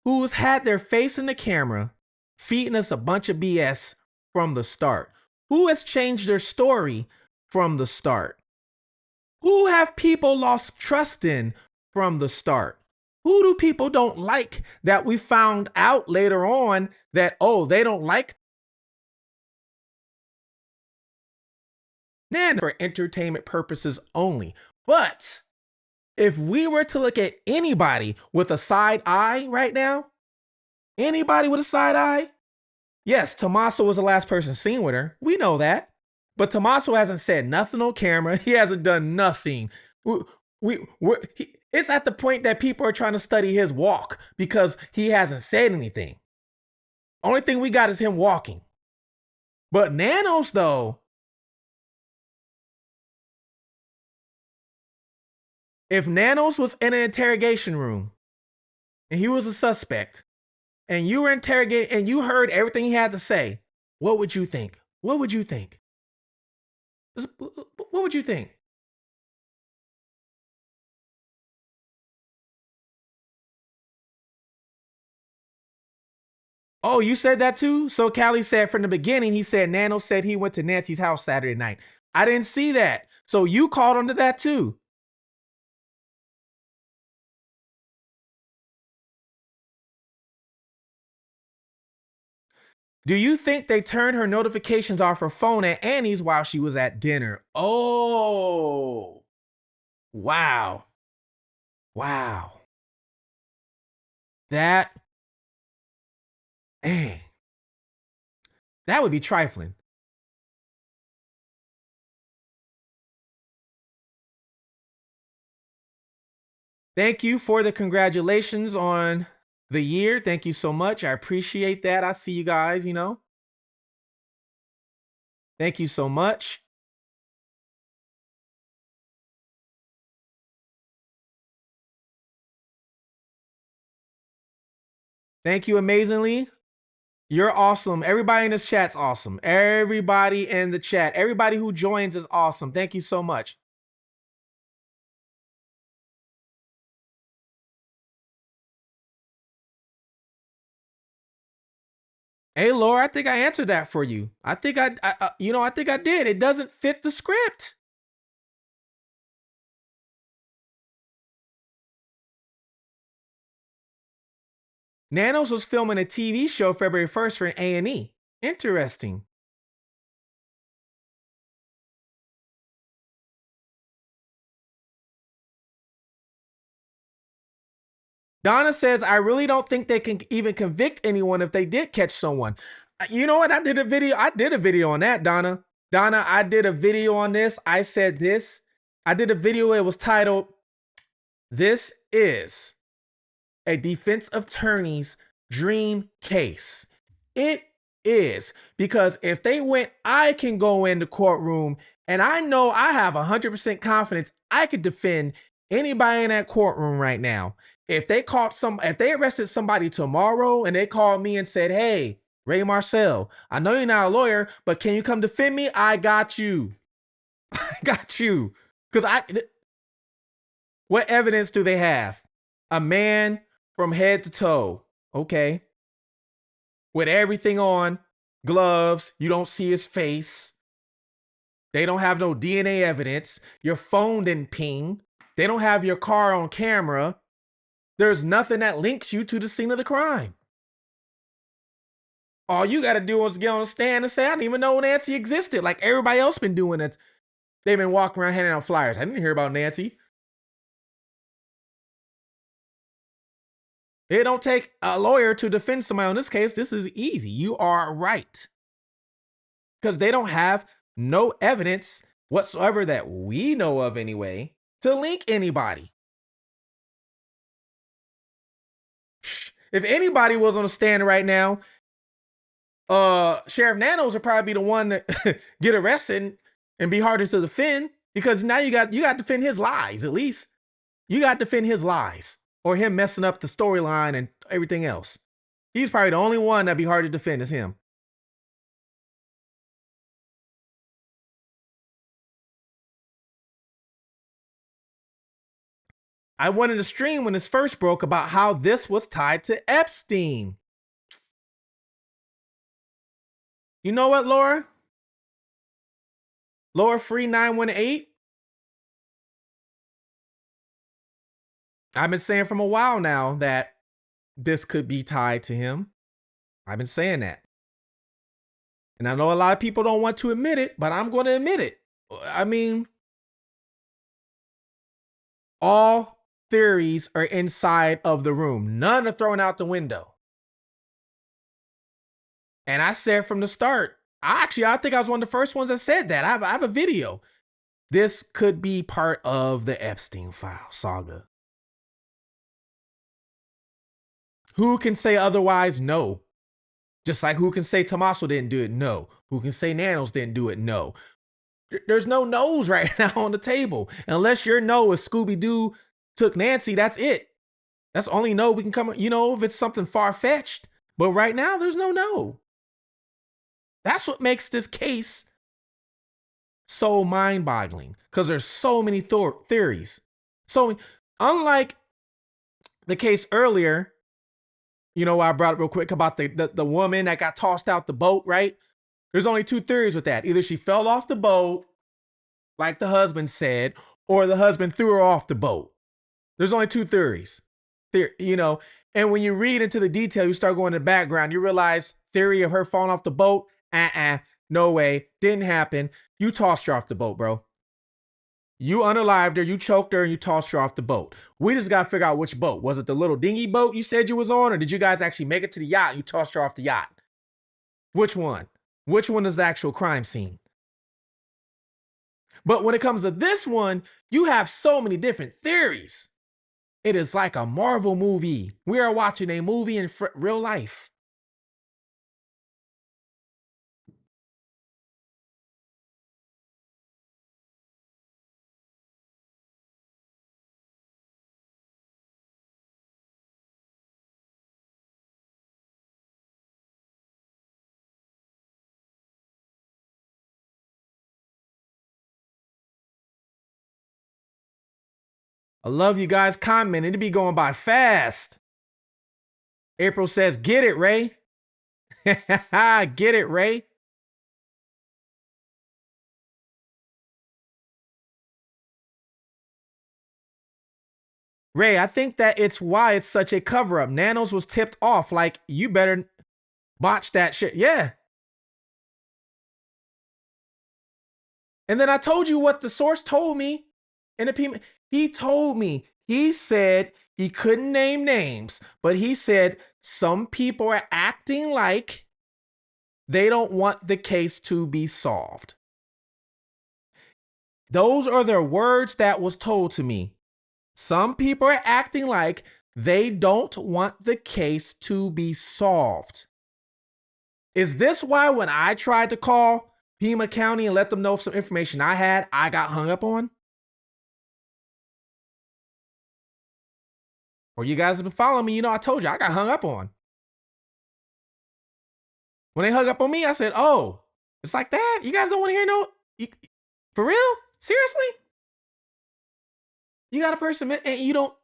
who's had their face in the camera feeding us a bunch of BS from the start? Who has changed their story from the start? Who have people lost trust in from the start? Who do people don't like that we found out later on that, oh, they don't like Nana for entertainment purposes only? But if we were to look at anybody with a side eye right now, anybody with a side eye, yes, Tommaso was the last person seen with her. We know that. But Tommaso hasn't said nothing on camera. He hasn't done nothing. It's at the point that people are trying to study his walk because he hasn't said anything. Only thing we got is him walking. But Nanos, though, if Nanos was in an interrogation room and he was a suspect and you were interrogating and you heard everything he had to say, what would you think? What would you think? What would you think? Oh, you said that too? So Callie said from the beginning, he said Nano said he went to Nancy's house Saturday night. I didn't see that. So you called onto that too. Do you think they turned her notifications off her phone at Annie's while she was at dinner? Oh, wow. Wow. That, man, that would be trifling. Thank you for the congratulations on the year. Thank you so much. I appreciate that. I see you guys, Thank you so much. Thank you amazingly. You're awesome. Everybody in this chat's awesome. Everybody in the chat, everybody who joins is awesome. Thank you so much. Hey, Laura, I think I answered that for you. I think I think I did. It doesn't fit the script. Nanos was filming a TV show February 1st for an A&E. Interesting. Donna says, I really don't think they can even convict anyone if they did catch someone. You know what? I did a video on that, Donna. Donna, I did a video on this. I said this. I did a video. It was titled, This is a defense attorney's dream case. It is, because if they went, I can go in the courtroom and I know I have 100% confidence I could defend anybody in that courtroom right now. If they arrested somebody tomorrow and they called me and said, hey, Ray Marcel, I know you're not a lawyer, but can you come defend me? I got you. I got you. Because what evidence do they have? A man from head to toe, okay, with everything on, gloves. You don't see his face. They don't have no DNA evidence. Your phone didn't ping. They don't have your car on camera. There's nothing that links you to the scene of the crime. All you got to do is get on the stand and say, I didn't even know Nancy existed. Like everybody else been doing it. They've been walking around handing out flyers. I didn't hear about Nancy. It don't take a lawyer to defend somebody on this case. This is easy. You are right. Because they don't have no evidence whatsoever that we know of anyway to link anybody. If anybody was on the stand right now, Sheriff Nanos would probably be the one to get arrested and be harder to defend, because now you got to defend his lies. At least you got to defend his lies or him messing up the storyline and everything else. He's probably the only one that'd be hard to defend is him. I wanted to stream when this first broke about how this was tied to Epstein. You know what, Laura? Laura Free 918? I've been saying from a while now that this could be tied to him. I've been saying that. And I know a lot of people don't want to admit it, but I'm going to admit it. I mean, all theories are inside of the room. None are thrown out the window. And I said from the start, I think I was one of the first ones that said that. I have a video. This could be part of the Epstein file saga. Who can say otherwise? No. Just like who can say Tommaso didn't do it? No. Who can say Nanos didn't do it? No. There's no no's right now on the table. Unless your no is Scooby-Doo took Nancy, that's it. That's the only no we can come, if it's something far-fetched. But right now, there's no. That's what makes this case so mind-boggling, because there's so many theories. So, unlike the case earlier, I brought up real quick about the woman that got tossed out the boat, right? There's only two theories with that. Either she fell off the boat, like the husband said, or the husband threw her off the boat. There's only two theories. And when you read into the detail, you start going to the background, you realize theory of her falling off the boat, no way, didn't happen. You tossed her off the boat, bro. You unalived her, you choked her, and you tossed her off the boat. We just got to figure out which boat. Was it the little dinghy boat you said you was on, or did you guys actually make it to the yacht and you tossed her off the yacht? Which one? Which one is the actual crime scene? But when it comes to this one, you have so many different theories. It is like a Marvel movie. We are watching a movie in real life. I love you guys commenting. It be going by fast. April says, get it, Ray. Get it, Ray. Ray, I think that it's why it's such a cover-up. Nanos was tipped off. Like, you better botch that shit. Yeah. And then I told you what the source told me. He told me, he said he couldn't name names, but he said some people are acting like they don't want the case to be solved. Those are the words that was told to me. Some people are acting like they don't want the case to be solved. Is this why when I tried to call Pima County and let them know some information I had, I got hung up on? Or you guys have been following me, I told you I got hung up on. When they hung up on me, I said, oh, it's like that? You guys don't want to hear for real? Seriously? You got a person and you don't,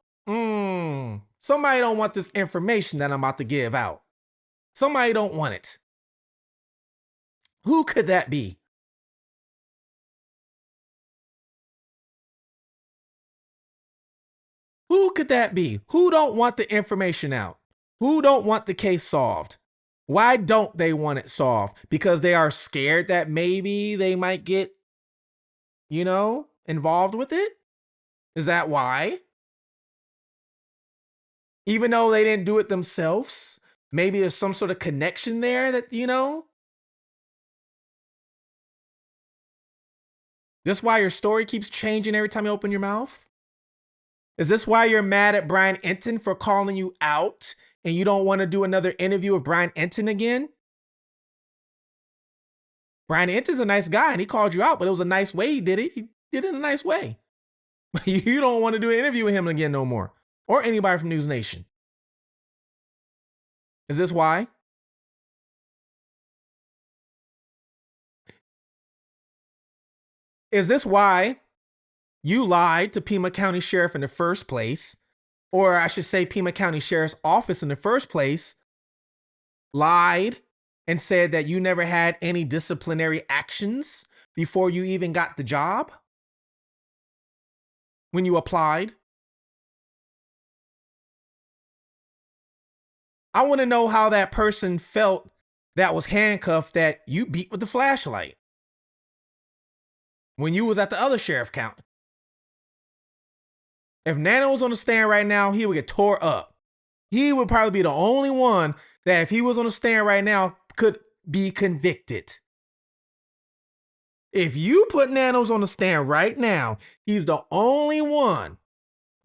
somebody don't want this information that I'm about to give out. Somebody don't want it. Who could that be? Who could that be? Who don't want the information out? Who don't want the case solved? Why don't they want it solved? Because they are scared that maybe they might get, involved with it? Is that why? Even though they didn't do it themselves, maybe there's some sort of connection there that, This why your story keeps changing every time you open your mouth? Is this why you're mad at Brian Enton for calling you out and you don't want to do another interview with Brian Enton again? Brian Enton's a nice guy and he called you out, but it was a nice way he did it. He did it in a nice way. You don't want to do an interview with him again no more, or anybody from News Nation. Is this why? Is this why you lied to Pima County Sheriff in the first place? Or I should say Pima County Sheriff's Office in the first place lied and said that you never had any disciplinary actions before you even got the job? When you applied? I want to know how that person felt that was handcuffed that you beat with the flashlight when you was at the other sheriff county. If Nana was on the stand right now, he would get tore up. He would probably be the only one that if he was on the stand right now could be convicted. If you put Nanos on the stand right now, he's the only one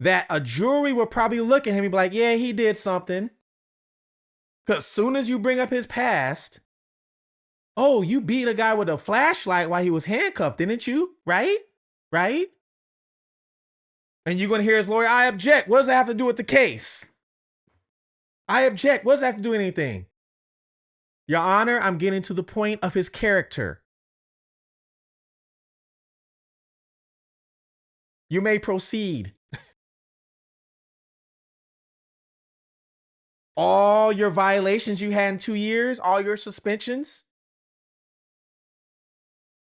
that a jury will probably look at him and be like, yeah, he did something. Because as soon as you bring up his past, oh, you beat a guy with a flashlight while he was handcuffed, didn't you? Right? Right? And you're going to hear his lawyer, I object. What does that have to do with the case? I object. What does that have to do with anything? Your Honor, I'm getting to the point of his character. You may proceed. All your violations you had in 2 years, all your suspensions.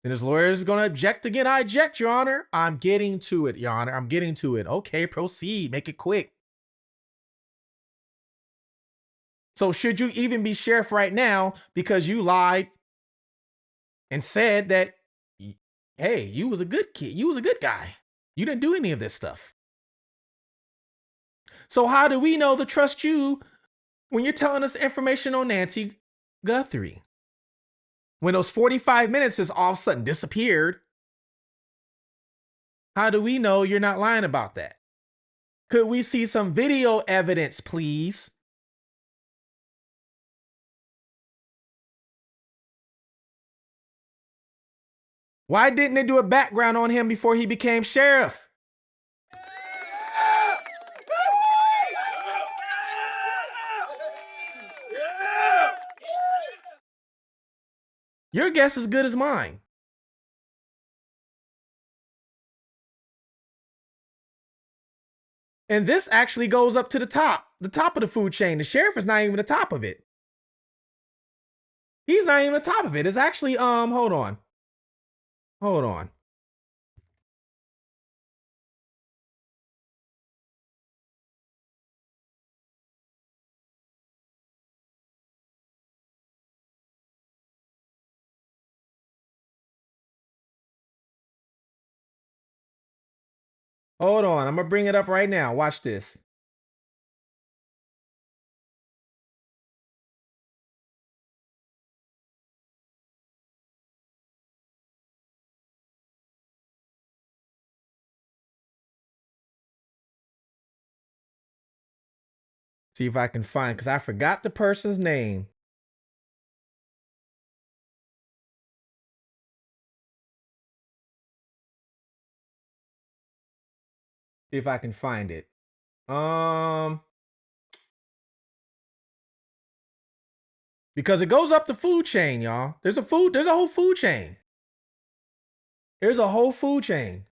And his lawyer is going to object again. I object, Your Honor. I'm getting to it, Your Honor. I'm getting to it. Okay, proceed. Make it quick. So should you even be sheriff right now because you lied and said that, hey, you was a good kid. You was a good guy. You didn't do any of this stuff. So how do we know to trust you when you're telling us information on Nancy Guthrie? When those 45 minutes just all of a sudden disappeared, how do we know you're not lying about that? Could we see some video evidence, please? Why didn't they do a background on him before he became sheriff? Your guess is as good as mine. And this actually goes up to the top of the food chain. The sheriff is not even the top of it. He's not even the top of it. It's actually, hold on. Hold on. Hold on. I'm going to bring it up right now. Watch this. See if I can find, because I forgot the person's name. See if I can find it. Because it goes up the food chain, y'all. There's a whole food chain. There's a whole food chain.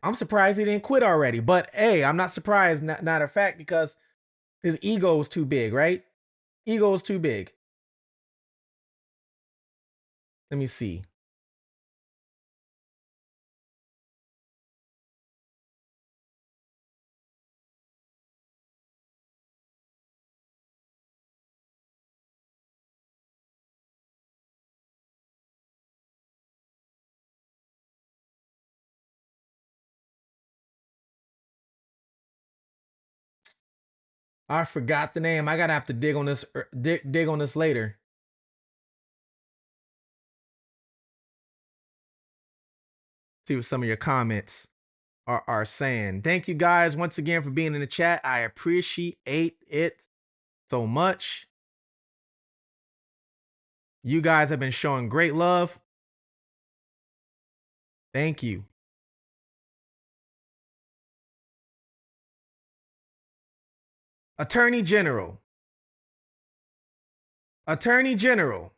I'm surprised he didn't quit already. But hey, I'm not surprised, not a fact, because his ego was too big, right? Ego is too big. Let me see. I forgot the name. I gotta have to dig on this. Dig on this later. See what some of your comments are saying. Thank you guys once again for being in the chat. I appreciate it so much. You guys have been showing great love. Thank you. Attorney General. Attorney General.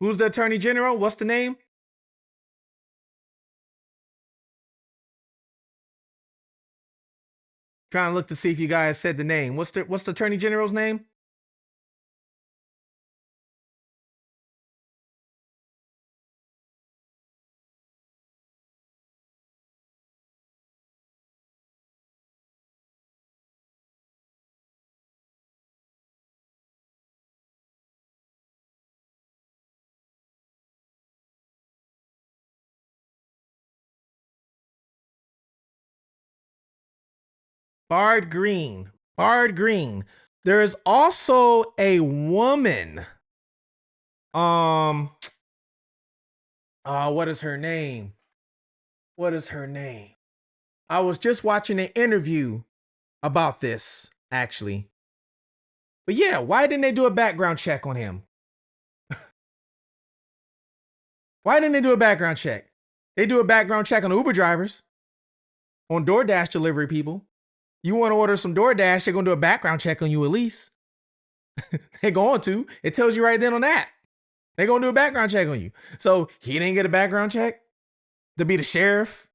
Who's the Attorney General? What's the name? Trying to look to see if you guys said the name. What's the Attorney General's name? Bard Green. Bard Green. There is also a woman. What is her name? What is her name? I was just watching an interview about this, actually. But yeah, why didn't they do a background check on him? Why didn't they do a background check? They do a background check on Uber drivers, on DoorDash delivery people. You want to order some DoorDash, they're going to do a background check on you at least. They're going to. It tells you right then on that. They're going to do a background check on you. So he didn't get a background check to be the sheriff.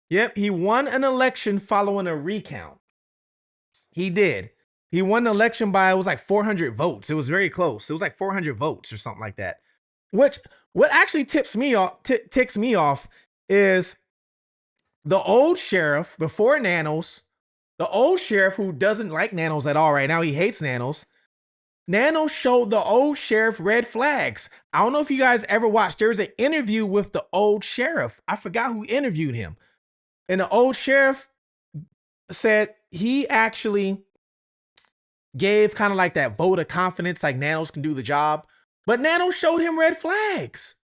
Yep, he won an election following a recount. He did. He won the election by, it was like 400 votes. It was very close. It was like 400 votes or something like that. What actually ticks me off is the old sheriff before Nanos, the old sheriff who doesn't like Nanos at all right now. He hates Nanos. Nanos showed the old sheriff red flags. I don't know if you guys ever watched. There was an interview with the old sheriff. I forgot who interviewed him. And the old sheriff said he actually gave kind of like that vote of confidence, like Nanos can do the job. But Nanos showed him red flags.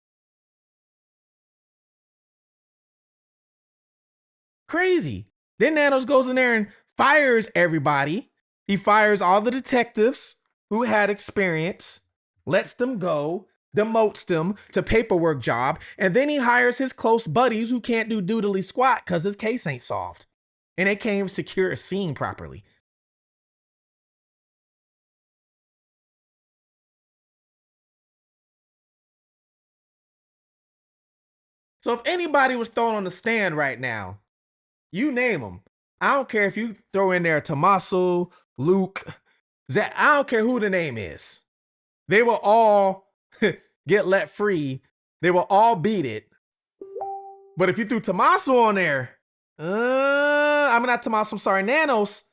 Crazy. Then Nanos goes in there and fires everybody. He fires all the detectives who had experience, lets them go, demotes them to paperwork job, and then he hires his close buddies who can't do doodly squat because his case ain't solved. And they can't even secure a scene properly. So if anybody was thrown on the stand right now, you name them. I don't care if you throw in there Tommaso, Luke, Zach, I don't care who the name is. They will all get let free. They will all beat it. But if you threw Tommaso on there, I'm not Tommaso, I'm sorry, Nanos,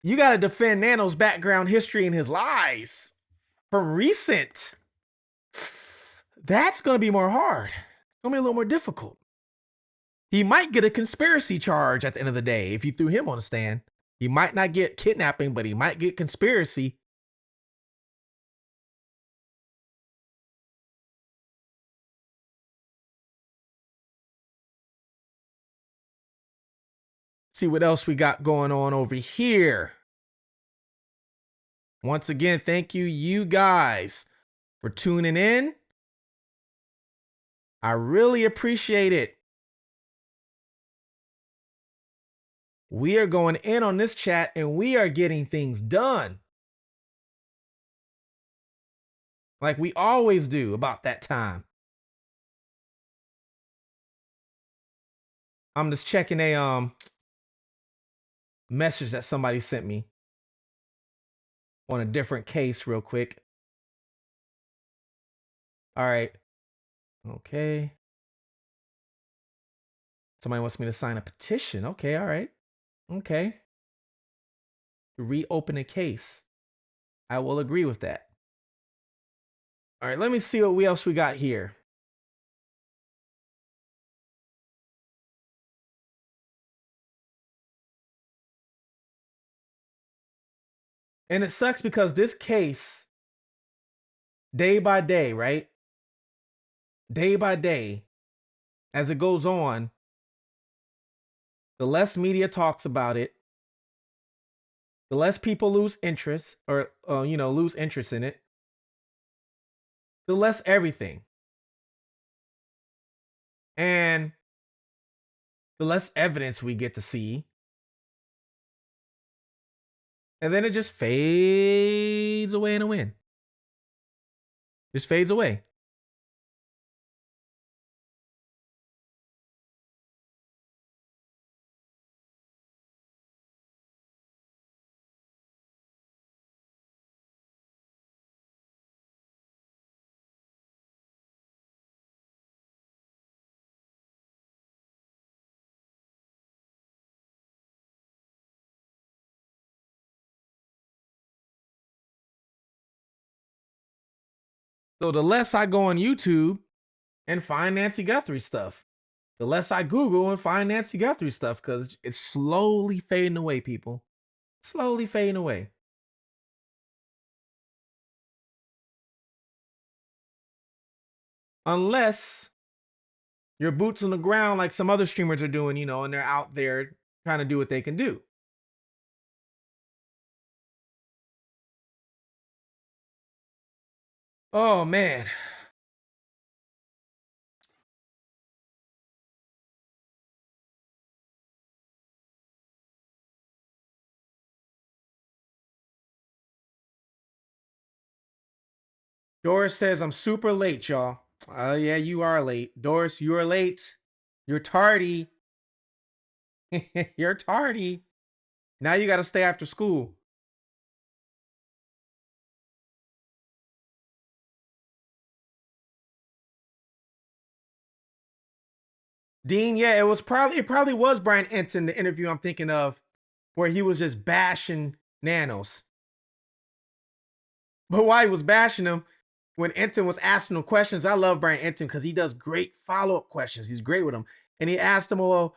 you got to defend Nanos' background history and his lies from recent. That's going to be more hard. It's going to be a little more difficult. He might get a conspiracy charge at the end of the day if you threw him on the stand. He might not get kidnapping, but he might get conspiracy. See what else we got going on over here. Once again, thank you guys for tuning in. I really appreciate it. We are going in on this chat and we are getting things done. Like we always do about that time. I'm just checking a message that somebody sent me on a different case real quick. All right. Okay. Somebody wants me to sign a petition. Okay, all right. Okay. To reopen a case. I will agree with that. All right, let me see what else we got here. And it sucks because this case, day by day, right? Day by day, as it goes on, the less media talks about it, the less people lose interest or, lose interest in it, the less everything. And the less evidence we get to see. And then it just fades away in a wind. Just fades away. So the less I go on YouTube and find Nancy Guthrie stuff, the less I Google and find Nancy Guthrie stuff, because it's slowly fading away, people. Slowly fading away. Unless your boots on the ground like some other streamers are doing, and they're out there trying to do what they can do. Oh, man. Doris says, I'm super late, y'all. Yeah, you are late. Doris, you are late. You're tardy. You're tardy. Now you got to stay after school. Dean, yeah, it probably was Brian Enton, the interview I'm thinking of, where he was just bashing Nanos. But while he was bashing him, when Enton was asking him questions, I love Brian Enton because he does great follow-up questions. He's great with them. And he asked him, well,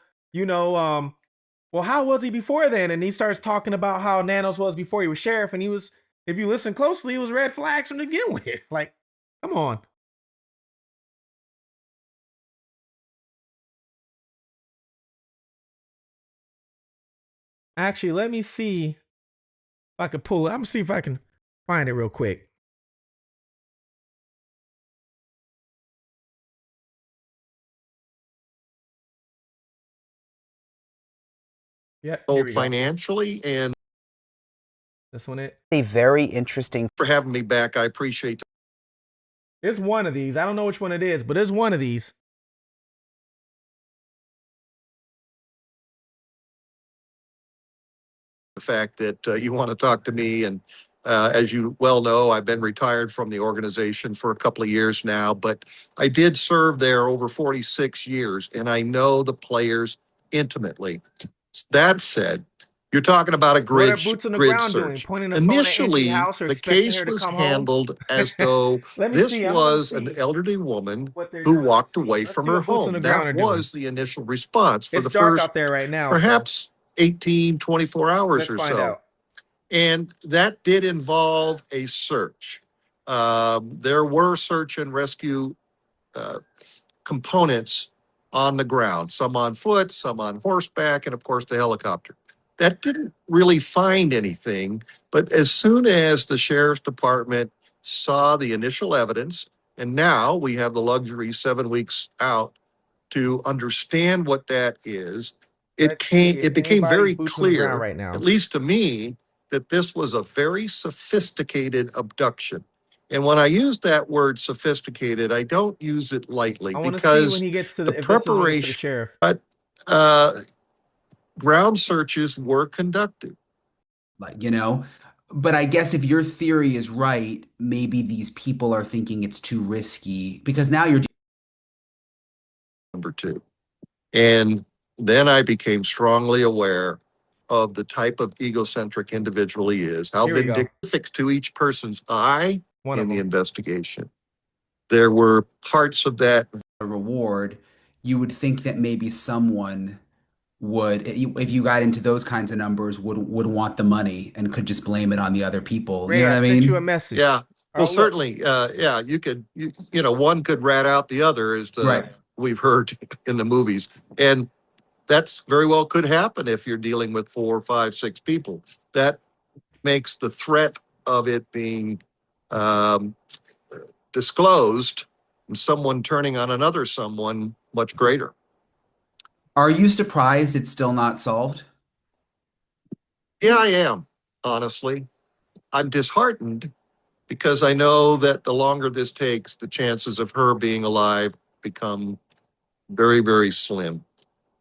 how was he before then? And he starts talking about how Nanos was before he was sheriff. And he was, if you listen closely, it was red flags from the begin with. Like, come on. Actually, let me see if I can pull it. I'm gonna see if I can find it real quick. Yeah, both financially and this one it. A very interesting for having me back. I appreciate It's one of these. I don't know which one it is, but it's one of these. the fact that you want to talk to me. And as you well know, I've been retired from the organization for a couple of years now, but I did serve there over 46 years, and I know the players intimately. That said, you're talking about a What grid, are boots on the grid ground doing? search. Pointing the phone at Initially, empty house or the expecting case her to was come home? handled as though Let me this see. I wanna was an see elderly woman what they're who doing. walked Let's see. away Let's from see her what boots on home. the ground That are doing. was the initial response for It's the dark first out there right now. So perhaps 18, 24 hours let's or find so. out. And that did involve a search. There were search and rescue components on the ground, some on foot, some on horseback, and of course the helicopter. That didn't really find anything, but as soon as the sheriff's department saw the initial evidence, and now we have the luxury 7 weeks out to understand what that is, it became very clear, right now. at least to me, that this was a very sophisticated abduction. And when I use that word sophisticated, I don't use it lightly I want to see when because he gets to the the if this is when he gets to the preparation, sheriff. uh, ground searches were conducted. Like, but I guess if your theory is right, maybe these people are thinking it's too risky because now you're Number two. And then I became strongly aware of the type of egocentric individual he is, how Here we go. vindictive to each person's eye One in of the them. investigation. There were parts of that. a reward. You would think that maybe someone would, if you got into those kinds of numbers, would want the money and could just blame it on the other people. Ray, You know I what I sent you a mean? message. Yeah. Well, look. certainly, yeah, you could, one could rat out the other, as Right. we've heard in the movies. And that's very well could happen if you're dealing with 4, 5, 6 people. That makes the threat of it being disclosed and someone turning on another someone much greater. Are you surprised it's still not solved? Yeah, I am, honestly. I'm disheartened because I know that the longer this takes, the chances of her being alive become very, very slim.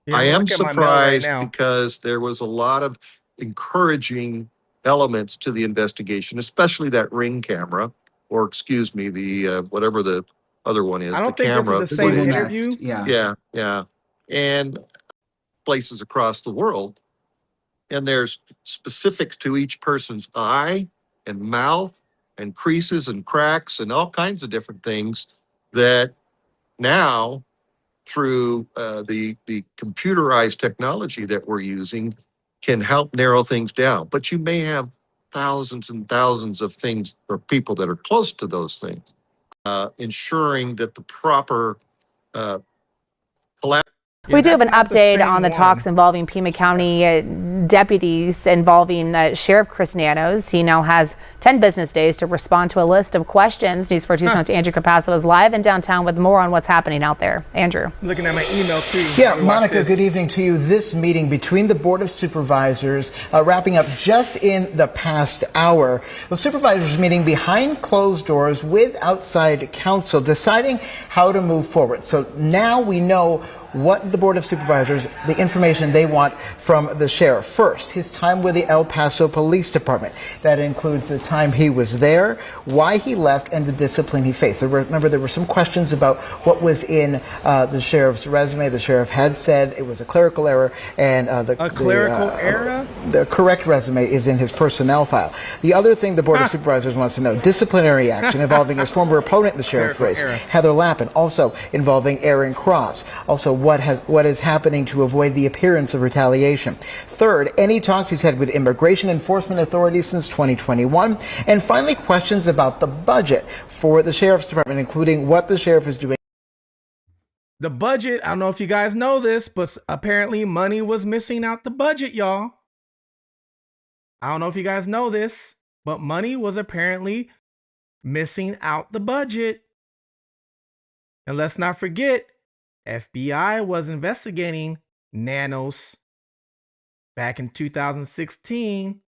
Yeah, I I'm am looking at my mail right surprised now. because there was a lot of encouraging elements to the investigation, especially that ring camera, or excuse me, the whatever the other one is, I the don't think this is camera the same Google footage. interview. Nest, yeah. Yeah, yeah. And places across the world. And there's specifics to each person's eye and mouth and creases and cracks and all kinds of different things that now, through the computerized technology that we're using, can help narrow things down. But you may have thousands and thousands of things or people that are close to those things, ensuring that the proper collaboration. Yeah, We do have that's an not the update same on the one. talks involving Pima County deputies involving Sheriff Chris Nanos. He now has 10 business days to respond to a list of questions. News 4 Tucson's Andrew Capasso is live in downtown with more on what's happening out there. Andrew. Looking at my email too. Yeah, Watch Monica, this. good evening to you. This meeting between the Board of Supervisors wrapping up just in the past hour. The supervisors meeting behind closed doors with outside counsel, deciding how to move forward. So now we know what the Board of Supervisors, the information they want from the sheriff. First, his time with the El Paso Police Department. That includes the time he was there, why he left, and the discipline he faced. Remember, there were some questions about what was in the sheriff's resume. The sheriff had said it was a clerical error, and the correct resume is in his personnel file. The other thing the Board of Supervisors wants to know, disciplinary action involving his former opponent in the sheriff's race, Heather Lappin, also involving Aaron Cross. Also, what is happening to avoid the appearance of retaliation. Third, any talks he's had with immigration enforcement authorities since 2021. And finally, questions about the budget for the sheriff's department, including what the sheriff is doing. The budget, I don't know if you guys know this, but apparently money was missing out the budget, y'all. I don't know if you guys know this, but money was apparently missing out the budget. And let's not forget, FBI was investigating Nanos back in 2016.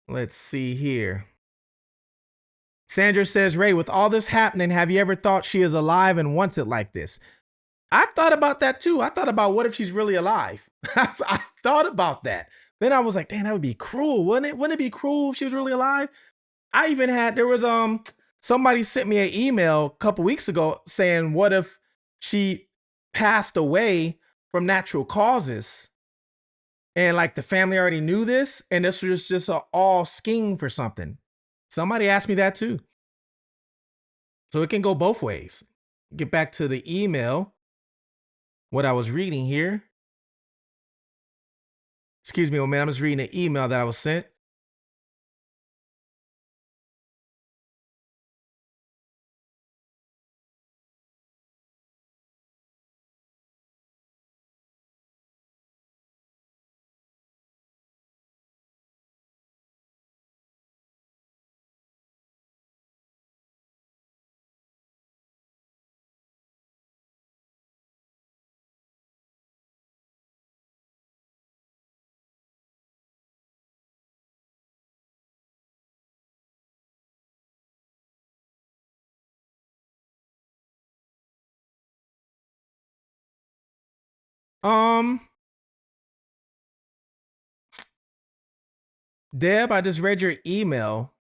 Let's see here. Sandra says, Ray, with all this happening, have you ever thought she is alive and wants it like this? I've thought about that too. I thought about what if she's really alive? I thought about that. Then I was like, damn, that would be cruel, wouldn't it? Wouldn't it be cruel if she was really alive? I even had, there was somebody sent me an email a couple weeks ago saying, what if she passed away from natural causes? And like the family already knew this, and this was just an all scheme for something. Somebody asked me that too. So it can go both ways. Get back to the email, what I was reading here. Excuse me, man, I was reading an email that I was sent. Deb, I just read your email.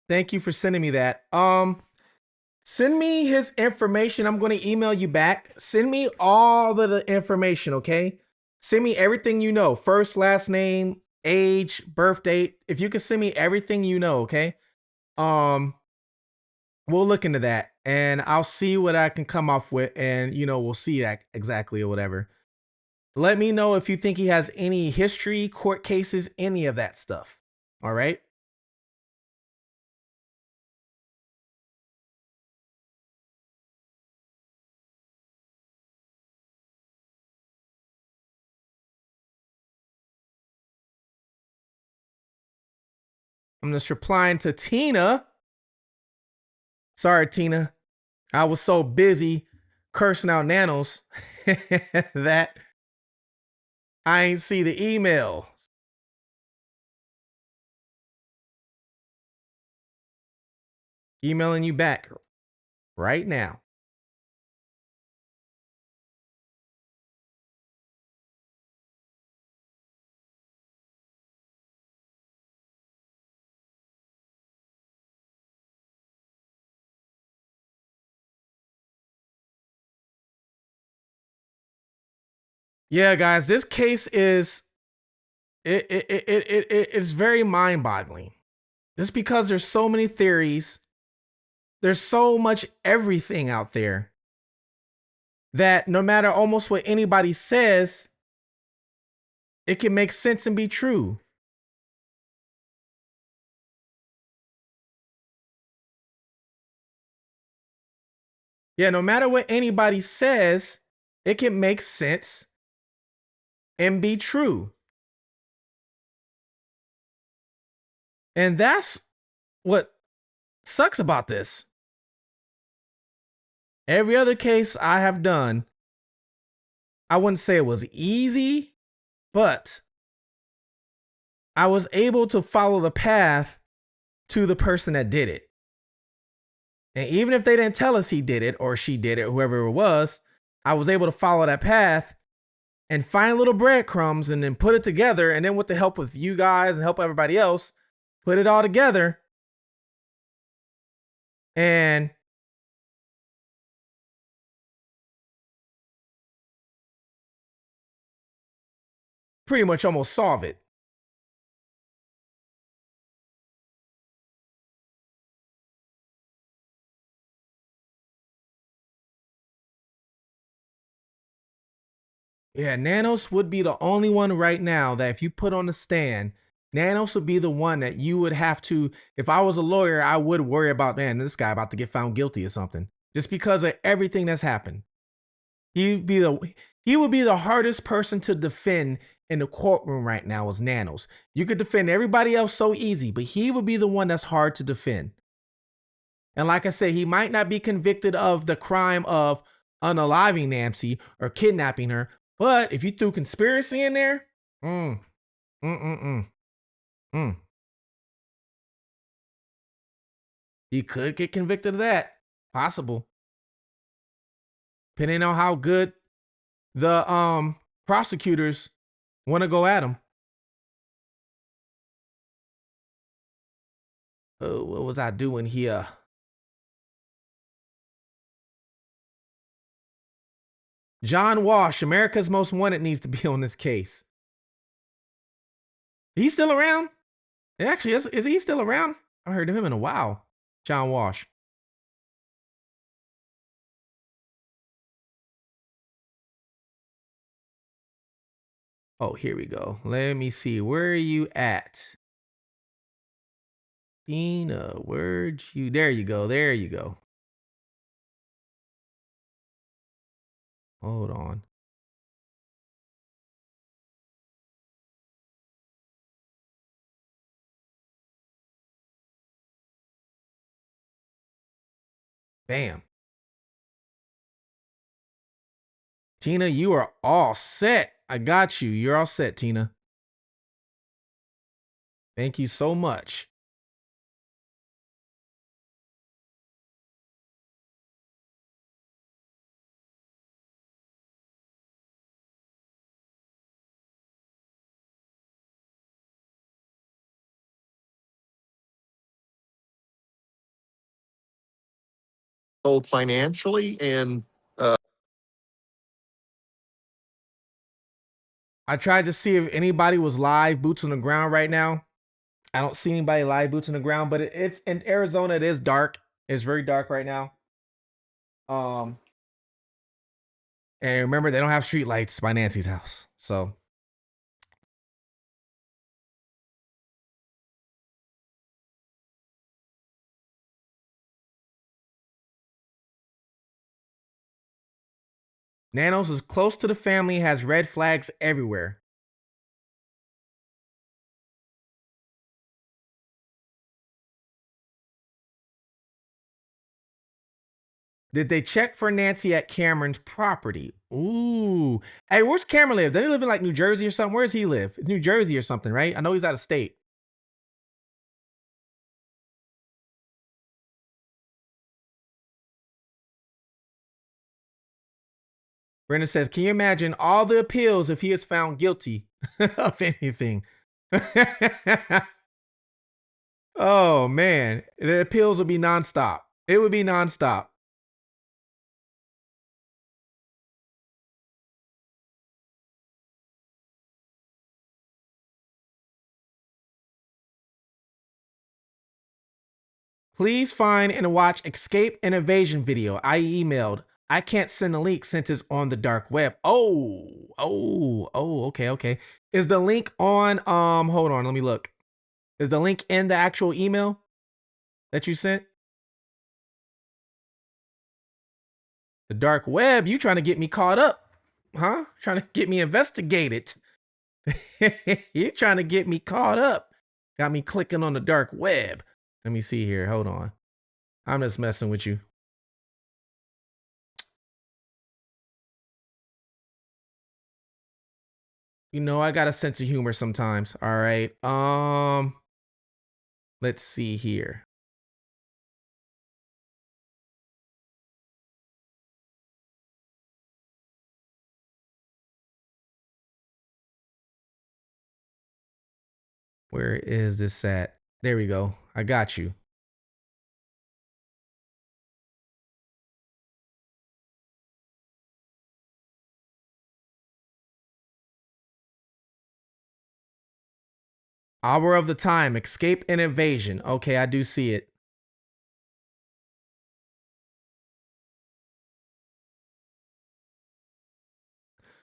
Thank you for sending me that. Send me his information. I'm going to email you back. Send me all of the information, okay? Send me everything you know. First, last name, age, birth date. If you can send me everything you know, okay? We'll look into that and I'll see what I can come off with, and we'll see that exactly or whatever. Let me know if you think he has any history, court cases, any of that stuff. All right? I'm just replying to Tina. Sorry, Tina. I was so busy cursing out nanos that I ain't see the email. Emailing you back right now. Yeah, guys, this case is it's very mind-boggling. Just because there's so many theories, there's so much everything out there that no matter almost what anybody says, it can make sense and be true. Yeah, no matter what anybody says, it can make sense and be true. And that's what sucks about this. Every other case I have done, I wouldn't say it was easy, but I was able to follow the path to the person that did it. And even if they didn't tell us he did it or she did it, whoever it was, I was able to follow that path and find little breadcrumbs and then put it together. And then with the help of you guys and help everybody else, put it all together. And pretty much almost solve it. Yeah, Nanos would be the only one right now that if you put on the stand, Nanos would be the one that you would have to, if I was a lawyer, I would worry about, man, this guy about to get found guilty or something. Just because of everything that's happened. He would be the hardest person to defend in the courtroom right now is Nanos. You could defend everybody else so easy, but he would be the one that's hard to defend. And like I said, he might not be convicted of the crime of unaliving Nancy or kidnapping her, but if you threw conspiracy in there, he could get convicted of that. Possible. Depending on how good the prosecutors want to go at him. Oh, what was I doing here? John Walsh, America's Most Wanted, needs to be on this case. He's still around? Actually, is he still around? I heard of him in a while. John Walsh. Oh, here we go. Let me see. Where are you at? Tina, where'd you? There you go. There you go. Hold on. Bam. Tina, you are all set. I got you. You're all set, Tina. Thank you so much. both financially and I tried to see if anybody was live boots on the ground right now. I don't see anybody live boots on the ground, but it's in Arizona. It is dark. It's very dark right now. And remember, they don't have street lights by Nancy's house. So Nanos is close to the family, has red flags everywhere. Did they check for Nancy at Cameron's property? Ooh. Hey, where's Cameron live? Does he live in like New Jersey or something? Where does he live? It's New Jersey or something, right? I know he's out of state. Brenda says, can you imagine all the appeals if he is found guilty of anything? Oh, man. The appeals would be nonstop. It would be nonstop. Please find and watch Escape and Evasion video. I emailed. I can't send a link since it's on the dark web. Okay. Is the link on, hold on, let me look. Is the link in the actual email that you sent? The dark web, you trying to get me caught up, huh? Trying to get me investigated. You trying to get me caught up. Got me clicking on the dark web. Let me see here, hold on. I'm just messing with you. You know, I got a sense of humor sometimes. All right. Let's see here. Where is this at? There we go. I got you. Hour of the Time, Escape and Evasion. Okay, I do see it.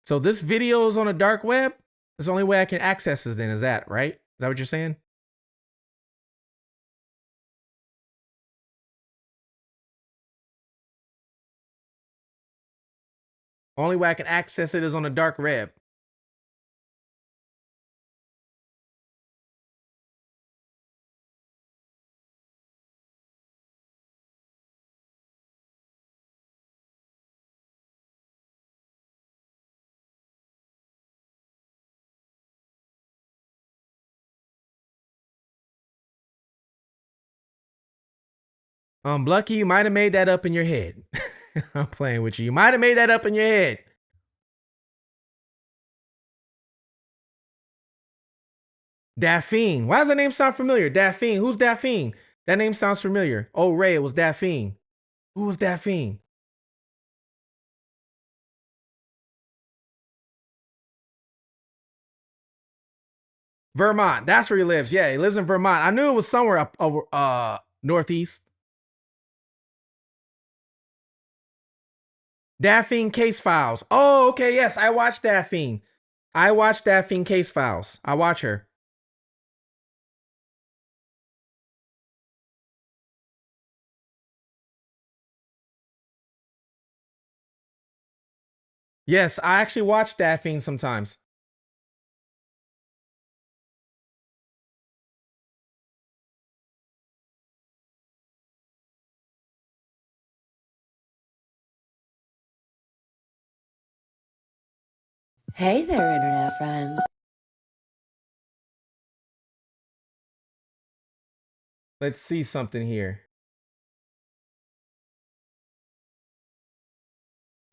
So this video is on a dark web? It's the only way I can access this then, is that, right? Is that what you're saying? Only way I can access it is on the dark web. Lucky, you might have made that up in your head. I'm playing with you. You might have made that up in your head. Daphne. Why does that name sound familiar? Daphne. Who's Daphne? That name sounds familiar. Oh, Ray, it was Daphne. Who was Daphne? Vermont. That's where he lives. Yeah, he lives in Vermont. I knew it was somewhere up over northeast. Daphne Case Files. Oh, okay. Yes, I watched Daphne. I watched Daphne Case Files. I watch her. Yes, I actually watch Daphne sometimes. Hey there, internet friends. Let's see something here.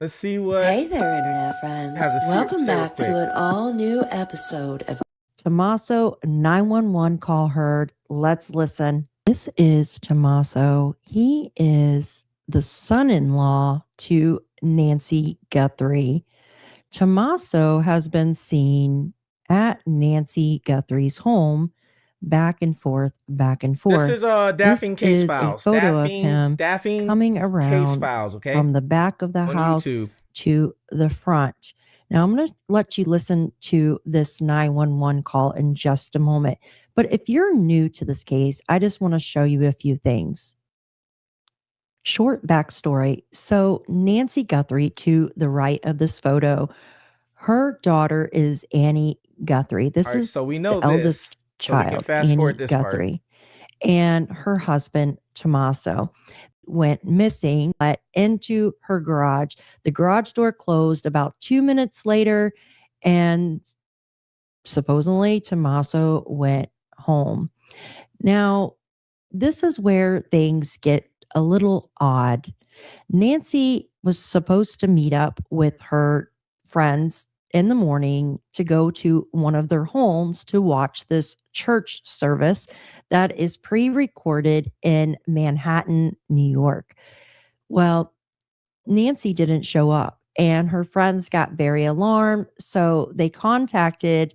Let's see what. Hey there, internet friends. Welcome back to an all-new episode of Tommaso 911 call heard. Let's listen. This is Tommaso. He is the son-in-law to Nancy Guthrie. Tommaso has been seen at Nancy Guthrie's home back and forth, back and forth. This is Daphne Case is Files. a photo of him coming Case around Files, okay? from the back of the On house YouTube. to the front. Now, I'm going to let you listen to this 911 call in just a moment. But if you're new to this case, I just want to show you a few things. Short backstory. So, Nancy Guthrie, to the right of this photo, her daughter is Annie Guthrie. This All right, is so we know the eldest this. So we can child, fast Annie forward this part. Guthrie, and her husband, Tommaso, went missing, but into her garage. The garage door closed about 2 minutes later, and supposedly Tommaso went home. Now, this is where things get a little odd. Nancy was supposed to meet up with her friends in the morning to go to one of their homes to watch this church service that is pre-recorded in Manhattan, New York. Well, Nancy didn't show up and her friends got very alarmed. So they contacted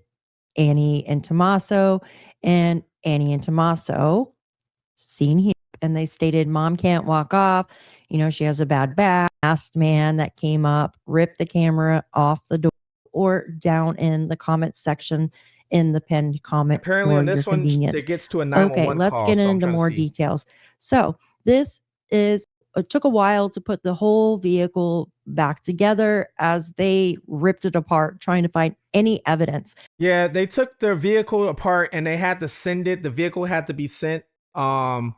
Annie and Tommaso, and Annie and Tommaso seen here, and they stated mom can't walk off. You know, she has a bad back. Masked man that came up, ripped the camera off the door or down in the comment section in the pinned comment. Apparently for on this your one, convenience. it gets to a 911 Okay, let's call. get So I'm into trying to more see. details. So this is, it took a while to put the whole vehicle back together as they ripped it apart, trying to find any evidence. Yeah, they took their vehicle apart and they had to send it. The vehicle had to be sent to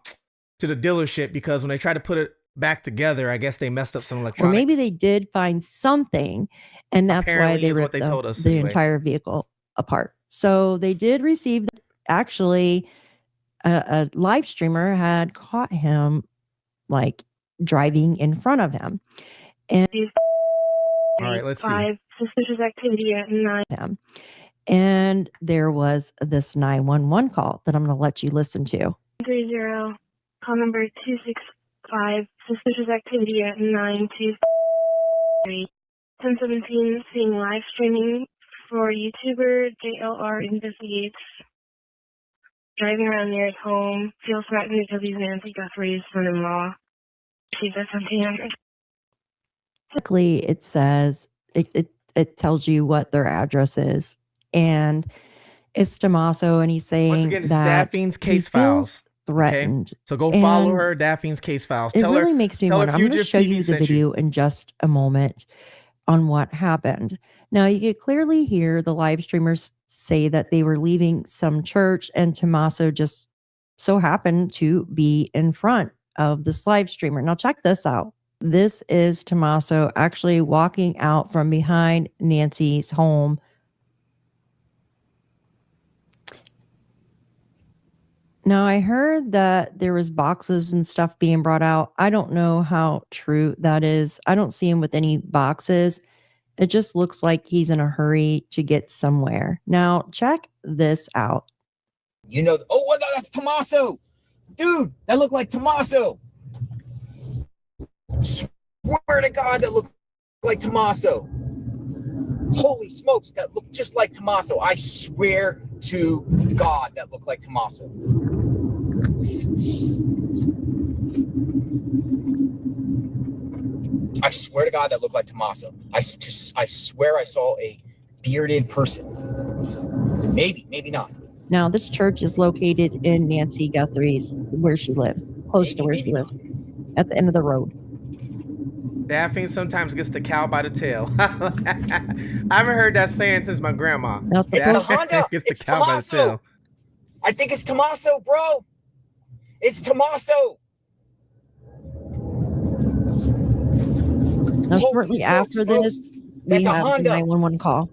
the dealership because when they tried to put it back together, I guess they messed up some electronics. Or maybe they did find something, and that's Apparently why they is what ripped they told us the anyway. entire vehicle apart. So they did receive, actually, a live streamer had caught him like driving in front of him. And All right, let's see. Suspicious activity at 9. him. And there was this 911 call that I'm going to let you listen to. 30, call number 265, suspicious activity at 923. 1017, seeing live streaming for YouTuber JLR investigates driving around near his home, feels threatened because he's Nancy Guthrie's son-in-law. She's at 10. Basically, it says, it tells you what their address is. And it's Tommaso, and he's saying Once again, it's that Daphne's Case he feels Files. threatened. Okay? So go follow And her, Daphne's Case Files. It Tell really her, makes me tell her wonder. I'm going to Fugitive show TV you the sent video in just a moment on what happened. Now, you could clearly hear the live streamers say that they were leaving some church, and Tommaso just so happened to be in front of this live streamer. Now, check this out. This is Tommaso actually walking out from behind Nancy's home. Now, I heard that there was boxes and stuff being brought out. I don't know how true that is. I don't see him with any boxes. It just looks like he's in a hurry to get somewhere. Now, check this out. You know, oh, well, that's Tommaso. Dude, that looked like Tommaso. Swear to God, that looked like Tommaso. Holy smokes, that looked just like Tommaso. I swear to God, that looked like Tommaso. I swear to God, that looked like Tommaso. I swear I saw a bearded person. Maybe not. Now, this church is located in Nancy Guthrie's, where she lives, close to where she lives, at the end of the road. Daphne sometimes gets the cow by the tail. I haven't heard that saying since my grandma. It's the Honda. Gets the It's cow by the Tommaso. tail. I think it's Tommaso, bro. It's Tommaso. Now, shortly after this, we That's a have the Honda. 911 call.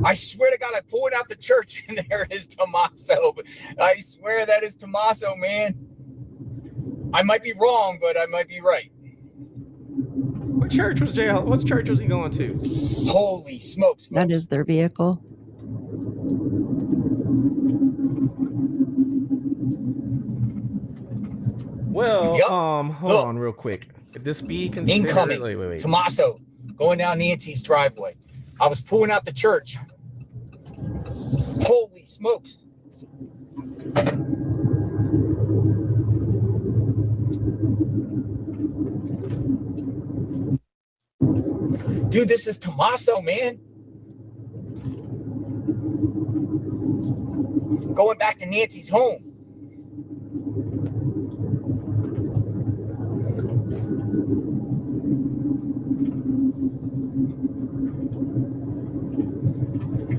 I swear to God, I pulled out the church and there is Tommaso. I swear that is Tommaso, man. I might be wrong, but I might be right. What church was What church was he going to? Holy smokes. That is their vehicle. Well, Yep. hold on real quick. Could this be considered? Incoming. Wait. Tommaso going down Nancy's driveway. I was pulling out the church. Holy smokes. Dude, this is Tommaso, man. Going back to Nancy's home.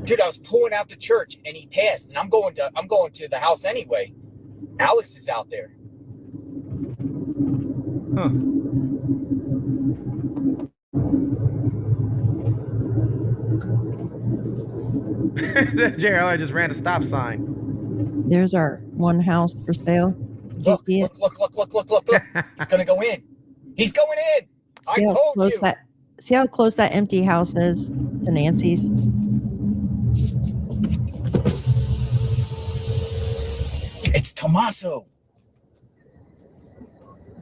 Dude, I was pulling out the church and he passed, and I'm going to the house anyway. Alex is out there. Huh. JLR just ran a stop sign. There's our one house for sale. Look. He's gonna go in. He's going in. I told you. See how close that empty house is to Nancy's? It's Tommaso.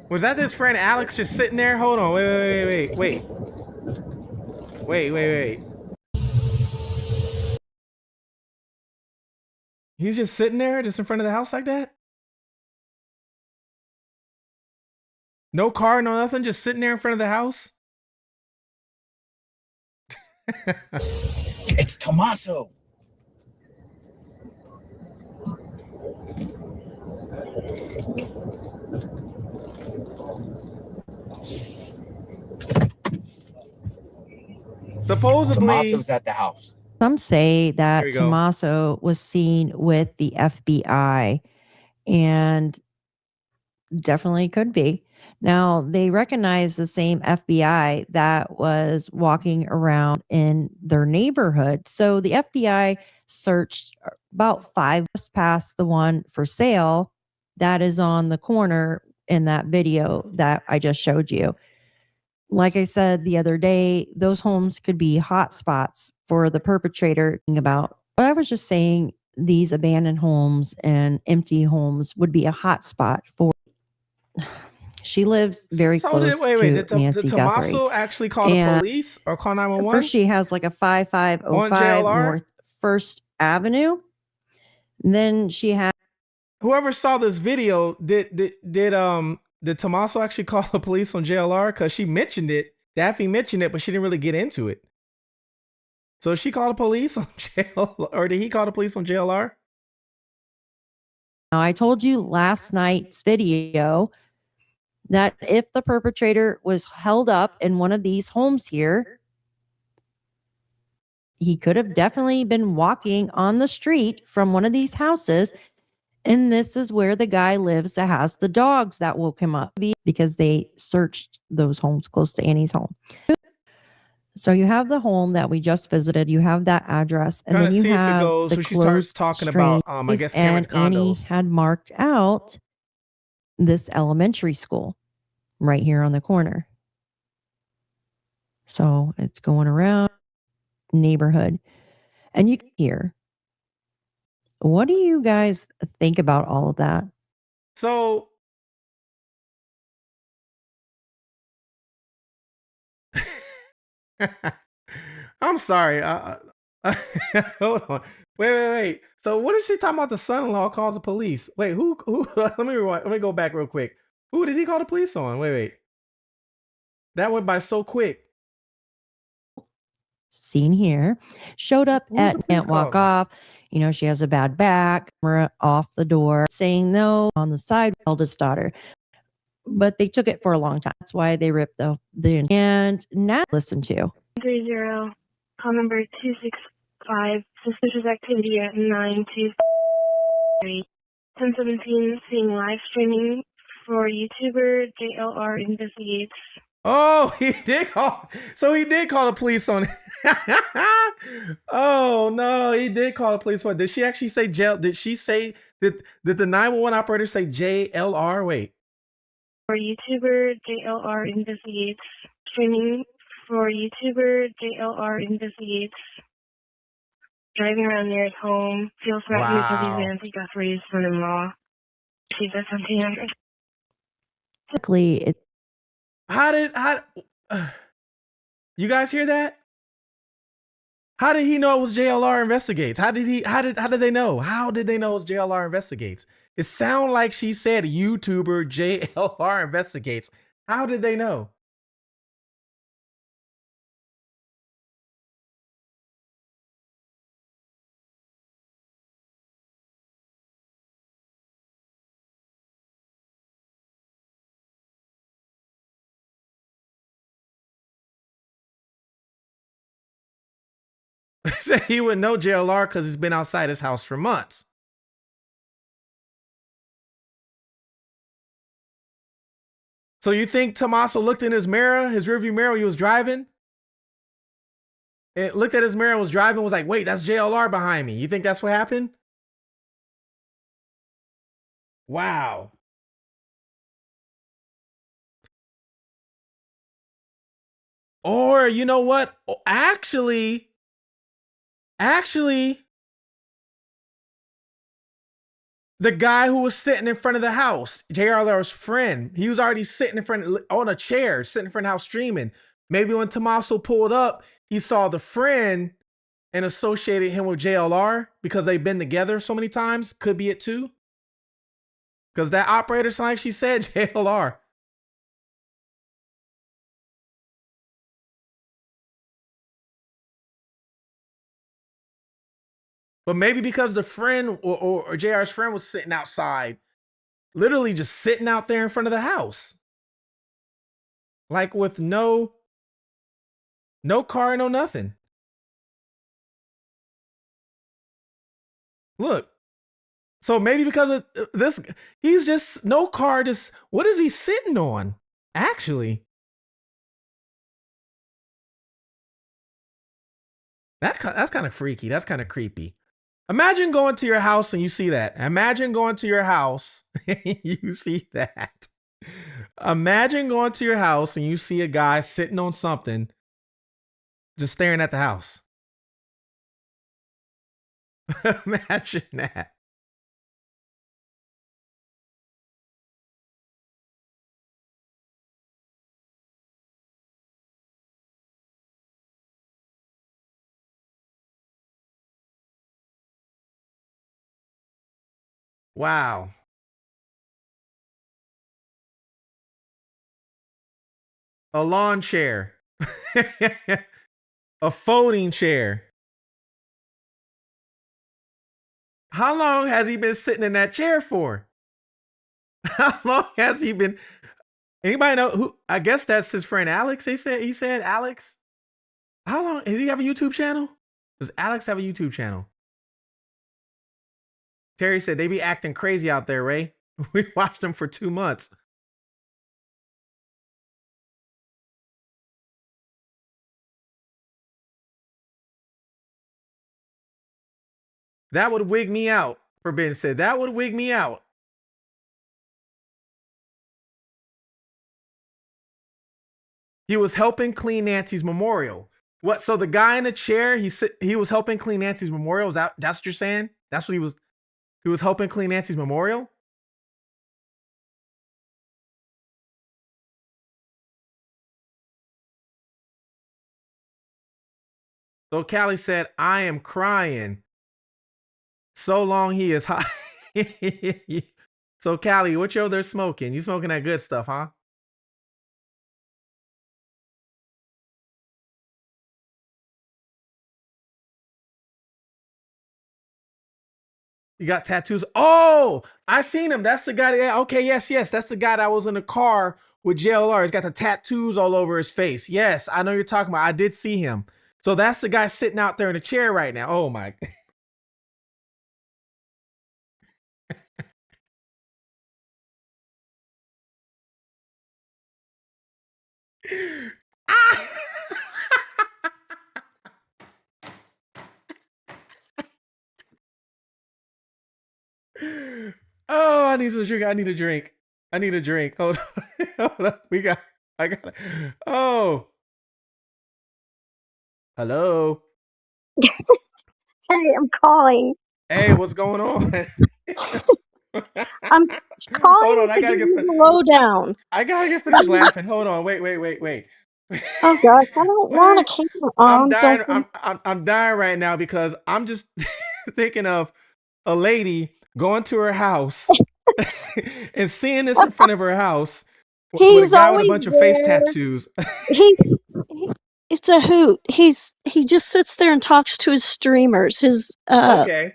Was that his friend Alex just sitting there? Hold on. Wait. He's just sitting there, just in front of the house like that? No car, no nothing, just sitting there in front of the house? It's Tommaso. Supposedly, Tommaso's at the house. Some say that Tommaso was seen with the FBI, and definitely could be. Now, they recognize the same FBI that was walking around in their neighborhood. So the FBI searched about 5 past the one for sale that is on the corner in that video that I just showed you. Like I said the other day, those homes could be hot spots for the perpetrator. About what I was just saying, these abandoned homes and empty homes would be a hot spot for. She lives very close to Nancy did Tommaso Guthrie. actually call the police or call 911? First, she has like a 5505 North First Avenue. Then she had. Whoever saw this video, did Tommaso actually call the police on JLR? Because she mentioned it. Daphne mentioned it, but she didn't really get into it. So she called the police on JLR, or did he call the police on JLR? Now, I told you last night's video that if the perpetrator was held up in one of these homes here, he could have definitely been walking on the street from one of these houses. And this is where the guy lives that has the dogs that woke him up, because they searched those homes close to Annie's home. So you have the home that we just visited. You have that address, and then you have the she starts talking about, I guess, Cameron's condos. Annie had marked out this elementary school right here on the corner. So it's going around neighborhood, and you can hear. What do you guys think about all of that? So I'm sorry. Hold on. Wait. So what is she talking about? The son-in-law calls the police. Wait, who let me rewind. Let me go back real quick. Who did he call the police on? Wait. That went by so quick. Seen here, showed up at Can't Walk Off. You know, she has a bad back, camera off the door, saying no on the side, eldest daughter. But they took it for a long time. That's why they ripped the and now listen to 30, call number 265, suspicious activity at 923. 1017, seeing live streaming for YouTuber JLR investigates. Oh, he did call. So he did call the police on it. Oh no, he did call the police on it. Did she actually say jail? Did she say did the 911 operator say JLR? Wait. For YouTuber JLR investigates. Streaming for YouTuber JLR investigates. Driving around near his home. Feels threatened because he's Nancy Guthrie's son-in-law. She's at 1700. You guys hear that? How did he know it was JLR Investigates? How did they know? How did they know it was JLR Investigates? It sounded like she said YouTuber JLR Investigates. How did they know? He said he would know JLR because he's been outside his house for months. So you think Tommaso looked in his mirror, his rearview mirror when he was driving? And looked at his mirror and was driving, was like, wait, that's JLR behind me. You think that's what happened? Wow. Or you know what? Actually, the guy who was sitting in front of the house, JLR's friend, he was already sitting in front on a chair, sitting in front of the house streaming. Maybe when Tommaso pulled up, he saw the friend and associated him with JLR because they've been together so many times. Could be it too. Because that operator sounded like she said JLR. But maybe because the friend or JR's friend was sitting outside, literally just sitting out there in front of the house. Like with no car, no nothing. Look. So maybe because of this, he's just no car, just what is he sitting on? Actually. That's kind of freaky. That's kind of creepy. Imagine going to your house and you see that. Imagine going to your house and you see that. Imagine going to your house and you see a guy sitting on something, just staring at the house. Imagine that. Wow. A lawn chair. A folding chair. How long has he been sitting in that chair for? How long has he been? Anybody know who? I guess that's his friend Alex. He said Alex. How long does he have a YouTube channel? Does Alex have a YouTube channel? Terry said they be acting crazy out there, Ray. We watched them for 2 months. That would wig me out. Forbidden said that would wig me out. He was helping clean Nancy's memorial. What? So the guy in the chair, he was helping clean Nancy's memorial. That's what you're saying? That's what he was. He was helping clean Nancy's memorial. So Callie said, "I am crying. So long he is high." So Callie, what you over there smoking? You smoking that good stuff, huh? You got tattoos? Oh, I seen him. That's the guy. Yeah, okay, yes. That's the guy that was in the car with JLR. He's got the tattoos all over his face. Yes, I know you're talking about. I did see him. So that's the guy sitting out there in a chair right now. Oh my. Oh, I need some drink. I need a drink. Hold on. Hold on. I got it. Oh. Hello. Hey, I'm calling. Hey, what's going on? I'm Hold trying on, I to gotta give get. you the lowdown. I gotta get finished laughing. Hold on, wait. Oh gosh, I don't want a Wait. camera I'm on. dying. Don't be. I'm dying right now because I'm just thinking of a lady going to her house and seeing this in front of her house with a He's guy with a always bunch of face there. tattoos. He it's a hoot. He just sits there and talks to his streamers. Okay.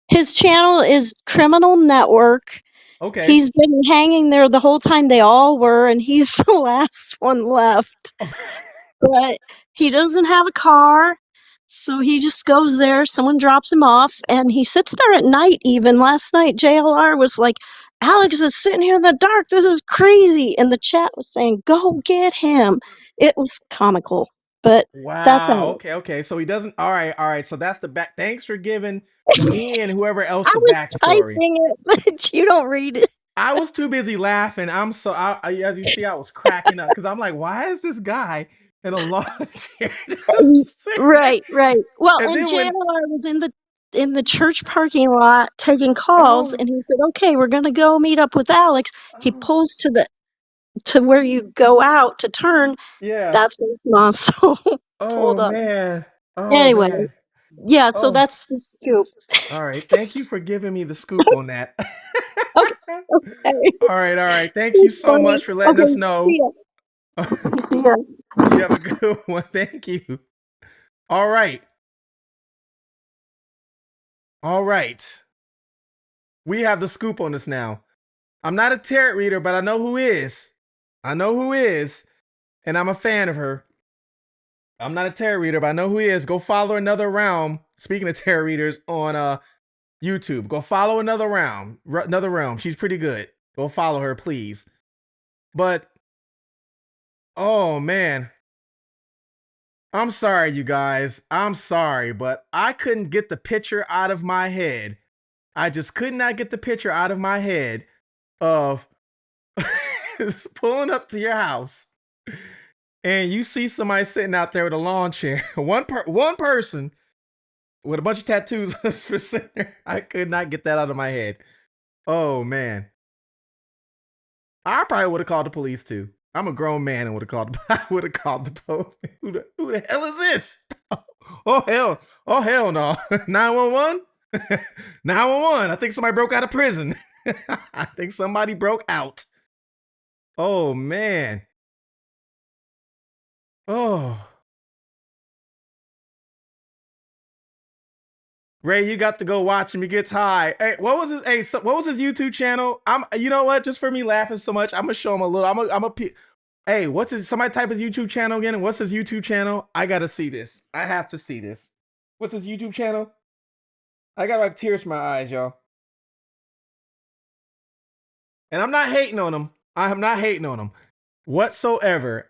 His channel is Criminal Network. Okay. He's been hanging there the whole time they all were, and he's the last one left. But he doesn't have a car, so he just goes there. Someone drops him off, and he sits there at night. Even last night, JLR was like, Alex is sitting here in the dark. This is crazy. And the chat was saying, go get him. It was comical, but that's Wow. Alex. Okay. So he doesn't. All right. So that's the back. Thanks for giving me and whoever else I the was backstory. typing it, but you don't read it. I was too busy laughing. As you see, I was cracking up because I'm like, why is this guy in a lawn chair? Right. Well, And and then when, JLR was in the church parking lot taking calls, oh, and he said, "Okay, we're gonna go meet up with Alex." He pulls to where you go out to turn. yeah. That's where Tommaso Oh pulled up. man. Oh Anyway, man. yeah. So Oh. that's the scoop. All right. Thank you for giving me the scoop on that. Okay. All right. Thank you It's so funny. much for letting Okay. us See know. ya. See ya. You have a good one. Thank you. All right. We have the scoop on this now. I'm not a tarot reader, but I know who is. And I'm a fan of her. I'm not a tarot reader, but I know who he is. Go follow Another Realm. Speaking of tarot readers on YouTube, go follow Another Realm. She's pretty good. Go follow her, please. But oh man, I'm sorry, you guys. I'm sorry, but I couldn't get the picture out of my head. I just could not get the picture out of my head of pulling up to your house and you see somebody sitting out there with a lawn chair. One person with a bunch of tattoos for sitting there. I could not get that out of my head. Oh man. I probably would have called the police too. I'm a grown man and would have called the police. Who the hell is this? Oh hell no. 911? 911. I think somebody broke out of prison. I think somebody broke out. Oh man. Oh. Ray, you got to go watch him. He gets high. Hey, what was his YouTube channel? You know what? Just for me laughing so much, I'm gonna show him a little. Hey, somebody type his YouTube channel again? What's his YouTube channel? I gotta see this. I have to see this. What's his YouTube channel? I got like tears in my eyes, y'all. And I'm not hating on him. I am not hating on him whatsoever.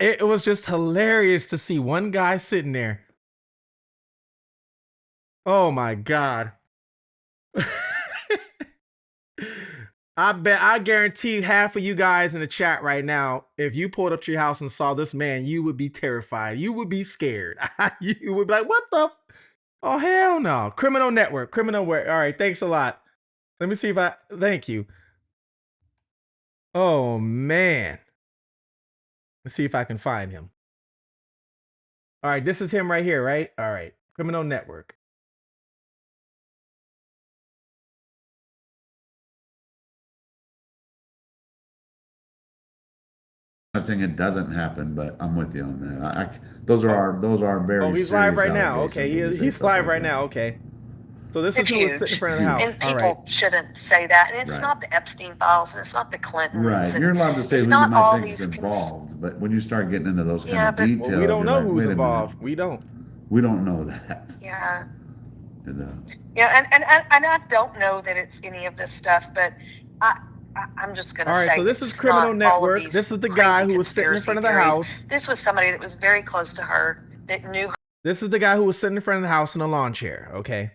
It was just hilarious to see one guy sitting there. Oh my God. I guarantee half of you guys in the chat right now, if you pulled up to your house and saw this man, you would be terrified. You would be scared. You would be like, what the? Oh, hell no. Criminal Network. All right. Thanks a lot. Let me see if thank you. Oh, man. Let's see if I can find him. All right. This is him right here, right? All right. Criminal Network. I think it doesn't happen, but I'm with you on that. Those are very. Oh, he's live right now. Okay, he's live right now. Okay, so this is who was sitting in front of the house. And people shouldn't say that. And it's not the Epstein files, and it's not the Clintons. Right, you're allowed to say who you might think is involved, but when you start getting into those kind of details, we don't know who's involved. We don't know that. Yeah. Yeah, and I don't know that it's any of this stuff, but I'm just going to say. All right, so this is Criminal Network. This is the guy who was sitting in front of the house. This was somebody that was very close to her, that knew her. This is the guy who was sitting in front of the house in a lawn chair, okay?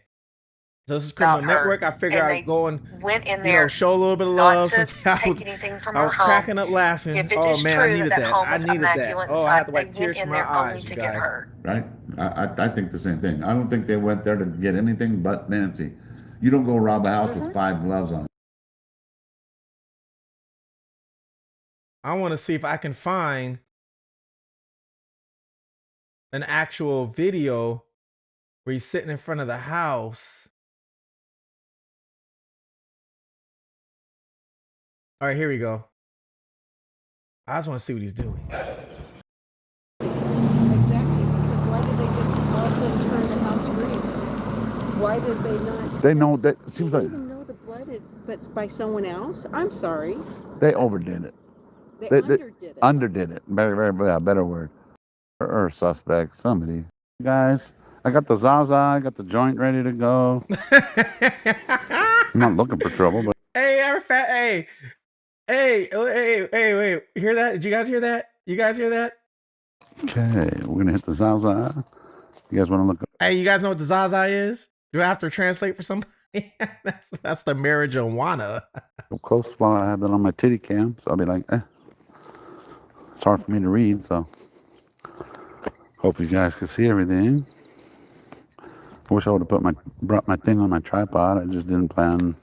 So this is Criminal Network. I figured I'd go and went in there, show a little bit of love since I was home. Cracking up laughing. Oh man, I needed that. I needed that. Oh, I had to wipe tears from my eyes, you guys. Right? I think the same thing. I don't think they went there to get anything but Nancy. You don't go rob a house with 5 gloves on. I want to see if I can find an actual video where he's sitting in front of the house. All right, here we go. I just want to see what he's doing. Exactly, because why did they just also turn the house green? Why did they not? They know that it seems like even know the blood, but it's by someone else. I'm sorry. they overdid it. They underdid it. Underdid it. Better word. Or suspect, somebody. Guys, I got the Zaza, I got the joint ready to go. I'm not looking for trouble, but Hey, wait. Hear that? Did you guys hear that? You guys hear that? okay, we're gonna hit the Zaza. You guys want to look up? Hey, you guys know what the Zaza is? Do I have to translate for somebody? that's the marijuana. Up close while I have that on my titty cam, so I'll be like, It's hard for me to read, so hopefully you guys can see everything. I wish I would have brought my thing on my tripod. I just didn't plan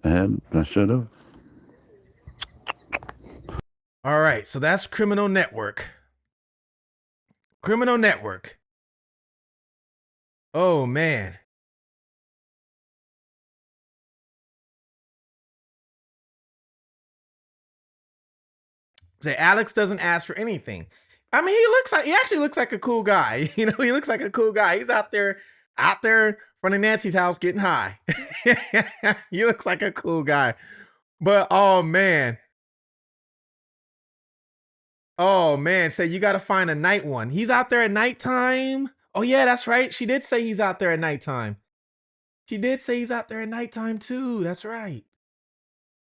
ahead. I should have. All right, so that's Criminal Network. Criminal Network. Oh, man. Say Alex doesn't ask for anything. I mean, he actually looks like a cool guy. You know, he looks like a cool guy. He's out there in front of Nancy's house getting high. He looks like a cool guy. But oh man. Say you got to find a night one. He's out there at nighttime. Oh yeah, that's right. She did say he's out there at nighttime. She did say he's out there at nighttime too. That's right.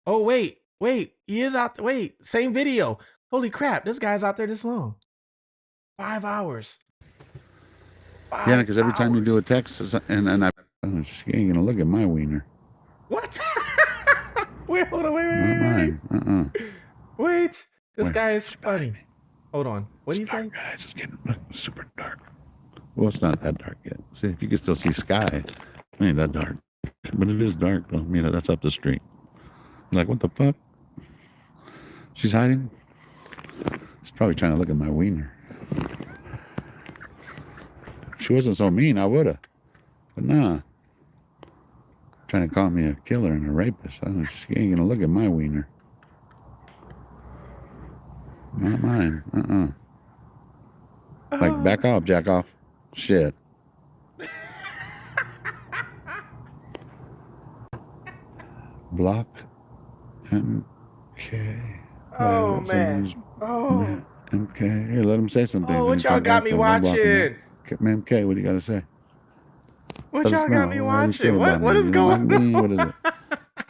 Oh wait. He is out there. Wait, same video. Holy crap, this guy's out there this long. 5 hours. Yeah, because every time you do a text, and she ain't gonna look at my wiener. What? Wait, hold on, Not mine. Wait, this guy is funny. Hold on. What did he say? Guys, it's getting super dark. Well, it's not that dark yet. See, if you can still see sky, it ain't that dark. But it is dark, though. You know, that's up the street. I'm like, what the fuck? She's hiding? She's probably trying to look at my wiener. If she wasn't so mean, I would have. But nah. Trying to call me a killer and a rapist. She ain't gonna look at my wiener. Not mine. Like, back off, jack off. Shit. Block MK. Oh, man. Oh. MK. Here, let him say something. Oh, what y'all got me watching? MK, what do you got to say? What y'all got me watching? What is going on? What is it?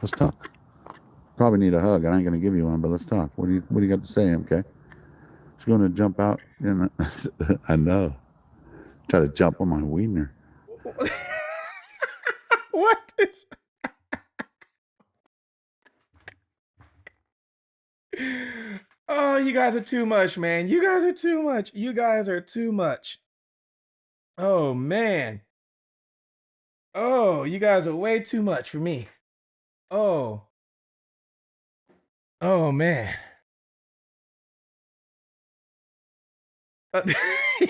Let's talk. Probably need a hug. I ain't going to give you one, but let's talk. What do you got to say, MK? She's going to jump out. I know. Try to jump on my wiener. What is... Oh, you guys are too much, man. You guys are too much. You guys are too much. Oh, man. Oh, you guys are way too much for me. Oh. Oh, man.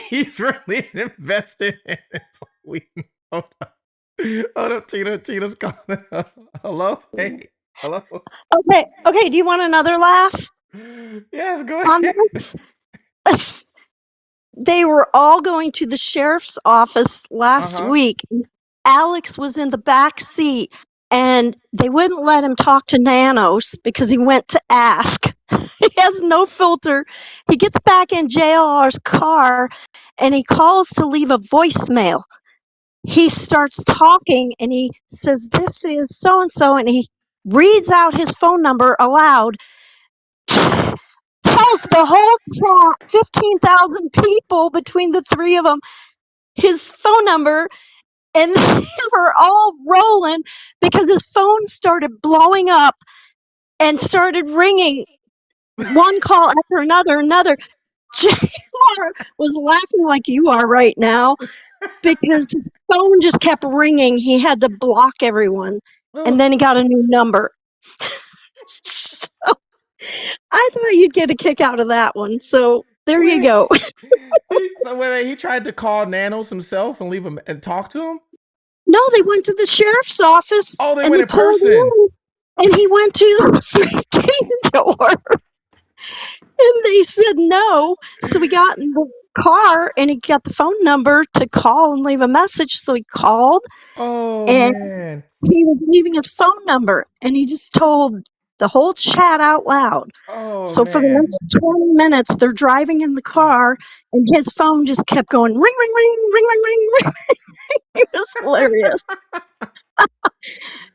He's really invested in his weed. Hold up, Tina's calling. Hello? Hey, hello? Okay, do you want another laugh? Yes, go ahead. They were all going to the sheriff's office last week. Alex was in the back seat, and they wouldn't let him talk to Nanos because he went to ask. He has no filter. He gets back in JLR's car, and he calls to leave a voicemail. He starts talking, and he says, "This is so-and-so," and he reads out his phone number aloud. Tells the whole chat, 15,000 people between the three of them, his phone number, and they were all rolling because his phone started blowing up and started ringing, one call after another. JR was laughing like you are right now because his phone just kept ringing. He had to block everyone, and then he got a new number. So I thought you'd get a kick out of that one. So there you go. He tried to call Nanos himself and leave him and talk to him? No, they went to the sheriff's office. Oh, they and went they in pulled person. him in, and he went to the freaking door. And they said no. So we got in the car and he got the phone number to call and leave a message. So he called Oh, and man. he was leaving his phone number and he just told the whole chat out loud. Oh, So for the man. next 20 minutes, they're driving in the car and his phone just kept going ring, ring, ring, ring, ring, ring, ring. It was hilarious.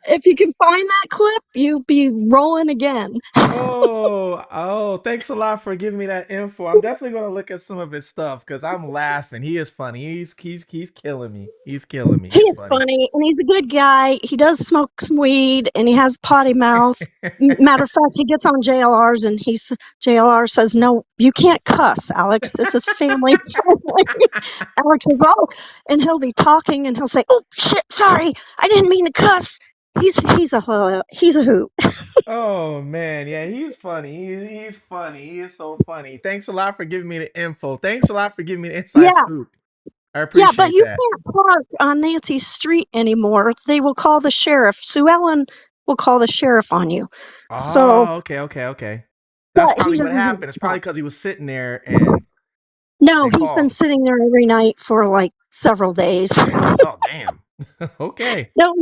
If you can find that clip, you'll be rolling again. Oh, thanks a lot for giving me that info. I'm definitely going to look at some of his stuff because I'm laughing. He is funny. He's killing me. He's killing me. He He's is funny. funny and he's a good guy. He does smoke some weed and he has potty mouth. Matter of fact, he gets on JLRs and JLR says, "No, you can't cuss, Alex. This is family friendly." Alex is all, and he'll be talking and he'll say, "Oh shit, sorry, I didn't mean to cuss." He's a hoot. Oh, man. Yeah, he's funny. He's funny. He is so funny. Thanks a lot for giving me the info. Thanks a lot for giving me the inside Yeah, scoop. I yeah, but appreciate you that. can't park on Nancy's street anymore. They will call the sheriff. Sue Ellen will call the sheriff on you. So, Oh, okay. That's but he probably what doesn't have happened. a It's car. probably because he was sitting there and No, they he's been called. sitting there every night for like several days. Oh, damn. Okay. No,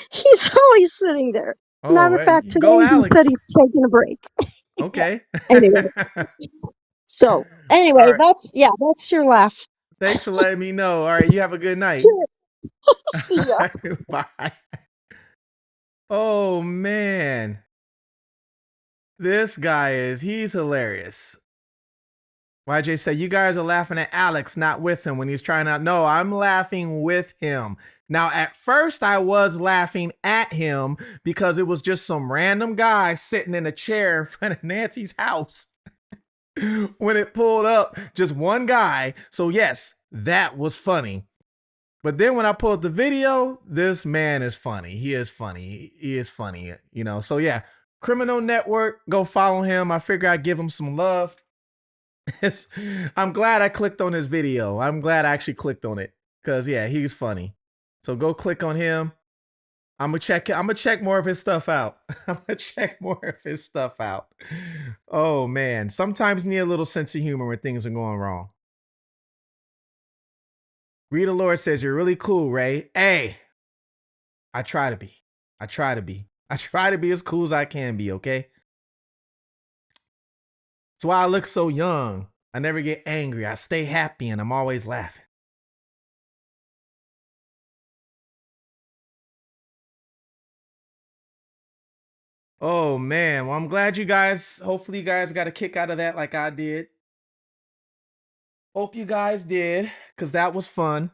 he's always sitting there. As a Oh, matter of well, fact, today go he said Alex. he's taking a break. Yeah. Okay. Anyway, so All anyway, right. that's your laugh. Thanks for letting me know. All right. You have a good night. Sure. See ya. Bye. Oh, man. This guy he's hilarious. YJ said, you guys are laughing at Alex, not with him when he's trying out. No, I'm laughing with him. Now, at first, I was laughing at him because it was just some random guy sitting in a chair in front of Nancy's house. When it pulled up, just one guy. So, yes, that was funny. But then when I pulled the video, this man is funny. He is funny. He is funny, you know. So, yeah, Criminal Network, go follow him. I figure I'd give him some love. I'm glad I clicked on his video. I'm glad I actually clicked on it because yeah, he's funny. So go click on him. I'm gonna check more of his stuff out. I'm gonna check more of his stuff out. Oh man, sometimes you need a little sense of humor when things are going wrong. Rita Lord says you're really cool, Ray. Hey, I try to be. I try to be. I try to be as cool as I can be. Okay. That's why I look so young. I never get angry. I stay happy and I'm always laughing. Oh man, well I'm glad hopefully you guys got a kick out of that like I did. Hope you guys did, because that was fun.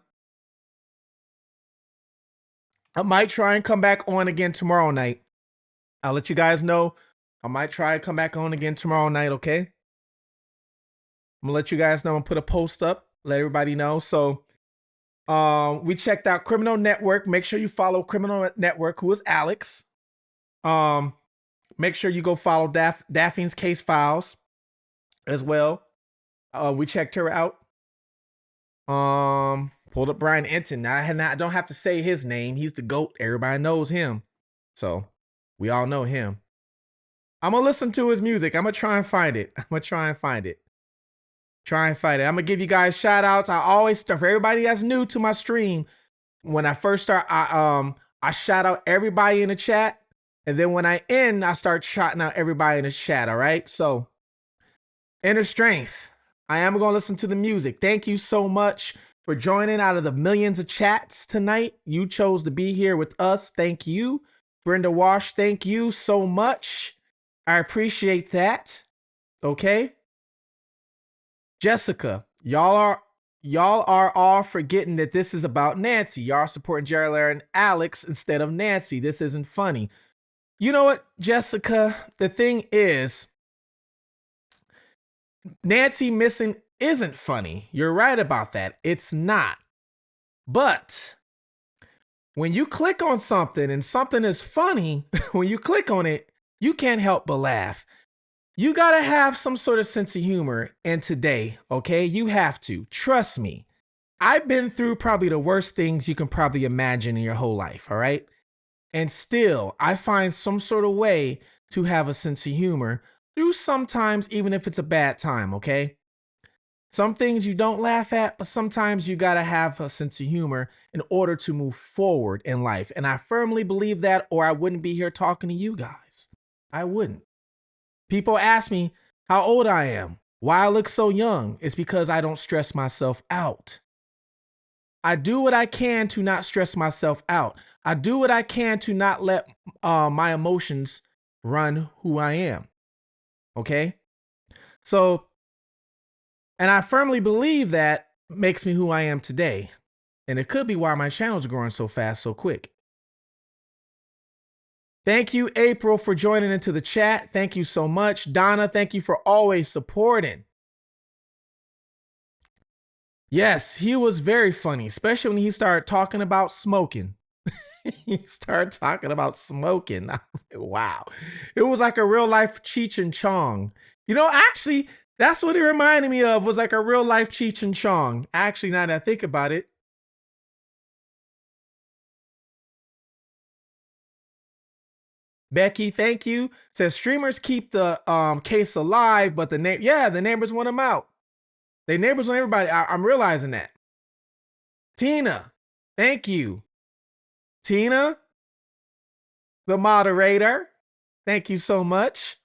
I might try and come back on again tomorrow night. I'll let you guys know. I might try and come back on again tomorrow night, okay? I'm gonna let you guys know and put a post up, let everybody know. So we checked out Criminal Network. Make sure you follow Criminal Network, who is Alex. Make sure you go follow Daphne's Case Files as well. We checked her out. Pulled up Brian Enton. Now I don't have to say his name. He's the GOAT. Everybody knows him. So we all know him. I'm gonna listen to his music. I'm gonna try and find it. I'm gonna give you guys shout outs. I always start for everybody that's new to my stream. When I first start, I shout out everybody in the chat. And then when I end, I start shouting out everybody in the chat. All right. So Inner Strength. I am going to listen to the music. Thank you so much for joining out of the millions of chats tonight. You chose to be here with us. Thank you. Brenda Wash, thank you so much. I appreciate that. Okay. Jessica, y'all are all forgetting that this is about Nancy. Y'all are supporting Jerry Lair and Alex instead of Nancy. This isn't funny. You know what, Jessica? The thing is, Nancy missing isn't funny. You're right about that. It's not. But when you click on something and something is funny, when you click on it, you can't help but laugh. You gotta have some sort of sense of humor in today, okay? You have to. Trust me. I've been through probably the worst things you can probably imagine in your whole life, all right? And still, I find some sort of way to have a sense of humor through sometimes, even if it's a bad time, okay? Some things you don't laugh at, but sometimes you gotta have a sense of humor in order to move forward in life. And I firmly believe that, or I wouldn't be here talking to you guys. I wouldn't. People ask me how old I am, why I look so young. It's because I don't stress myself out. I do what I can to not stress myself out. I do what I can to not let my emotions run who I am. Okay? So, and I firmly believe that makes me who I am today. And it could be why my channel's growing so fast, so quick. Thank you, April, for joining into the chat. Thank you so much. Donna, thank you for always supporting. Yes, he was very funny, especially when he started talking about smoking. He started talking about smoking. I was like, wow. It was like a real life Cheech and Chong. You know, actually, that's what it reminded me of, was like a real life Cheech and Chong. Actually, now that I think about it. Becky, thank you. Says streamers keep the case alive, but the neighbors want them out. They neighbors want everybody. I'm realizing that. Tina, thank you. Tina, the moderator, thank you so much.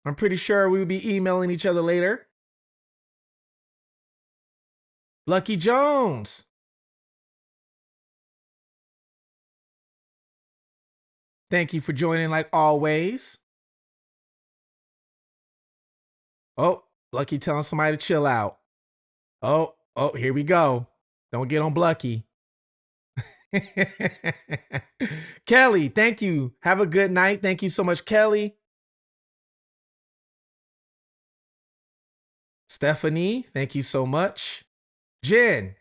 I'm pretty sure we will be emailing each other later. Lucky Jones. Thank you for joining like always. Oh, Lucky telling somebody to chill out. Oh, here we go. Don't get on Blucky. Kelly, thank you. Have a good night. Thank you so much, Kelly. Stephanie, thank you so much. Jen,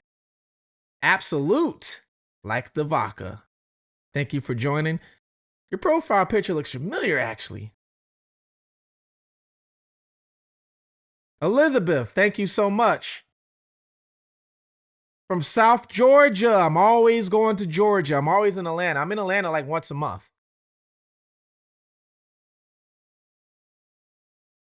absolute, like the vodka. Thank you for joining. Your profile picture looks familiar, actually. Elizabeth, thank you so much. From South Georgia. I'm always going to Georgia. I'm always in Atlanta. I'm in Atlanta like once a month.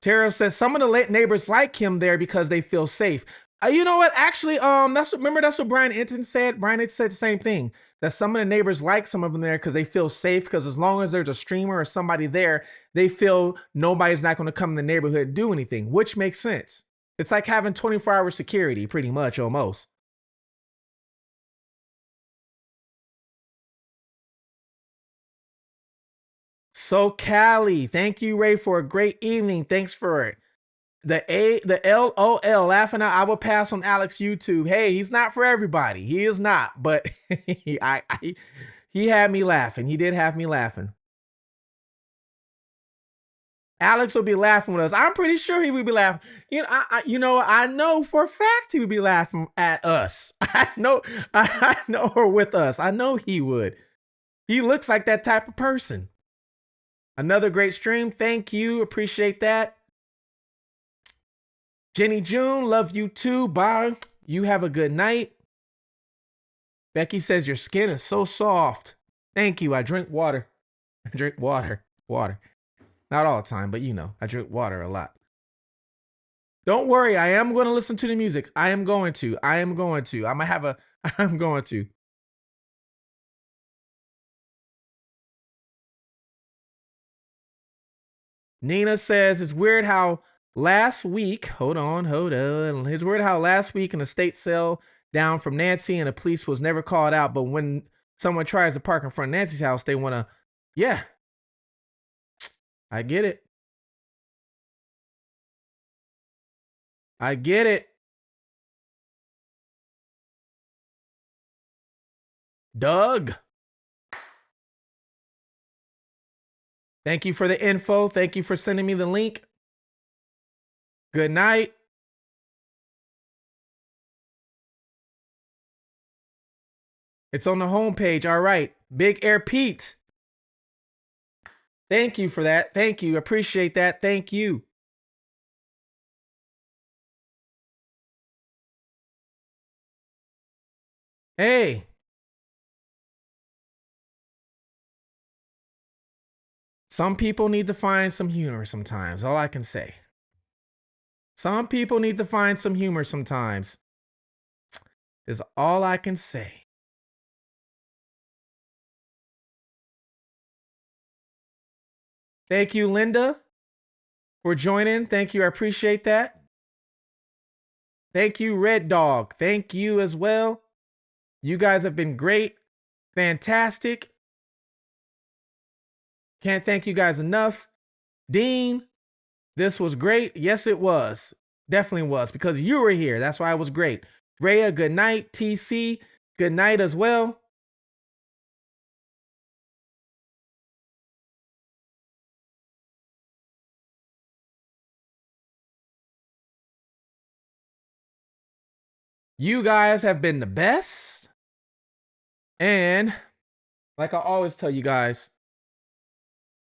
Tara says some of the neighbors like him there because they feel safe. You know what? Actually, that's what Brian Enton said. Brian Enton said the same thing. That some of the neighbors like some of them there because they feel safe. Because as long as there's a streamer or somebody there, they feel nobody's not going to come in the neighborhood and do anything, which makes sense. It's like having 24-hour security, pretty much, almost. So Cali, thank you, Ray, for a great evening. Thanks for it. The LOL laughing out. I will pass on Alex YouTube. Hey, he's not for everybody. He is not, but he had me laughing. He did have me laughing. Alex will be laughing with us. I'm pretty sure he would be laughing. I know for a fact he would be laughing at us. I know her with us. I know he would. He looks like that type of person. Another great stream. Thank you. Appreciate that. Jenny June, love you too. Bye. You have a good night. Becky says your skin is so soft. Thank you. I drink water. I drink water. Water. Not all the time, but I drink water a lot. Don't worry. I am going to listen to the music. I'm going to. I'm going to. Nina says it's weird how last week, hold on. It's weird how last week an estate sale down from Nancy and the police was never called out, but when someone tries to park in front of Nancy's house, they want to, yeah. I get it. I get it. Doug. Thank you for the info. Thank you for sending me the link. Good night. It's on the homepage. All right. Big Air Pete. Thank you for that. Thank you. Appreciate that. Thank you. Hey. Some people need to find some humor sometimes. All I can say. Some people need to find some humor sometimes. Is all I can say. Thank you, Linda, for joining. Thank you. I appreciate that. Thank you, Red Dog. Thank you as well. You guys have been great. Fantastic. Can't thank you guys enough. Dean, this was great. Yes, it was. Definitely was, because you were here. That's why it was great. Rhea, good night. TC, good night as well. You guys have been the best. And like I always tell you guys,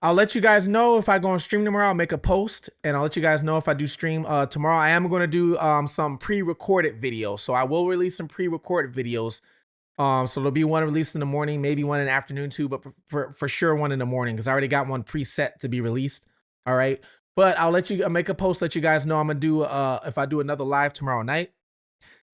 I'll let you guys know if I go on stream tomorrow. I'll make a post and I'll let you guys know if I do stream tomorrow. I am going to do some pre-recorded videos. So I will release some pre-recorded videos. So there'll be one released in the morning, maybe one in the afternoon too, but for sure one in the morning, because I already got one preset to be released. All right. But I'll let you make a post, let you guys know I'm going to do if I do another live tomorrow night.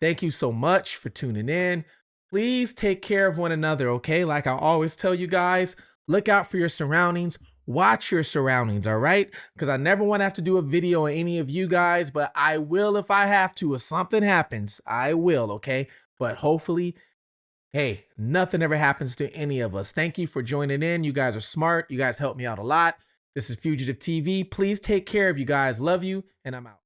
Thank you so much for tuning in. Please take care of one another, okay? Like I always tell you guys, look out for your surroundings. Watch your surroundings, all right? Because I never want to have to do a video on any of you guys, but I will if I have to. If something happens, I will, okay? But hopefully, hey, nothing ever happens to any of us. Thank you for joining in. You guys are smart. You guys help me out a lot. This is Fugitive TV. Please take care of you guys. Love you, and I'm out.